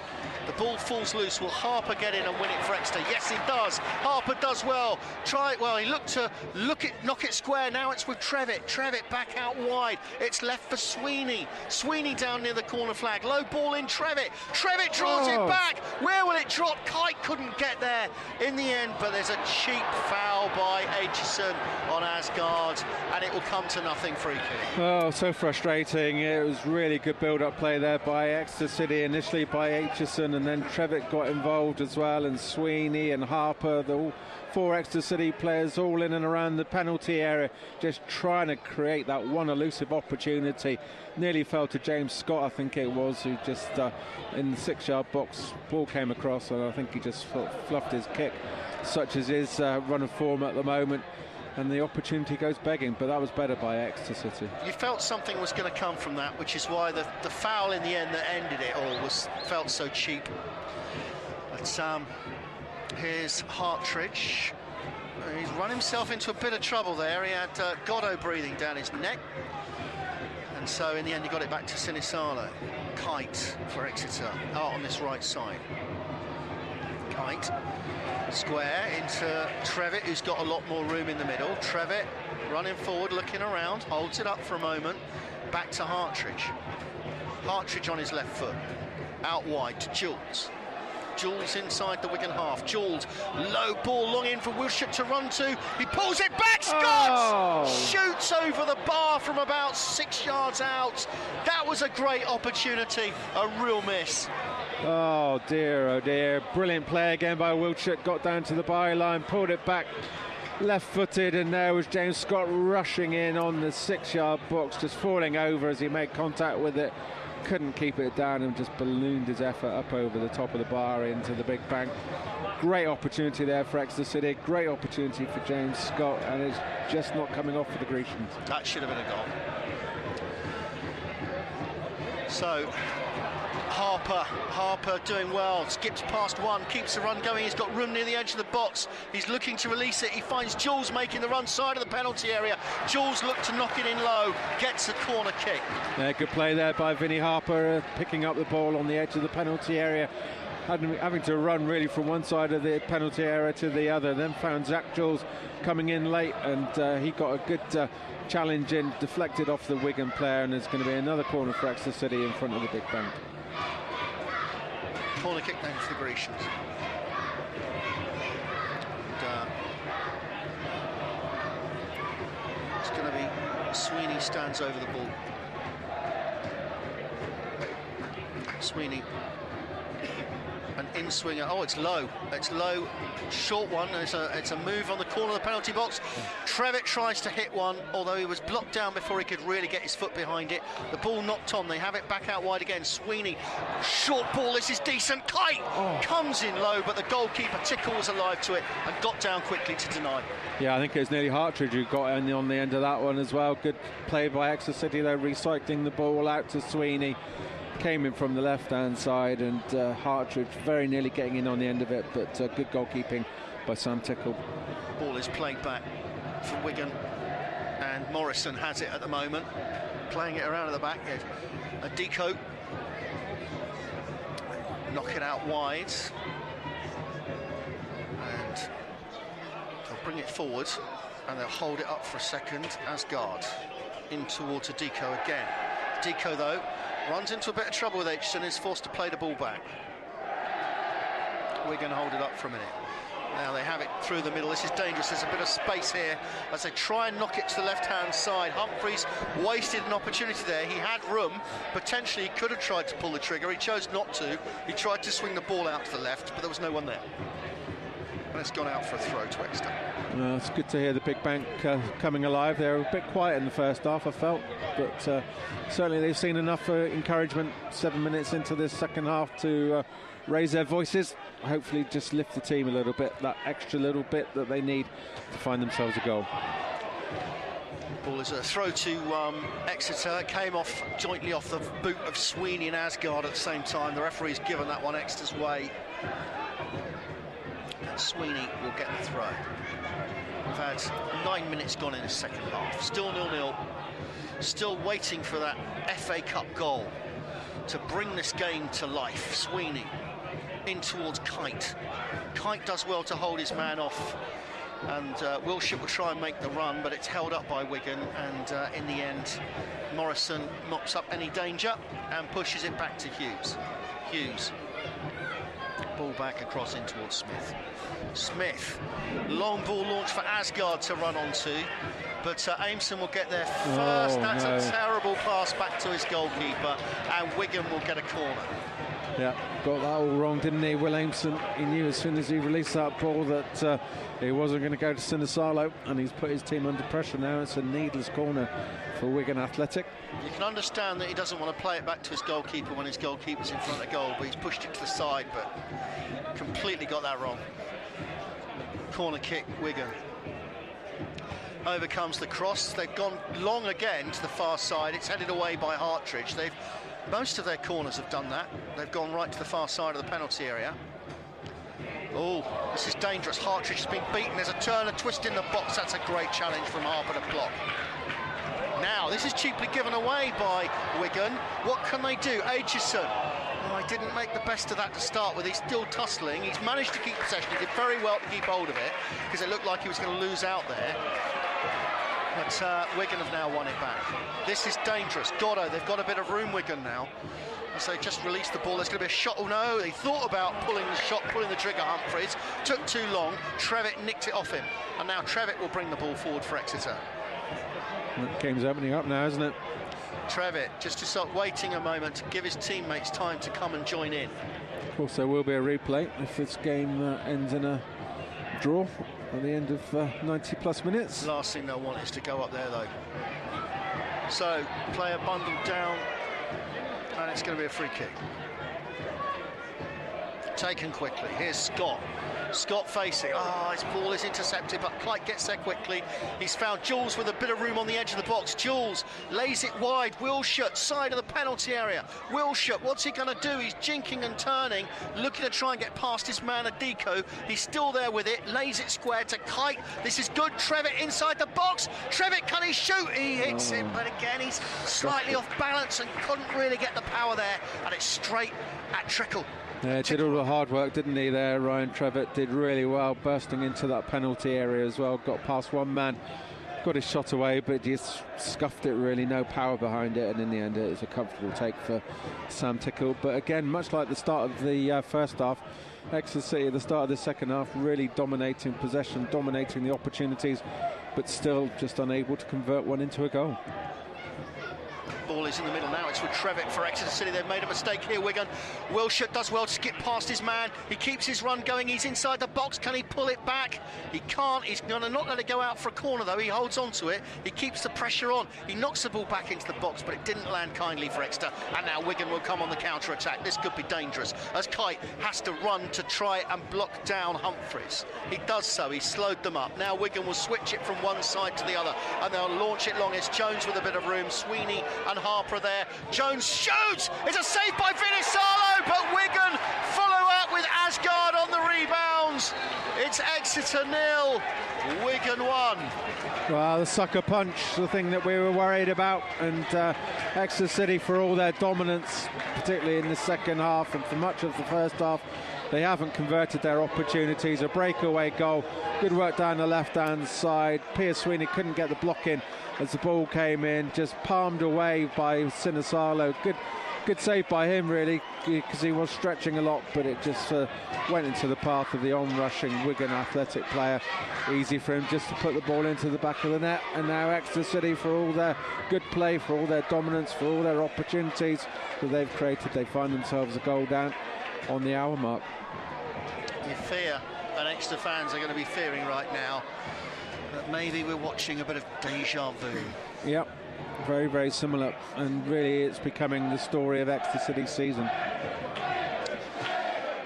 The ball falls loose. Will Harper get in and win it for Exeter? Yes, he does. Harper does well. Try it well. He looked to knock it square. Now it's with Trevitt. Trevitt back out wide. It's left for Sweeney. Sweeney down near the corner flag. Low ball in Trevitt. Trevitt draws it back. Where will it drop? Kite couldn't get there in the end, but there's a cheap foul by Aitchison on Asgard, and it will come to nothing. Free kick. Oh, so frustrating. It was really good build-up play there by Exeter City, initially by Aitchison, and then Trevitt got involved as well, and Sweeney and Harper, the four Exeter City players all in and around the penalty area, just trying to create that one elusive opportunity. Nearly fell to James Scott, I think it was, who just in the 6-yard box, ball came across, and I think he just fluffed his kick, such as his run of form at the moment. And the opportunity goes begging, but that was better by Exeter City. You felt something was going to come from that, which is why the foul in the end that ended it all felt so cheap. But here's Hartridge. He's run himself into a bit of trouble there. He had Goddo breathing down his neck. And so in the end he got it back to Sinisalo. Kite for Exeter, on this right side. Kite. Square into Trevitt, who's got a lot more room in the middle. Trevitt running forward, looking around, holds it up for a moment. Back to Hartridge. Hartridge on his left foot. Out wide to Jules. Jules inside the Wigan half. Jules, low ball, long in for Wilshire to run to. He pulls it back. Scott shoots over the bar from about 6 yards out. That was a great opportunity. A real miss. Oh dear, brilliant play again by Wiltshire. Got down to the byline, pulled it back left-footed, and there was James Scott rushing in on the 6-yard box, just falling over as he made contact with it. Couldn't keep it down and just ballooned his effort up over the top of the bar into the big bank. Great opportunity there for Exeter City, great opportunity for James Scott, and it's just not coming off for the Grecians. That should have been a goal. So Harper doing well, skips past one, keeps the run going. He's got room near the edge of the box. He's looking to release it. He finds Jules making the run side of the penalty area. Jules looked to knock it in low, gets a corner kick. Yeah, good play there by Vinnie Harper, picking up the ball on the edge of the penalty area, having to run really from one side of the penalty area to the other. Then found Zach Jules coming in late, and he got a good challenge in, deflected off the Wigan player, and there's going to be another corner for Exeter City in front of the big bank. Corner kick down for the Grecians. And, it's going to be Sweeney stands over the ball. Sweeney, an in-swinger. Oh, it's low. It's low. Short one. It's a move on the corner of the penalty box. Trevitt tries to hit one, although he was blocked down before he could really get his foot behind it. The ball knocked on. They have it back out wide again. Sweeney, short ball. This is decent. Kite comes in low, but the goalkeeper Tickle was alive to it and got down quickly to deny. Yeah, I think it was nearly Hartridge who got in on the end of that one as well. Good play by Exeter City. They're recycling the ball out to Sweeney. Came in from the left-hand side, and Hartridge very nearly getting in on the end of it, but good goalkeeping by Sam Tickle. Ball is played back for Wigan, and Morrison has it at the moment, playing it around at the back. A Deco, knock it out wide, and they'll bring it forward, and they'll hold it up for a second. Asgard in towards a Deco again. Deco, though, runs into a bit of trouble with Aitchison, is forced to play the ball back. We're going to hold it up for a minute. Now they have it through the middle. This is dangerous. There's a bit of space here as they try and knock it to the left-hand side. Humphreys wasted an opportunity there. He had room. Potentially he could have tried to pull the trigger. He chose not to. He tried to swing the ball out to the left, but there was no one there. and it's gone out for a throw to Exeter. It's good to hear the big bank coming alive. They were a bit quiet in the first half, I felt, but certainly they've seen enough encouragement 7 minutes into this second half to raise their voices, hopefully just lift the team a little bit, that extra little bit that they need to find themselves a goal. Ball is a throw to Exeter. Came off jointly off the boot of Sweeney and Asgard at the same time. The referee's given that one Exeter's way. And Sweeney will get the throw. We've had 9 minutes gone in the second half. Still 0-0. Still waiting for that FA Cup goal to bring this game to life. Sweeney in towards Kite. Kite does well to hold his man off, and Wilshire will try and make the run, but it's held up by Wigan, and in the end Morrison mops up any danger and pushes it back to Hughes. Hughes, ball back across in towards Smith. Smith, long ball launch for Asgard to run onto, but Aimson will get there first. That's a terrible pass back to his goalkeeper, and Wigan will get a corner. Yeah, got that all wrong, didn't he? Will Aimson, he knew as soon as he released that ball that he wasn't going to go to Sinisalo, and he's put his team under pressure now. It's a needless corner for Wigan Athletic. You can understand that he doesn't want to play it back to his goalkeeper when his goalkeeper's in front of goal, but he's pushed it to the side, but completely got that wrong. Corner kick, Wigan. Over comes the cross. They've gone long again to the far side. It's headed away by Hartridge. Most of their corners have done that. They've gone right to the far side of the penalty area. Oh, this is dangerous. Hartridge has been beaten. There's a turn, a twist in the box. That's a great challenge from Harper to block. Now, this is cheaply given away by Wigan. What can they do? Aitchison. Oh, he didn't make the best of that to start with. He's still tussling. He's managed to keep possession. He did very well to keep hold of it, because it looked like he was going to lose out there. But Wigan have now won it back. This is dangerous. Goddo, they've got a bit of room, Wigan, now. As they just released the ball, there's going to be a shot. Oh no, they thought about pulling the shot, pulling the trigger, Humphreys. Took too long. Trevitt nicked it off him. And now Trevitt will bring the ball forward for Exeter. That game's opening up now, isn't it? Trevitt just to start waiting a moment to give his teammates time to come and join in. Of course, there will be a replay if this game ends in a draw at the end of 90 plus minutes. Last thing they'll want is to go up there, though. So, player bundled down, and it's going to be a free kick. Taken quickly. Here's Scott. Scott facing. His ball is intercepted, but Clyde gets there quickly. He's found Jules with a bit of room on the edge of the box. Jules lays it wide. Wilshire, side of the penalty area. Wilshire, what's he going to do? He's jinking and turning, looking to try and get past his man Adiko. He's still there with it. Lays it square to Kite. This is good. Trevitt inside the box. Trevitt, can he shoot? He hits it, but again, he's slightly off balance and couldn't really get the power there. And it's straight at Trickle. Yeah, did all the hard work, didn't he, there? Ryan Trevitt did really well, bursting into that penalty area as well. Got past one man, got his shot away, but just scuffed it, really. No power behind it, and in the end it was a comfortable take for Sam Tickle. But again, much like the start of the first half, Exeter City at the start of the second half really dominating possession, dominating the opportunities, but still just unable to convert one into a goal. Ball is in the middle now. It's with Trevitt for Exeter City. They've made a mistake here, Wigan. Wilshire does well to skip past his man. He keeps his run going. He's inside the box. Can he pull it back? He can't. He's going to not let it go out for a corner, though. He holds on to it. He keeps the pressure on. He knocks the ball back into the box, but it didn't land kindly for Exeter. And now Wigan will come on the counter-attack. This could be dangerous, as Kite has to run to try and block down Humphreys. He does so. He slowed them up. Now Wigan will switch it from one side to the other, and they'll launch it long. It's Jones with a bit of room. Sweeney and Harper there. Jones shoots! It's a save by Vinisalo, but Wigan follow up with Asgard on the rebounds. It's Exeter 0, Wigan 1. Well, the sucker punch, the thing that we were worried about, and Exeter City, for all their dominance, particularly in the second half and for much of the first half, they haven't converted their opportunities. A breakaway goal, good work down the left-hand side. Piers Sweeney couldn't get the block in as the ball came in, just palmed away by Sinisalo. Good save by him, really, because he was stretching a lot, but it just went into the path of the on-rushing Wigan Athletic player. Easy for him just to put the ball into the back of the net. And now Exeter City, for all their good play, for all their dominance, for all their opportunities that they've created, they find themselves a goal down on the hour mark. You fear an Exeter fans are going to be fearing right now that maybe we're watching a bit of deja vu. Yep, very, very similar, and really it's becoming the story of Exeter City's season.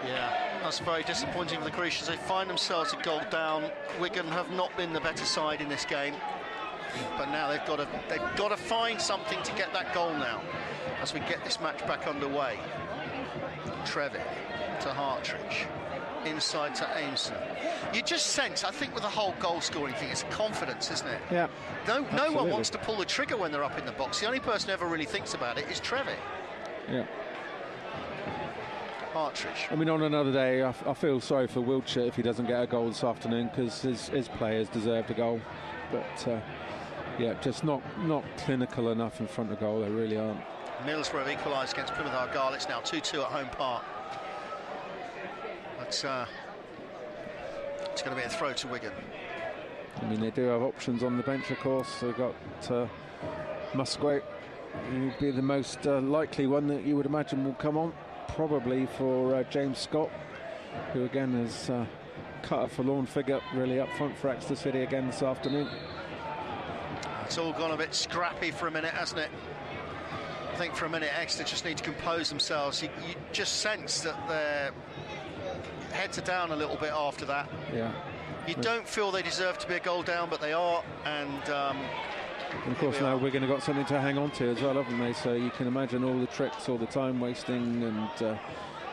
Yeah, that's very disappointing for the Grecians. They find themselves a goal down. Wigan have not been the better side in this game, but now they've got to find something to get that goal now as we get this match back underway. Trevitt to Hartridge, inside to Aimson. You just sense, I think, with the whole goal-scoring thing, it's confidence, isn't it? Yeah. No one wants to pull the trigger when they're up in the box. The only person who ever really thinks about it is Trevitt. Yeah. Partridge. I mean, on another day, I feel sorry for Wiltshire if he doesn't get a goal this afternoon, because his players deserved a goal. But, yeah, just not clinical enough in front of goal. They really aren't. Middlesbrough have equalised against Plymouth Argyle. It's now 2-2 at home park. But it's going to be a throw to Wigan. I mean, they do have options on the bench, of course. They've got Musgrave, who would be the most likely one that you would imagine will come on, probably for James Scott, who again has cut a forlorn figure really up front for Exeter City again this afternoon. It's all gone a bit scrappy for a minute, hasn't it? I think for a minute Exeter just need to compose themselves. You just sense that their heads are down a little bit after that. Yeah. You don't feel they deserve to be a goal down, but they are. And of course now Wigan have got something to hang on to as well, haven't they? So you can imagine all the tricks, all the time wasting and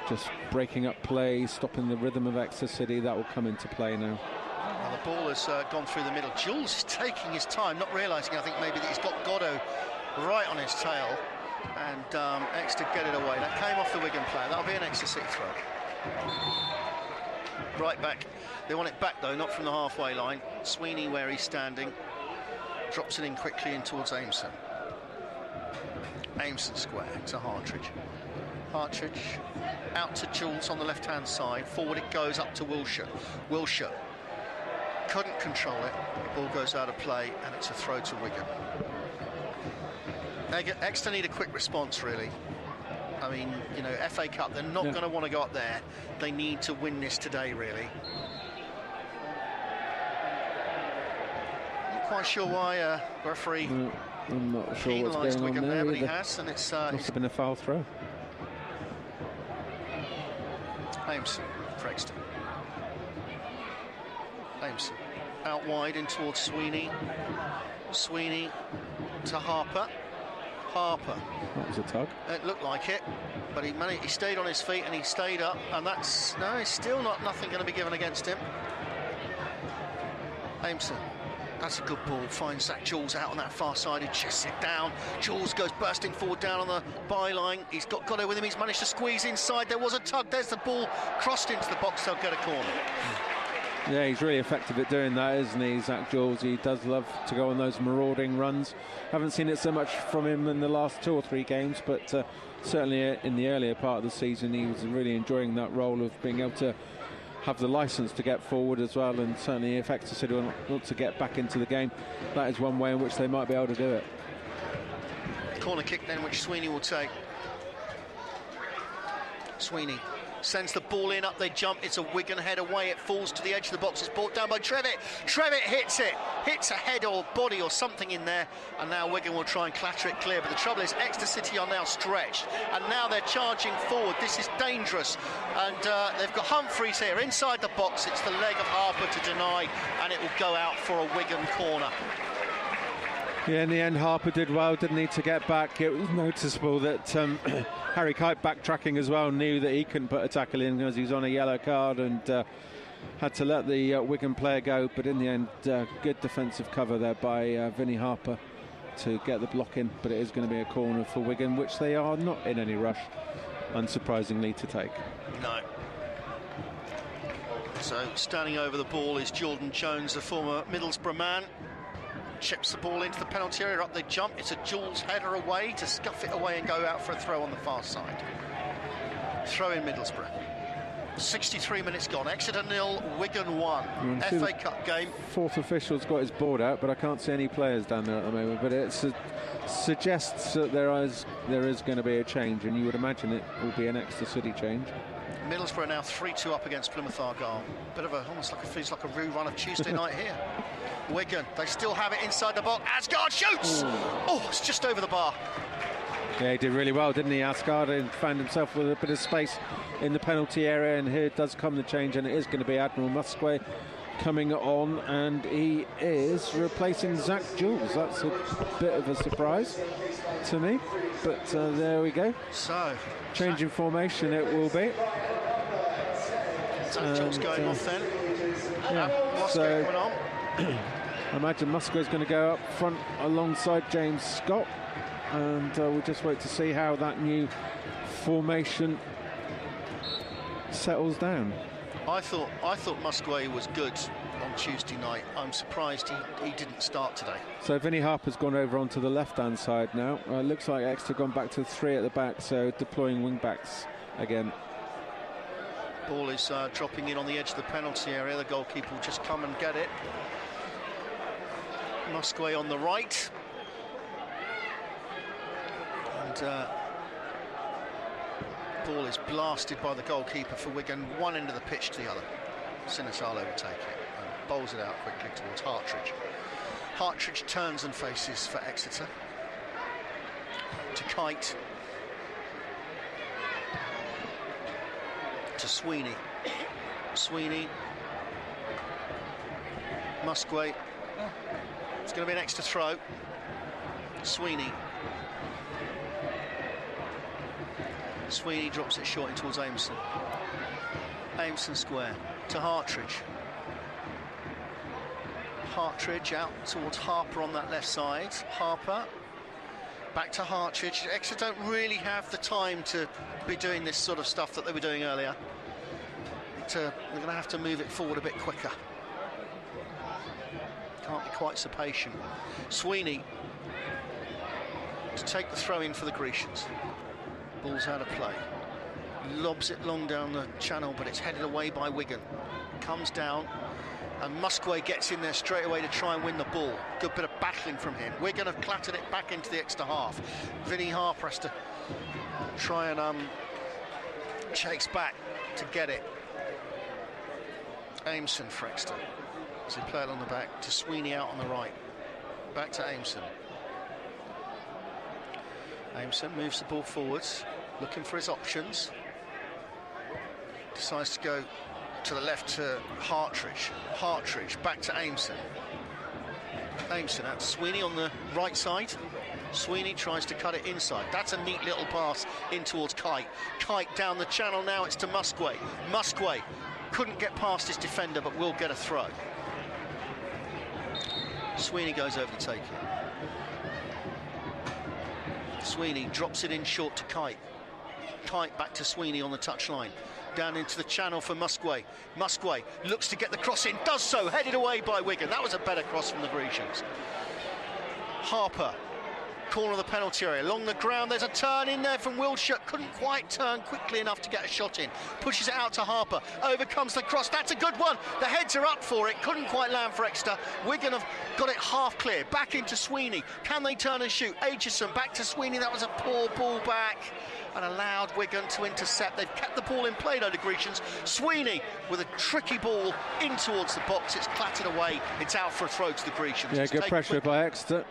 just breaking up play, stopping the rhythm of Exeter City. That will come into play now. Well, the ball has gone through the middle. Jules is taking his time, not realising, I think, maybe that he's got Goddo right on his tail. And Exeter get it away. That came off the Wigan player. That'll be an Exeter City throw. Right back. They want it back, though, not from the halfway line. Sweeney, where he's standing, drops it in quickly in towards Aimson. Aimson square to Hartridge. Hartridge out to Jules on the left-hand side. Forward it goes up to Wiltshire. Wiltshire couldn't control it. The ball goes out of play, and it's a throw to Wigan. Exeter need a quick response, really. I mean, you know, FA Cup, they're not going to want to go up there. They need to win this today, really. Not quite sure why referee I'm not sure what's going Wigan on there, but he has, and it's must have been a foul throw. Aimson for Exeter. Aimson out wide in towards Sweeney. Sweeney to Harper. Harper. That was a tug. It looked like it, but he stayed on his feet and he stayed up, and that's it's still nothing going to be given against him. Aimson, that's a good ball. Finds Zach Jules out on that far side. He chests it down. Jules goes bursting forward down on the byline. He's got Goddo with him. He's managed to squeeze inside. There was a tug. There's the ball crossed into the box. They'll get a corner. Yeah, he's really effective at doing that, isn't he, Zach Jules? He does love to go on those marauding runs. Haven't seen it so much from him in the last 2 or 3 games, but certainly in the earlier part of the season he was really enjoying that role of being able to have the licence to get forward as well, and certainly if Exeter City want to get back into the game, that is one way in which they might be able to do it. Corner kick then, which Sweeney will take. Sweeney sends the ball in, up they jump, it's a Wigan head away, it falls to the edge of the box, it's brought down by Trevitt. Trevitt hits a head or body or something in there, and now Wigan will try and clatter it clear, but the trouble is Exeter City are now stretched, and now they're charging forward. This is dangerous, and they've got Humphreys here inside the box. It's the leg of Harper to deny, and it will go out for a Wigan corner. Yeah, in the end Harper did well, didn't need to get back. It was noticeable that Harry Kite, backtracking as well, knew that he couldn't put a tackle in because he was on a yellow card, and had to let the Wigan player go, but in the end good defensive cover there by Vinnie Harper to get the block in, but it is going to be a corner for Wigan, which they are not in any rush, unsurprisingly, to take. No. So standing over the ball is Jordan Jones, the former Middlesbrough man. Chips the ball into the penalty area, up they jump. It's a Jules header away to scuff it away and go out for a throw on the far side. Throw in Middlesbrough. 63 minutes gone. Exeter 0, Wigan 1. FA Cup game. Fourth official's got his board out, but I can't see any players down there at the moment. But it suggests that there is going to be a change, and you would imagine it will be an Exeter City change. Middlesbrough now 3-2 up against Plymouth Argyle. Bit of feels like a rerun of Tuesday night here. Wigan, they still have it inside the box. Asgard shoots! Oh, it's just over the bar. Yeah, he did really well, didn't he, Asgard, and found himself with a bit of space in the penalty area, and here does come the change, and it is going to be Admiral Musgrave coming on, and he is replacing Zach Jules. That's a bit of a surprise to me, but there we go. So, changing formation it will be. Zach Jules going off then. Yeah, so I imagine Musgrave's going to go up front alongside James Scott, and we'll just wait to see how that new formation settles down. I thought Musgrave was good on Tuesday night. I'm surprised he didn't start today. So Vinnie Harper's gone over onto the left-hand side now. Looks like Exeter gone back to 3 at the back, so deploying wing-backs again. Ball is dropping in on the edge of the penalty area. The goalkeeper will just come and get it. Musgrave on the right. And ball is blasted by the goalkeeper for Wigan, one end of the pitch to the other. Sinisal overtake it and bowls it out quickly towards Hartridge. Hartridge turns and faces for Exeter. To Kite. To Sweeney. Sweeney. Musgrave. It's going to be an extra throw. Sweeney. Sweeney drops it short in towards Aimson. Aimson square to Hartridge. Hartridge out towards Harper on that left side. Harper back to Hartridge. Exeter don't really have the time to be doing this sort of stuff that they were doing earlier. They're going to have to move it forward a bit quicker. Can't be quite so patient. Sweeney to take the throw in for the Grecians. Ball's out of play. Lobs it long down the channel, but it's headed away by Wigan. Comes down, and Musgrave gets in there straight away to try and win the ball. Good bit of battling from him. We're going to clattered it back into the Exeter half. Vinnie Harper has to try and chase back to get it. Aimson for Exeter. As he played on the back to Sweeney out on the right. Back to Aimson. Aimson moves the ball forwards, looking for his options. Decides to go to the left to Hartridge. Hartridge back to Aimson. Aimson out to Sweeney on the right side. Sweeney tries to cut it inside. That's a neat little pass in towards Kite. Kite down the channel now, it's to Musgrave. Musgrave couldn't get past his defender, but will get a throw. Sweeney goes over to take it. Sweeney drops it in short to Kite. Kite back to Sweeney on the touchline. Down into the channel for Musgrave. Musgrave looks to get the cross in, does so, headed away by Wigan. That was a better cross from the Grecians. Harper, corner of the penalty area. Along the ground, there's a turn in there from Wiltshire. Couldn't quite turn quickly enough to get a shot in. Pushes it out to Harper. Overcomes the cross. That's a good one. The heads are up for it. Couldn't quite land for Exeter. Wigan have got it half clear. Back into Sweeney. Can they turn and shoot? Aitchison back to Sweeney. That was a poor ball back and allowed Wigan to intercept. They've kept the ball in play, though, the Grecians. Sweeney with a tricky ball in towards the box. It's clattered away. It's out for a throw to the Grecians. Yeah, good pressure by Exeter.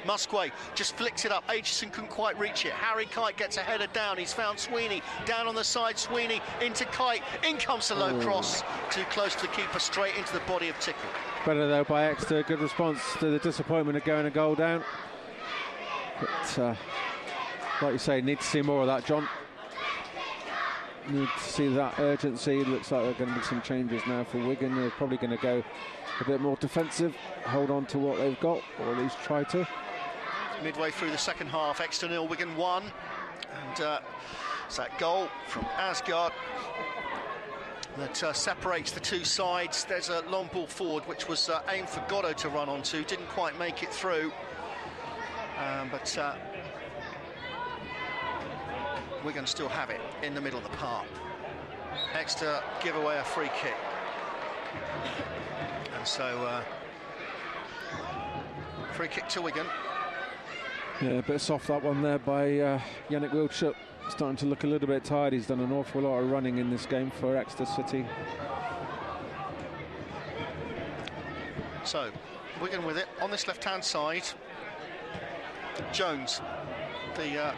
Musgrave just flicks it up. Aitchison couldn't quite reach it. Harry Kite gets a header down. He's found Sweeney down on the side. Sweeney into Kite. In comes the low cross. Too close to the keeper, straight into the body of Tickle. Better though by Exeter. Good response to the disappointment of going a goal down. But like you say, need to see more of that, John. Need to see that urgency. Looks like there are going to be some changes now for Wigan. They're probably going to go a bit more defensive, hold on to what they've got, or at least try to. Midway through the second half, Exeter 0, Wigan 1. And it's that goal from Asgard that separates the two sides. There's a long ball forward, which was aimed for Goddo to run onto. Didn't quite make it through. But Wigan still have it in the middle of the park. Exeter give away a free kick. And so, free kick to Wigan. Yeah, a bit soft that one there by Yannick Wiltshire. starting to look a little bit tired. He's done an awful lot of running in this game for Exeter City. So, Wigan with it on this left-hand side. Jones,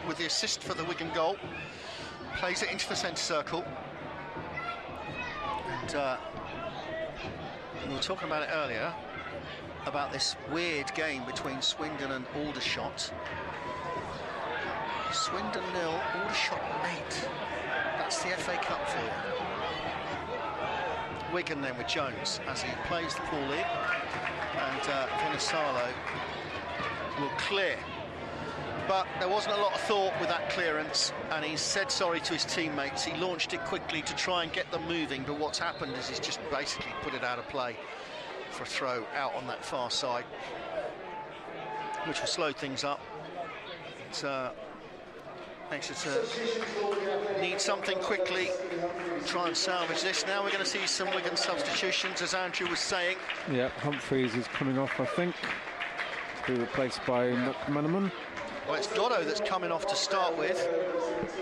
with the assist for the Wigan goal, plays it into the centre circle. And we were talking about it earlier, about this weird game between Swindon and Aldershot. Swindon 0, Aldershot 8. That's the FA Cup for you. Wigan then with Jones as he plays the ball in, and Venisalo will clear. But there wasn't a lot of thought with that clearance, and he said sorry to his teammates. He launched it quickly to try and get them moving, but what's happened is he's just basically put it out of play for a throw out on that far side, which will slow things up. Exeter need something quickly, try and salvage this. Now we're going to see some Wigan substitutions, as Andrew was saying. Yeah, Humphreys is coming off, I think, to be replaced by McManaman. Well, it's Goddo that's coming off to start with,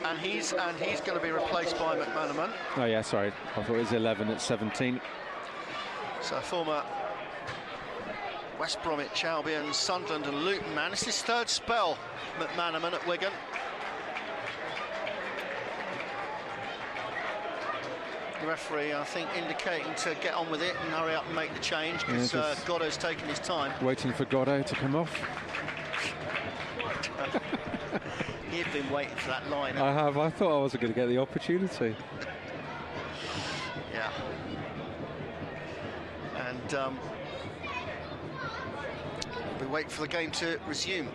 and he's going to be replaced by McManaman. Oh yeah, sorry, I thought it was 11 at 17. So former West Bromwich Albion, Sunderland and Luton man. It's his third spell, McManaman at Wigan. The referee, I think, indicating to get on with it and hurry up and make the change, because Goddo's taking his time. Waiting for Goddo to come off. You've been waiting for that line. I have. I thought I wasn't going to get the opportunity. Yeah. And we wait for the game to resume.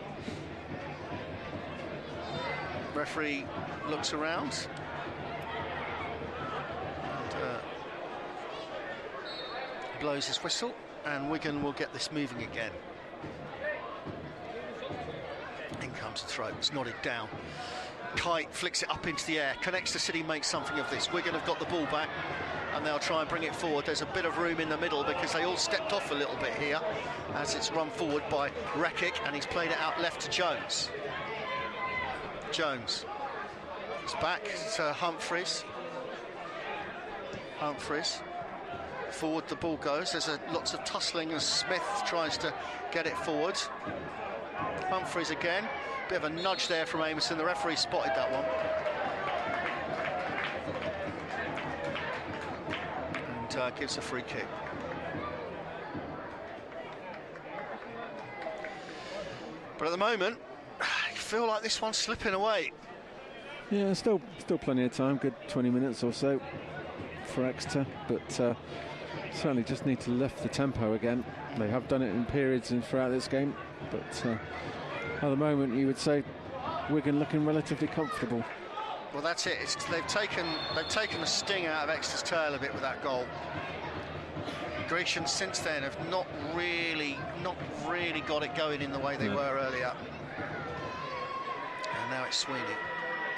Referee looks around. Blows his whistle, and Wigan will get this moving again. In comes the throw, it's nodded down. Kite flicks it up into the air. Can Exeter City make something of this? Wigan have got the ball back, and they'll try and bring it forward. There's a bit of room in the middle because they all stepped off a little bit here as it's run forward by Rekic, and he's played it out left to Jones. Jones. It's back to Humphreys. Humphreys. Forward the ball goes. There's lots of tussling as Smith tries to get it forward. Humphreys again. Bit of a nudge there from Amerson. The referee spotted that one. And gives a free kick. But at the moment, you feel like this one's slipping away. Yeah, still plenty of time. Good 20 minutes or so for Exeter, but certainly just need to lift the tempo again. They have done it in periods and throughout this game, but at the moment you would say Wigan looking relatively comfortable. Well, that's it. They've taken the sting out of Exeter's tail a bit with that goal. Grecians since then have not really got it going in the way they were earlier. And now it's Sweeney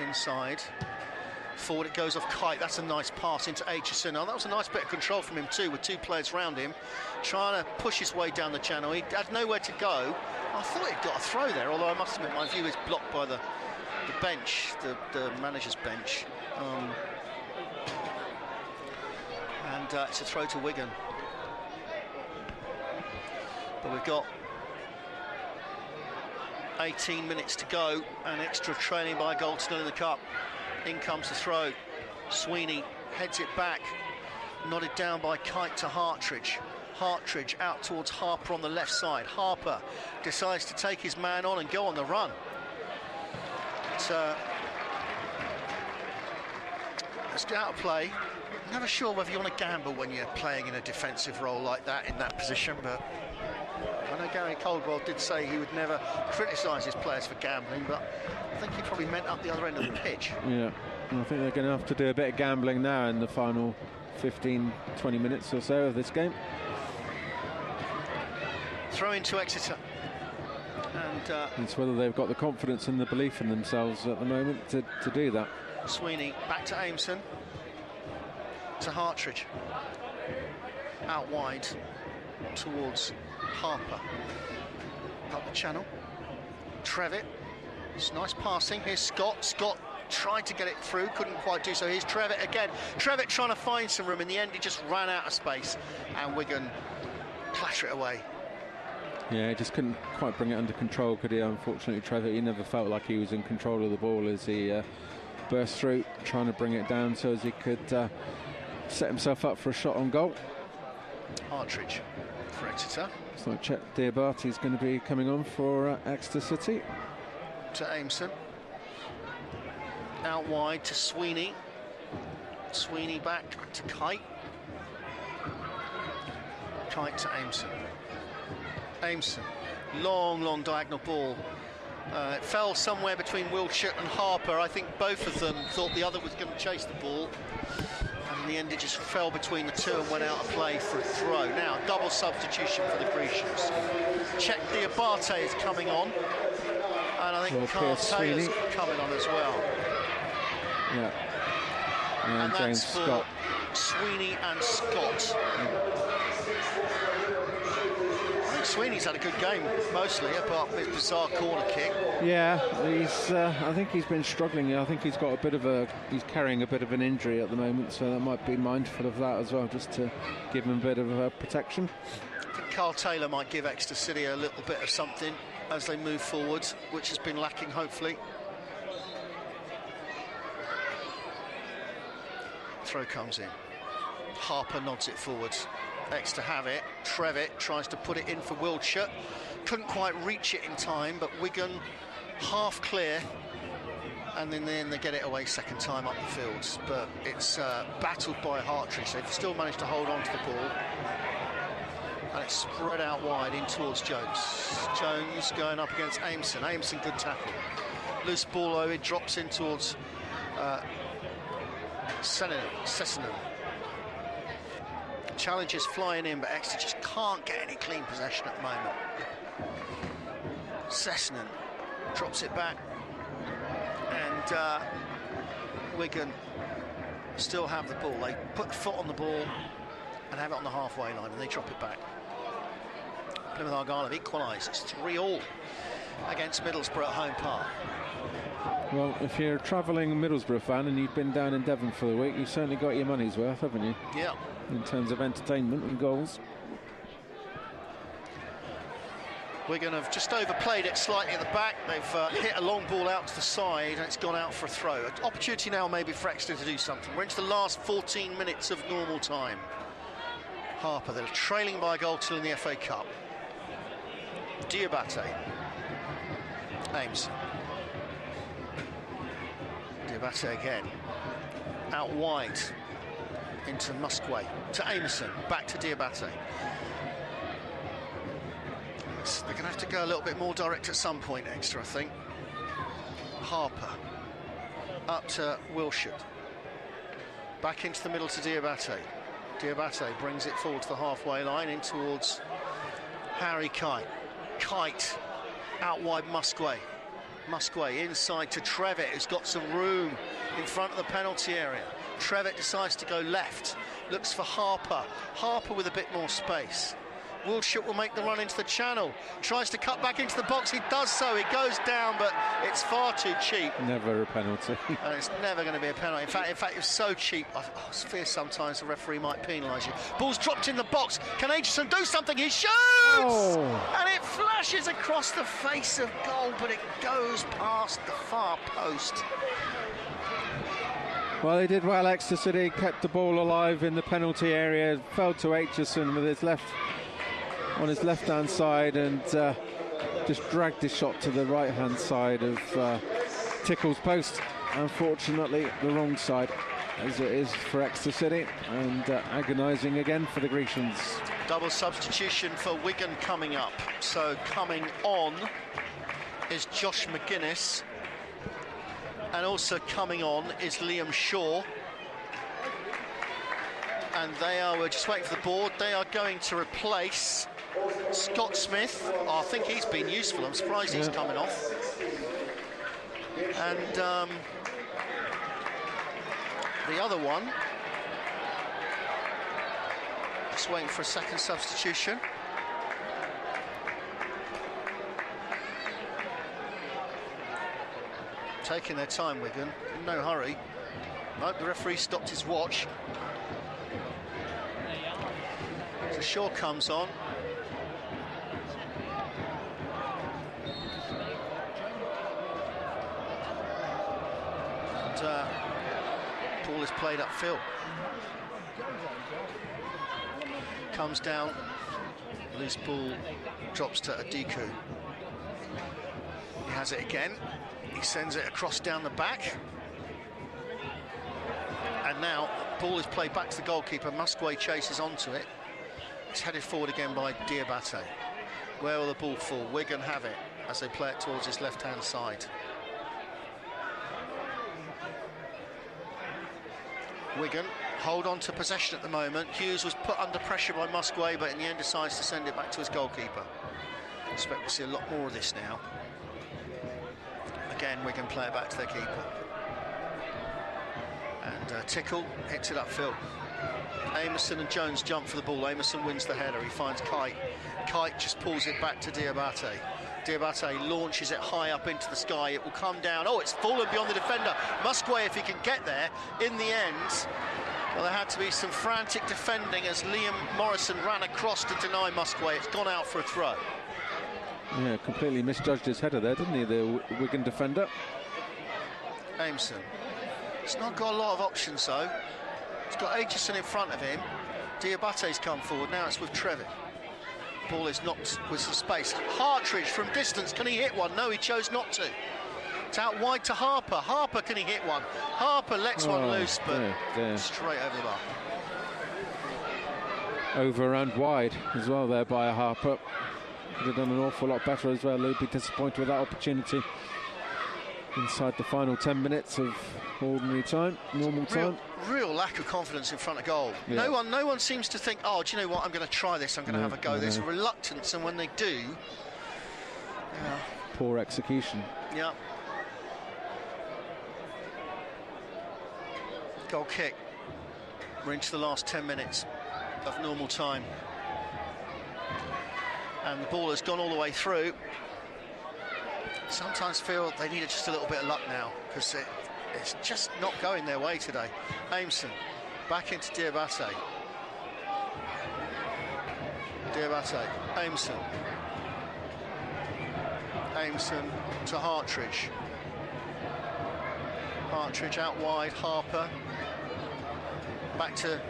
inside. Forward it goes off Kite. That's a nice pass into Aitchison. Oh, that was a nice bit of control from him too, with two players round him, trying to push his way down the channel. He had nowhere to go. I thought he'd got a throw there, although I must admit my view is blocked by the bench, the manager's bench. And it's a throw to Wigan. But we've got 18 minutes to go, and Exeter trailing by a goal to nil in the cup. In comes the throw. Sweeney heads it back, nodded down by Kite to Hartridge. Hartridge out towards Harper on the left side. Harper decides to take his man on and go on the run. It's out of play. Never sure whether you want to gamble when you're playing in a defensive role like that, in that position, but I know Gary Caldwell did say he would never criticise his players for gambling, but I think he probably meant up the other end of the pitch. Yeah, and I think they're going to have to do a bit of gambling now in the final 15-20 minutes or so of this game. Throw into Exeter. And it's whether they've got the confidence and the belief in themselves at the moment to do that. Sweeney back to Aimson, to Hartridge, out wide towards Harper, up the channel. Trevitt, it's nice passing. Here's Scott tried to get it through, couldn't quite do so. Here's Trevitt again. Trevitt trying to find some room. In the end, he just ran out of space, and Wigan clatter it away. Yeah, he just couldn't quite bring it under control, could he? Unfortunately, Trevitt, he never felt like he was in control of the ball as he burst through, trying to bring it down so as he could set himself up for a shot on goal. Partridge for Exeter. So Chet Diabate going to be coming on for Exeter City. To Aimson. Out wide to Sweeney. Sweeney back to Kite. Kite to Aimson. Aimson. Long diagonal ball. It fell somewhere between Wiltshire and Harper. I think both of them thought the other was going to chase the ball. And in the end, it just fell between the two and went out of play for a throw. Now, double substitution for the Grecians. Chet Diabate is coming on. And I think Carl Taylor's coming on as well. Yeah. And James that's for Scott. Sweeney and Scott. I think Sweeney's had a good game, mostly, apart from his bizarre corner kick. Yeah, I think he's been struggling. I think he's got he's carrying a bit of an injury at the moment, so that might be mindful of that as well, just to give him a bit of protection. I think Carl Taylor might give Exeter City a little bit of something as they move forward, which has been lacking, hopefully. Throw comes in. Harper nods it forwards. Exeter have it. Trevitt tries to put it in for Wiltshire. Couldn't quite reach it in time, but Wigan half clear. And in the end, they get it away second time up the fields. But it's battled by Hartridge. They've still managed to hold on to the ball. And it's spread out wide in towards Jones. Jones going up against Aimson. Aimson, good tackle. Loose ball though, it drops in towards Sessonen. Challenges flying in, but Exeter just can't get any clean possession at the moment. Sessonen drops it back, and Wigan still have the ball. They put the foot on the ball and have it on the halfway line, and they drop it back. Plymouth Argyle have equalised. It's 3-3 against Middlesbrough at home park. Well, if you're a travelling Middlesbrough fan and you've been down in Devon for the week, you've certainly got your money's worth, haven't you? Yeah. In terms of entertainment and goals. Wigan have just overplayed it slightly at the back. They've hit a long ball out to the side, and it's gone out for a throw. An opportunity now maybe for Exeter to do something. We're into the last 14 minutes of normal time. Harper, they're trailing by a goal till in the FA Cup. Diabate. Ames. Diabate again. Out wide. Into Musquay. To Aimson. Back to Diabate. They're going to have to go a little bit more direct at some point, Exeter, I think. Harper. Up to Wiltshire. Back into the middle to Diabate. Diabate brings it forward to the halfway line, in towards Harry Kite. Kite. Out wide Musquay. Musquay inside to Trevitt, who's got some room in front of the penalty area. Trevitt decides to go left. Looks for Harper. Harper with a bit more space. Wiltshire will make the run into the channel. Tries to cut back into the box. He does so. He goes down, but it's far too cheap. Never a penalty. And it's never going to be a penalty. In fact, it's so cheap. I fear sometimes the referee might penalise you. Ball's dropped in the box. Can Aitchison do something? He shoots! Oh. And it flashes across the face of goal, but it goes past the far post. Well, they did well. Exeter City kept the ball alive in the penalty area. Fell to Aitchison with his on his left-hand side, and just dragged his shot to the right-hand side of Tickle's post. Unfortunately, the wrong side, as it is for Exeter City, and agonising again for the Grecians. Double substitution for Wigan coming up. So coming on is Josh McGuinness, and also coming on is Liam Shaw. And we're just waiting for the board. They are going to replace Scott Smith. I think he's been useful. I'm surprised he's coming off. And the other one, just waiting for a second substitution. taking their time, Wigan, in no hurry. Nope, the referee stopped his watch. So Shaw comes on. And ball is played upfield. Comes down, loose ball drops to Adiku. He has it again. He sends it across down the back. And now, ball is played back to the goalkeeper. Musgrave chases onto it. It's headed forward again by Diabate. Where will the ball fall? Wigan have it as they play it towards his left-hand side. Wigan hold on to possession at the moment. Hughes was put under pressure by Musgrave, but in the end decides to send it back to his goalkeeper. I expect we'll see a lot more of this now. Again, Wigan play it back to their keeper. And Tickle hits it upfield. Amerson and Jones jump for the ball. Amerson wins the header. He finds Kite. Kite just pulls it back to Diabate. Diabate launches it high up into the sky. It will come down. Oh, it's fallen beyond the defender. Musgrave, if he can get there. In the end, well, there had to be some frantic defending as Liam Morrison ran across to deny Musgrave. It's gone out for a throw. Yeah, completely misjudged his header there, didn't he, the Wigan defender? Amerson. He's not got a lot of options, though. He's got Aitchison in front of him. Diabate's come forward. Now it's with Trevitt. Ball is knocked with some space. Hartridge from distance. Can he hit one? No, he chose not to. It's out wide to Harper. Harper, can he hit one? Harper lets one loose, but straight over the bar. Over and wide as well there by Harper. Could have done an awful lot better as well. He'd be disappointed with that opportunity inside the final 10 minutes of ordinary time, normal time. Real lack of confidence in front of goal. Yeah. No one seems to think, oh, do you know what, I'm going to try this, I'm going to have a go. There's a reluctance, and when they do... Yeah. Poor execution. Yeah. Goal kick. We're into the last 10 minutes of normal time. And the ball has gone all the way through. Sometimes feel they needed just a little bit of luck now, because it's just not going their way today. Amerson back into Diabate. Diabate, Amerson. Amerson to Hartridge. Hartridge out wide, Harper. Back to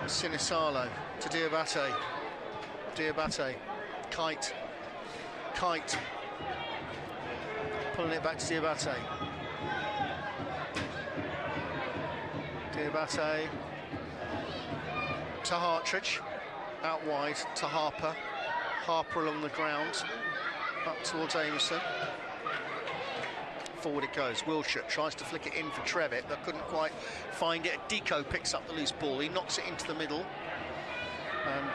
Sinisalo, to Diabate. Diabate, Kite. Pulling it back to Diabate. Diabate to Hartridge, out wide to Harper. Harper along the ground, up towards Amerson. Forward it goes. Wiltshire tries to flick it in for Trevitt, but couldn't quite find it. Deco picks up the loose ball. He knocks it into the middle. And,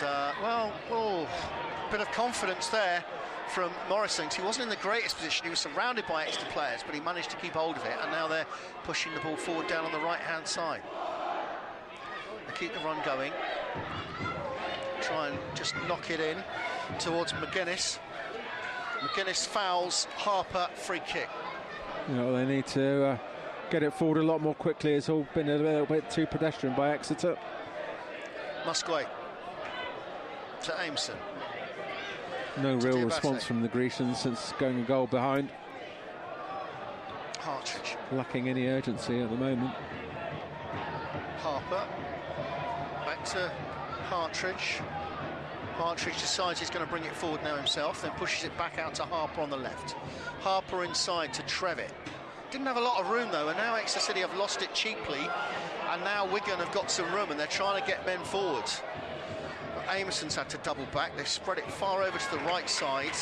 bit of confidence there from Morrison. He wasn't in the greatest position. He was surrounded by Exeter players, but he managed to keep hold of it, and now they're pushing the ball forward down on the right-hand side. They keep the run going. Try and just knock it in towards McGuinness. McGuinness fouls Harper, free kick. You know, they need to get it forward a lot more quickly. It's all been a little bit too pedestrian by Exeter. Musgrave to Amerson. No real response from the Grecians since going a goal behind. Hartridge. Lacking any urgency at the moment. Harper. Back to Hartridge. Hartridge decides he's going to bring it forward now himself, then pushes it back out to Harper on the left. Harper inside to Trevitt. Didn't have a lot of room though, and now Exeter City have lost it cheaply, and now Wigan have got some room and they're trying to get men forward. Amerson's had to double back. They've spread it far over to the right side.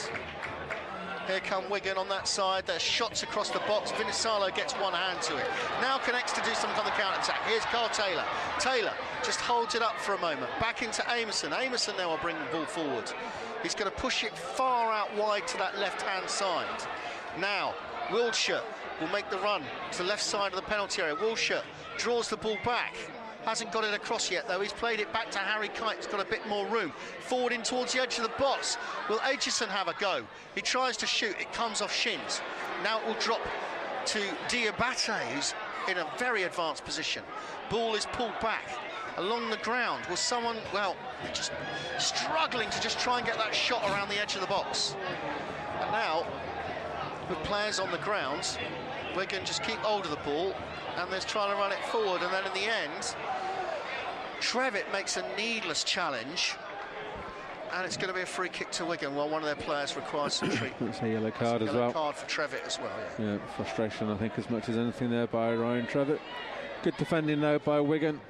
Here come Wigan on that side. There's shots across the box. Vinisalo gets one hand to it. Now can Exeter do something on the counter-attack? Here's Carl Taylor. Taylor just holds it up for a moment. Back into Amerson. Amerson now will bring the ball forward. He's going to push it far out wide to that left-hand side. Now, Wiltshire will make the run to the left side of the penalty area. Wiltshire draws the ball back. Hasn't got it across yet, though. He's played it back to Harry Kite. He's got a bit more room. Forward in towards the edge of the box. Will Aitchison have a go? He tries to shoot. It comes off shins. Now it will drop to Diabate, who's in a very advanced position. Ball is pulled back along the ground. Was someone, well, just struggling to just try and get that shot around the edge of the box. And now, with players on the ground, Wigan just keep hold of the ball and they're trying to run it forward, and then in the end, Trevitt makes a needless challenge, and it's going to be a free kick to Wigan while one of their players requires some treatment. It's a yellow card as well. Yellow card for Trevitt as well, yeah. Yeah, frustration, I think, as much as anything there by Ryan Trevitt. Good defending, though, by Wigan.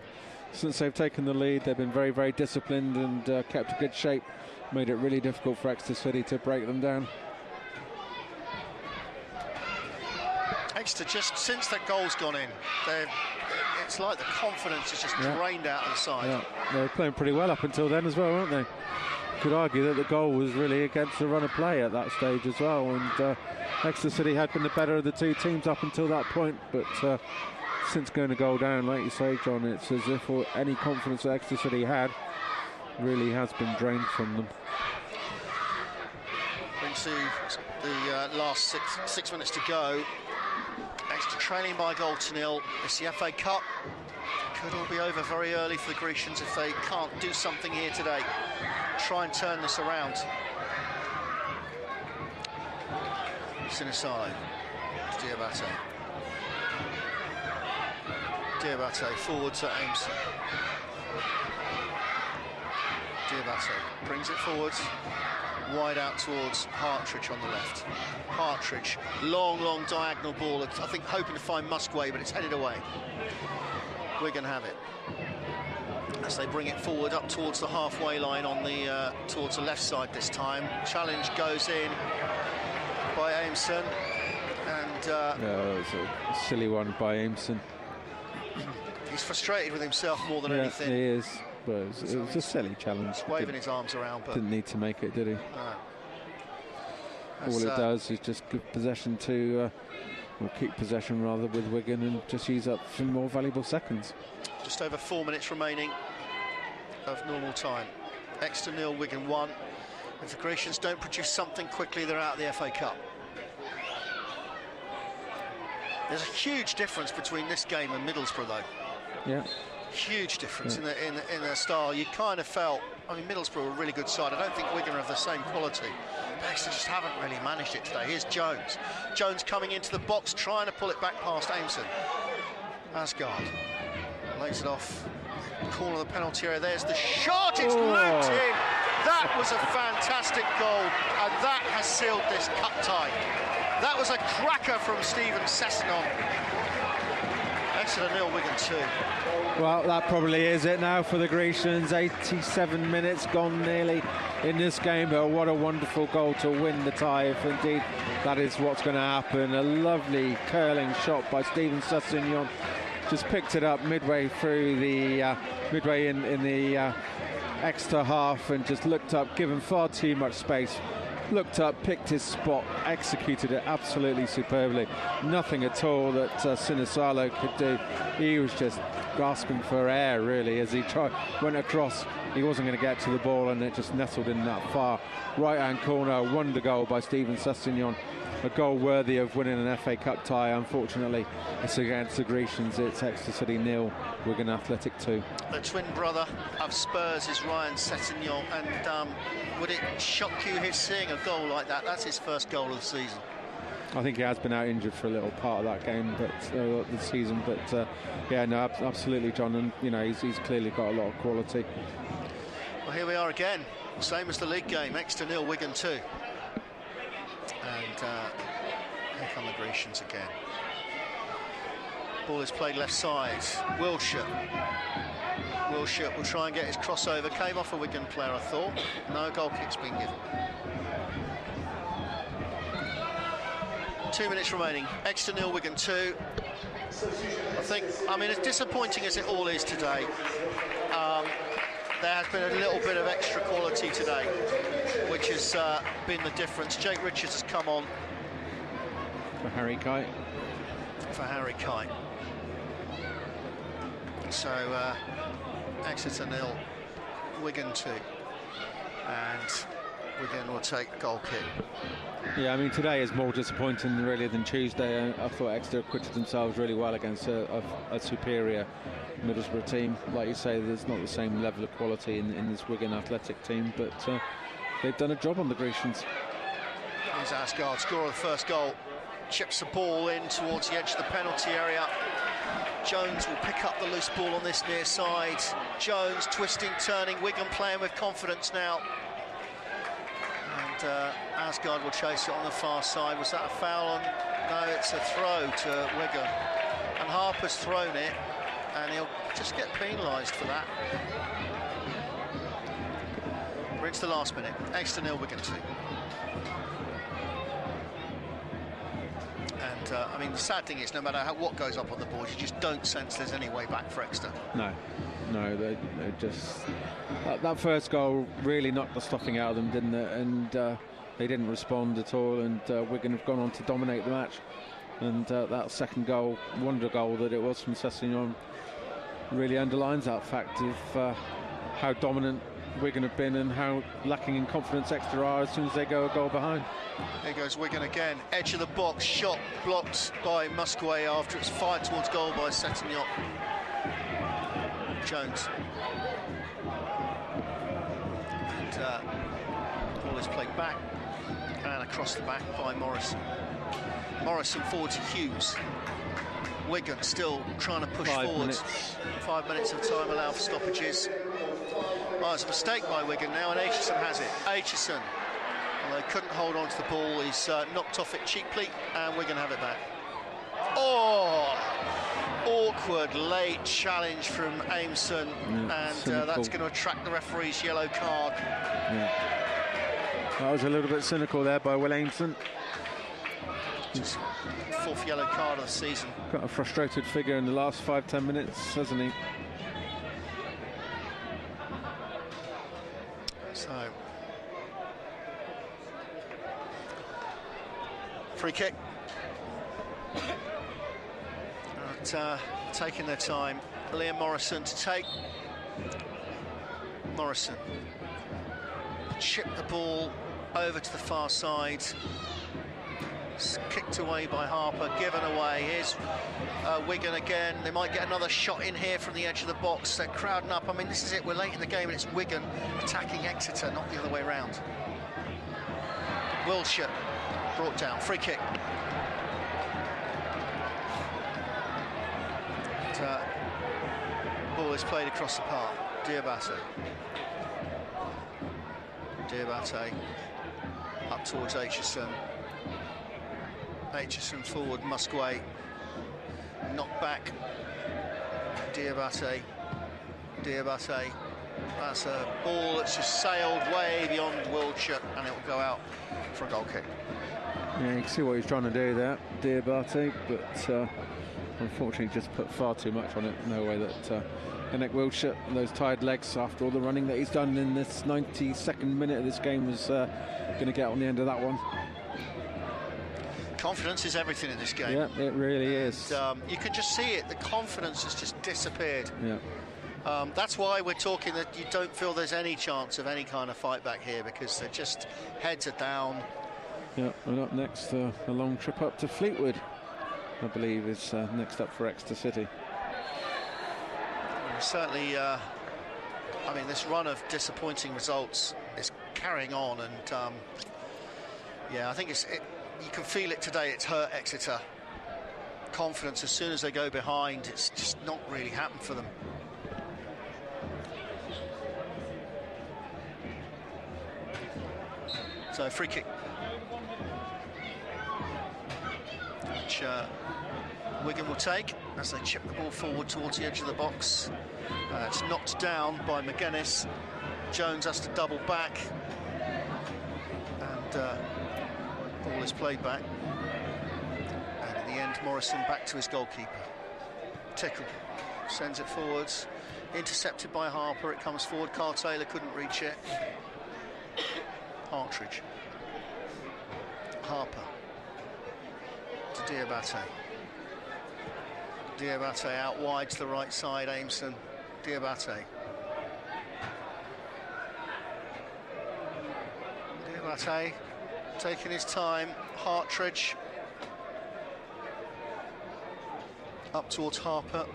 Since they've taken the lead, they've been very, very disciplined and kept a good shape. Made it really difficult for Exeter City to break them down. Exeter, just since that goal's gone in, it's like the confidence is just drained out of the side. Yeah. They were playing pretty well up until then as well, weren't they? Could argue that the goal was really against the run of play at that stage as well, and Exeter City had been the better of the two teams up until that point, but since going a goal down, like you say, John, it's as if any confidence that Exeter City had really has been drained from them. Into the last six minutes to go. Exeter trailing by a goal to nil. It's the FA Cup. Could all be over very early for the Grecians if they can't do something here today. Try and turn this around. Sinisalo. Diabate. Diabate forward to Aimson. Diabate brings it forwards. Wide out towards Hartridge on the left. Hartridge, long diagonal ball, I think hoping to find Musgrave, but it's headed away. Wigan have it. As they bring it forward up towards the halfway line on the towards the left side this time. Challenge goes in by Aimson, and it's a silly one by Aimson. He's frustrated with himself more than anything. He is. But it was a silly challenge. He's waving his arms around, but didn't need to make it, did he? No. All it does is just give possession to, or keep possession rather, with Wigan, and just use up some more valuable seconds. Just over 4 minutes remaining of normal time. Exeter 0, Wigan 1. If the Grecians don't produce something quickly, they're out of the FA Cup. There's a huge difference between this game and Middlesbrough, though. Yeah. Huge difference in their style. You kind of felt, I mean, Middlesbrough are a really good side. I don't think Wigan are of the same quality. But Exeter just haven't really managed it today. Here's Jones. Jones coming into the box, trying to pull it back past Aimson. Asgard lays it off. Corner of the penalty area. There's the shot. It's looped in. That was a fantastic goal, and that has sealed this cup tie. That was a cracker from Stephen Sessegnon. Exeter 0, Wigan 2. Well, that probably is it now for the Grecians. 87 minutes gone nearly in this game, but what a wonderful goal to win the tie, if indeed that is what's going to happen. A lovely curling shot by Stephen Sessegnon. Just picked it up midway through the midway in the Exeter half, and just looked up, given far too much space. Looked up, picked his spot, executed it absolutely superbly. Nothing at all that Sinisalo could do. He was just grasping for air, really, as he went across. He wasn't going to get to the ball, and it just nestled in that far right-hand corner. A wonder goal by Stephen Sessegnon. A goal worthy of winning an FA Cup tie. Unfortunately, it's against the Grecians. It's Exeter City 0, Wigan Athletic 2. The twin brother of Spurs is Ryan Sessegnon, and would it shock you his seeing a goal like that? That's his first goal of the season. I think he has been out injured for a little part of that game, but the season. But yeah, no, absolutely, John. And you know, he's clearly got a lot of quality. Well, here we are again, same as the league game. Exeter 0, Wigan 2. And here come the Grecians again. Ball is played left side. Wilshire will try and get his crossover. Came off a Wigan player, I thought. No goal kick's been given. 2 minutes remaining. Exeter 0, Wigan 2. I mean, as disappointing as it all is today, there has been a little bit of extra quality today, which has been the difference. Jake Richards has come on. For Harry Kite. So, Exeter 0, Wigan 2. And Wigan will take a goal kick. Yeah, I mean, today is more disappointing really than Tuesday. I thought Exeter acquitted themselves really well against a superior Middlesbrough team. Like you say, there's not the same level of quality in this Wigan athletic team, but they've done a job on the Grecians. Here's Asgard, scorer of the first goal. Chips the ball in towards the edge of the penalty area. Jones will pick up the loose ball on this near side. Jones twisting, turning, Wigan playing with confidence now. And Asgard will chase it on the far side. Was that a foul on? No, it's a throw to Wigan. And Harper's thrown it, and he'll just get penalised for that. We're into the last minute. Exeter 0, Wigan 2. And I mean, the sad thing is, no matter what goes up on the board, you just don't sense there's any way back for Exeter. No, they just that first goal really knocked the stuffing out of them, didn't it? And they didn't respond at all. And Wigan have gone on to dominate the match. And that second goal, wonder goal that it was from Sessegnon, really underlines that fact of how dominant Wigan have been and how lacking in confidence Exeter are as soon as they go a goal behind. Here goes Wigan again, edge of the box, shot blocked by Musquet after it's fired towards goal by Sessegnon. Jones. And ball is played back and across the back by Morrison. Morrison forward to Hughes. Wigan still trying to push forwards. 5 minutes of time allowed for stoppages. Oh, it's a mistake by Wigan now, and Aitchison has it. Aitchison, although he couldn't hold on to the ball, he's knocked off it cheaply, and Wigan have it back. Oh! Awkward late challenge from Aimson, and that's going to attract the referee's yellow card. Yeah. That was a little bit cynical there by Will Aimson. Just fourth yellow card of the season. Got a frustrated figure in the last 5-10 minutes, hasn't he? So, free kick. Taking their time. Liam Morrison to take. Morrison chip the ball over to the far side. It's kicked away by Harper, given away. Here's Wigan again. They might get another shot in here from the edge of the box. They're crowding up. I mean, this is it. We're late in the game, and it's Wigan attacking Exeter, not the other way around. Wilshire brought down. Free kick. Ball is played across the park. Diabate up towards Aitchison. Aitchison forward, Musquet knocked back. Diabate. That's a ball that's just sailed way beyond Wiltshire, and it will go out for a goal kick. Yeah, you can see what he's trying to do there, Diabate, but unfortunately just put far too much on it. No way that Yannick Wiltshire, those tired legs after all the running that he's done in this 92nd minute of this game, was going to get on the end of that one. Confidence is everything in this game. Yeah, it really is. You can just see it. The confidence has just disappeared. Yeah. That's why we're talking that you don't feel there's any chance of any kind of fight back here, because they're just heads are down. Yeah, and up next, a long trip up to Fleetwood, I believe, is next up for Exeter City. Certainly, I mean, this run of disappointing results is carrying on, and yeah, I think you can feel it today. It's hurt Exeter. Confidence, as soon as they go behind, it's just not really happened for them. So, free kick, which Wigan will take as they chip the ball forward towards the edge of the box. It's knocked down by McGuinness. Jones has to double back, and ball is played back. And in the end, Morrison back to his goalkeeper. Tickle sends it forwards, intercepted by Harper. It comes forward. Carl Taylor couldn't reach it. Partridge. Harper to Diabate. Diabate out wide to the right side. Aimson. Diabate Diabate taking his time. Hartridge up towards Harper.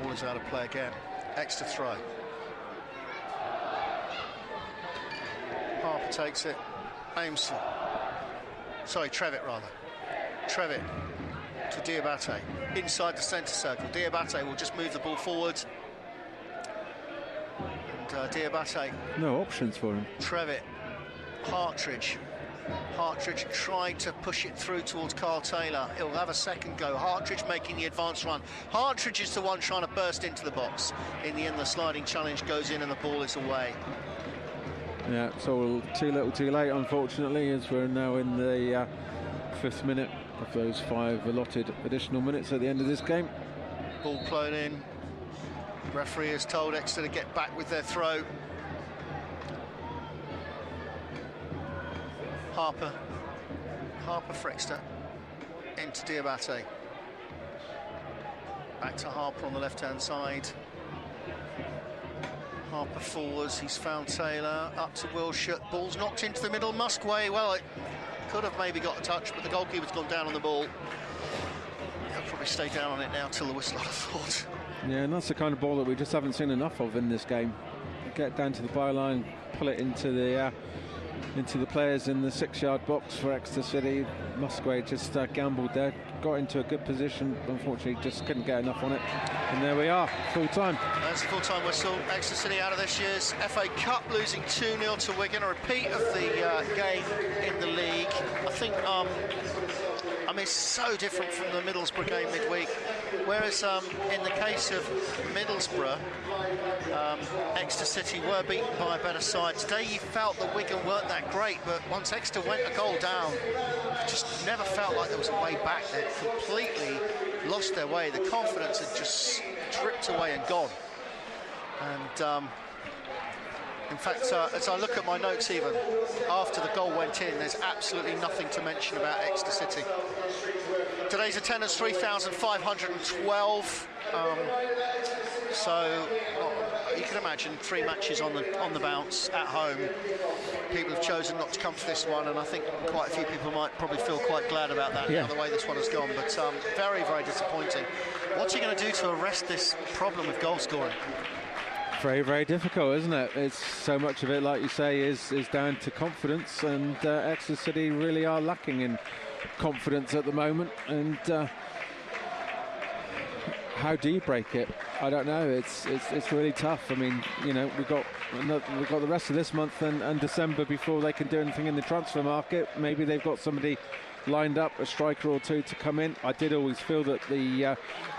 Ball is out of play again. Extra throw. Harper takes it. Trevitt rather. Trevitt to Diabate inside the centre circle. Diabate will just move the ball forward. And Diabate. No options for him. Trevitt. Hartridge tried to push it through towards Carl Taylor. He'll have a second go. Hartridge making the advance run. Hartridge is the one trying to burst into the box. In the end, the sliding challenge goes in and the ball is away. Yeah, it's all too little too late, unfortunately, as we're now in the 5th minute of those 5 allotted additional minutes at the end of this game. Ball flown in. Referee has told Exeter to get back with their throw. Harper for Exeter, into Diabate. Back to Harper on the left-hand side. Harper forwards, he's found Taylor, up to Wilshire. Ball's knocked into the middle, Muskway. Well, it could have maybe got a touch, but the goalkeeper's gone down on the ball. He'll probably stay down on it now till the whistle, I thought. Yeah, and that's the kind of ball that we just haven't seen enough of in this game. Get down to the byline, pull it into the players in the 6-yard box for Exeter City. Musgrave just gambled there, got into a good position, unfortunately just couldn't get enough on it, and there we are, full time. That's the full time whistle. Exeter City out of this year's FA Cup, losing 2-0 to Wigan, a repeat of the game in the league. I think it's so different from the Middlesbrough game midweek, whereas in the case of Middlesbrough, Exeter City were beaten by a better side. Today you felt that Wigan weren't that great, but once Exeter went a goal down, just never felt like there was a way back. They'd completely lost their way. The confidence had just dripped away and gone. And in fact, as I look at my notes, even after the goal went in, there's absolutely nothing to mention about Exeter City. Today's attendance 3,512. So you can imagine 3 matches on the bounce at home. People have chosen not to come to this one, and I think quite a few people might probably feel quite glad about that, the way this one has gone. But very, very disappointing. What's he going to do to arrest this problem with goal scoring? Very, very difficult, isn't it? It's so much of it, like you say, is down to confidence, and Exeter City really are lacking in confidence at the moment. And how do you break it? I don't know. It's really tough. I mean, you know, we've got the rest of this month and December before they can do anything in the transfer market. Maybe they've got somebody lined up, a striker or two to come in. I did always feel that the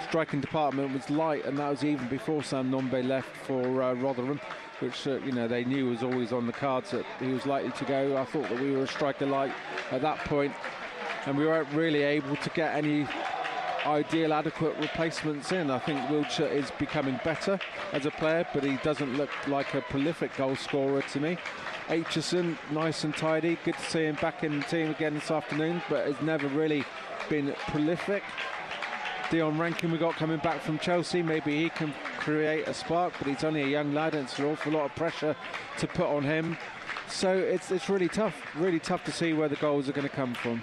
striking department was light, and that was even before Sam Nombe left for Rotherham, which they knew was always on the cards that he was likely to go. I thought that we were a striker light at that point, and we weren't really able to get any ideal, adequate replacements in. I think Wiltshire is becoming better as a player, but he doesn't look like a prolific goal scorer to me. Aitchison, nice and tidy, good to see him back in the team again this afternoon, but has never really been prolific. Dion Rankin we got coming back from Chelsea, maybe he can create a spark, but he's only a young lad and it's an awful lot of pressure to put on him. So it's really tough to see where the goals are going to come from.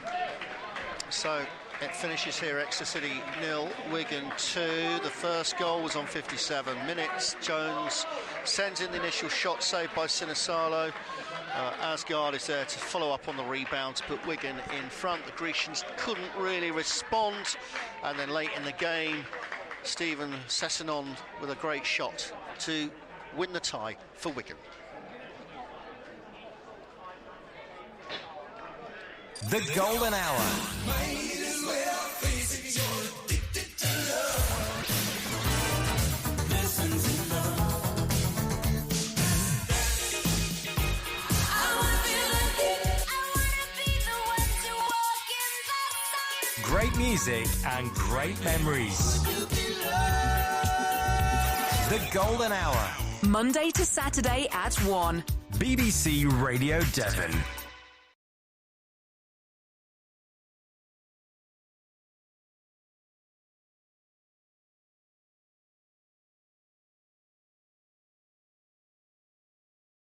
So it finishes here, Exeter City 0, Wigan 2. The first goal was on 57 minutes. Jones sends in the initial shot, saved by Sinisalo. Asgard is there to follow up on the rebounds, but Wigan in front. The Grecians couldn't really respond. And then late in the game, Stephen Sessanon with a great shot to win the tie for Wigan. The Golden Hour. Great music and great memories. The Golden Hour. Monday to Saturday at 1. BBC Radio Devon.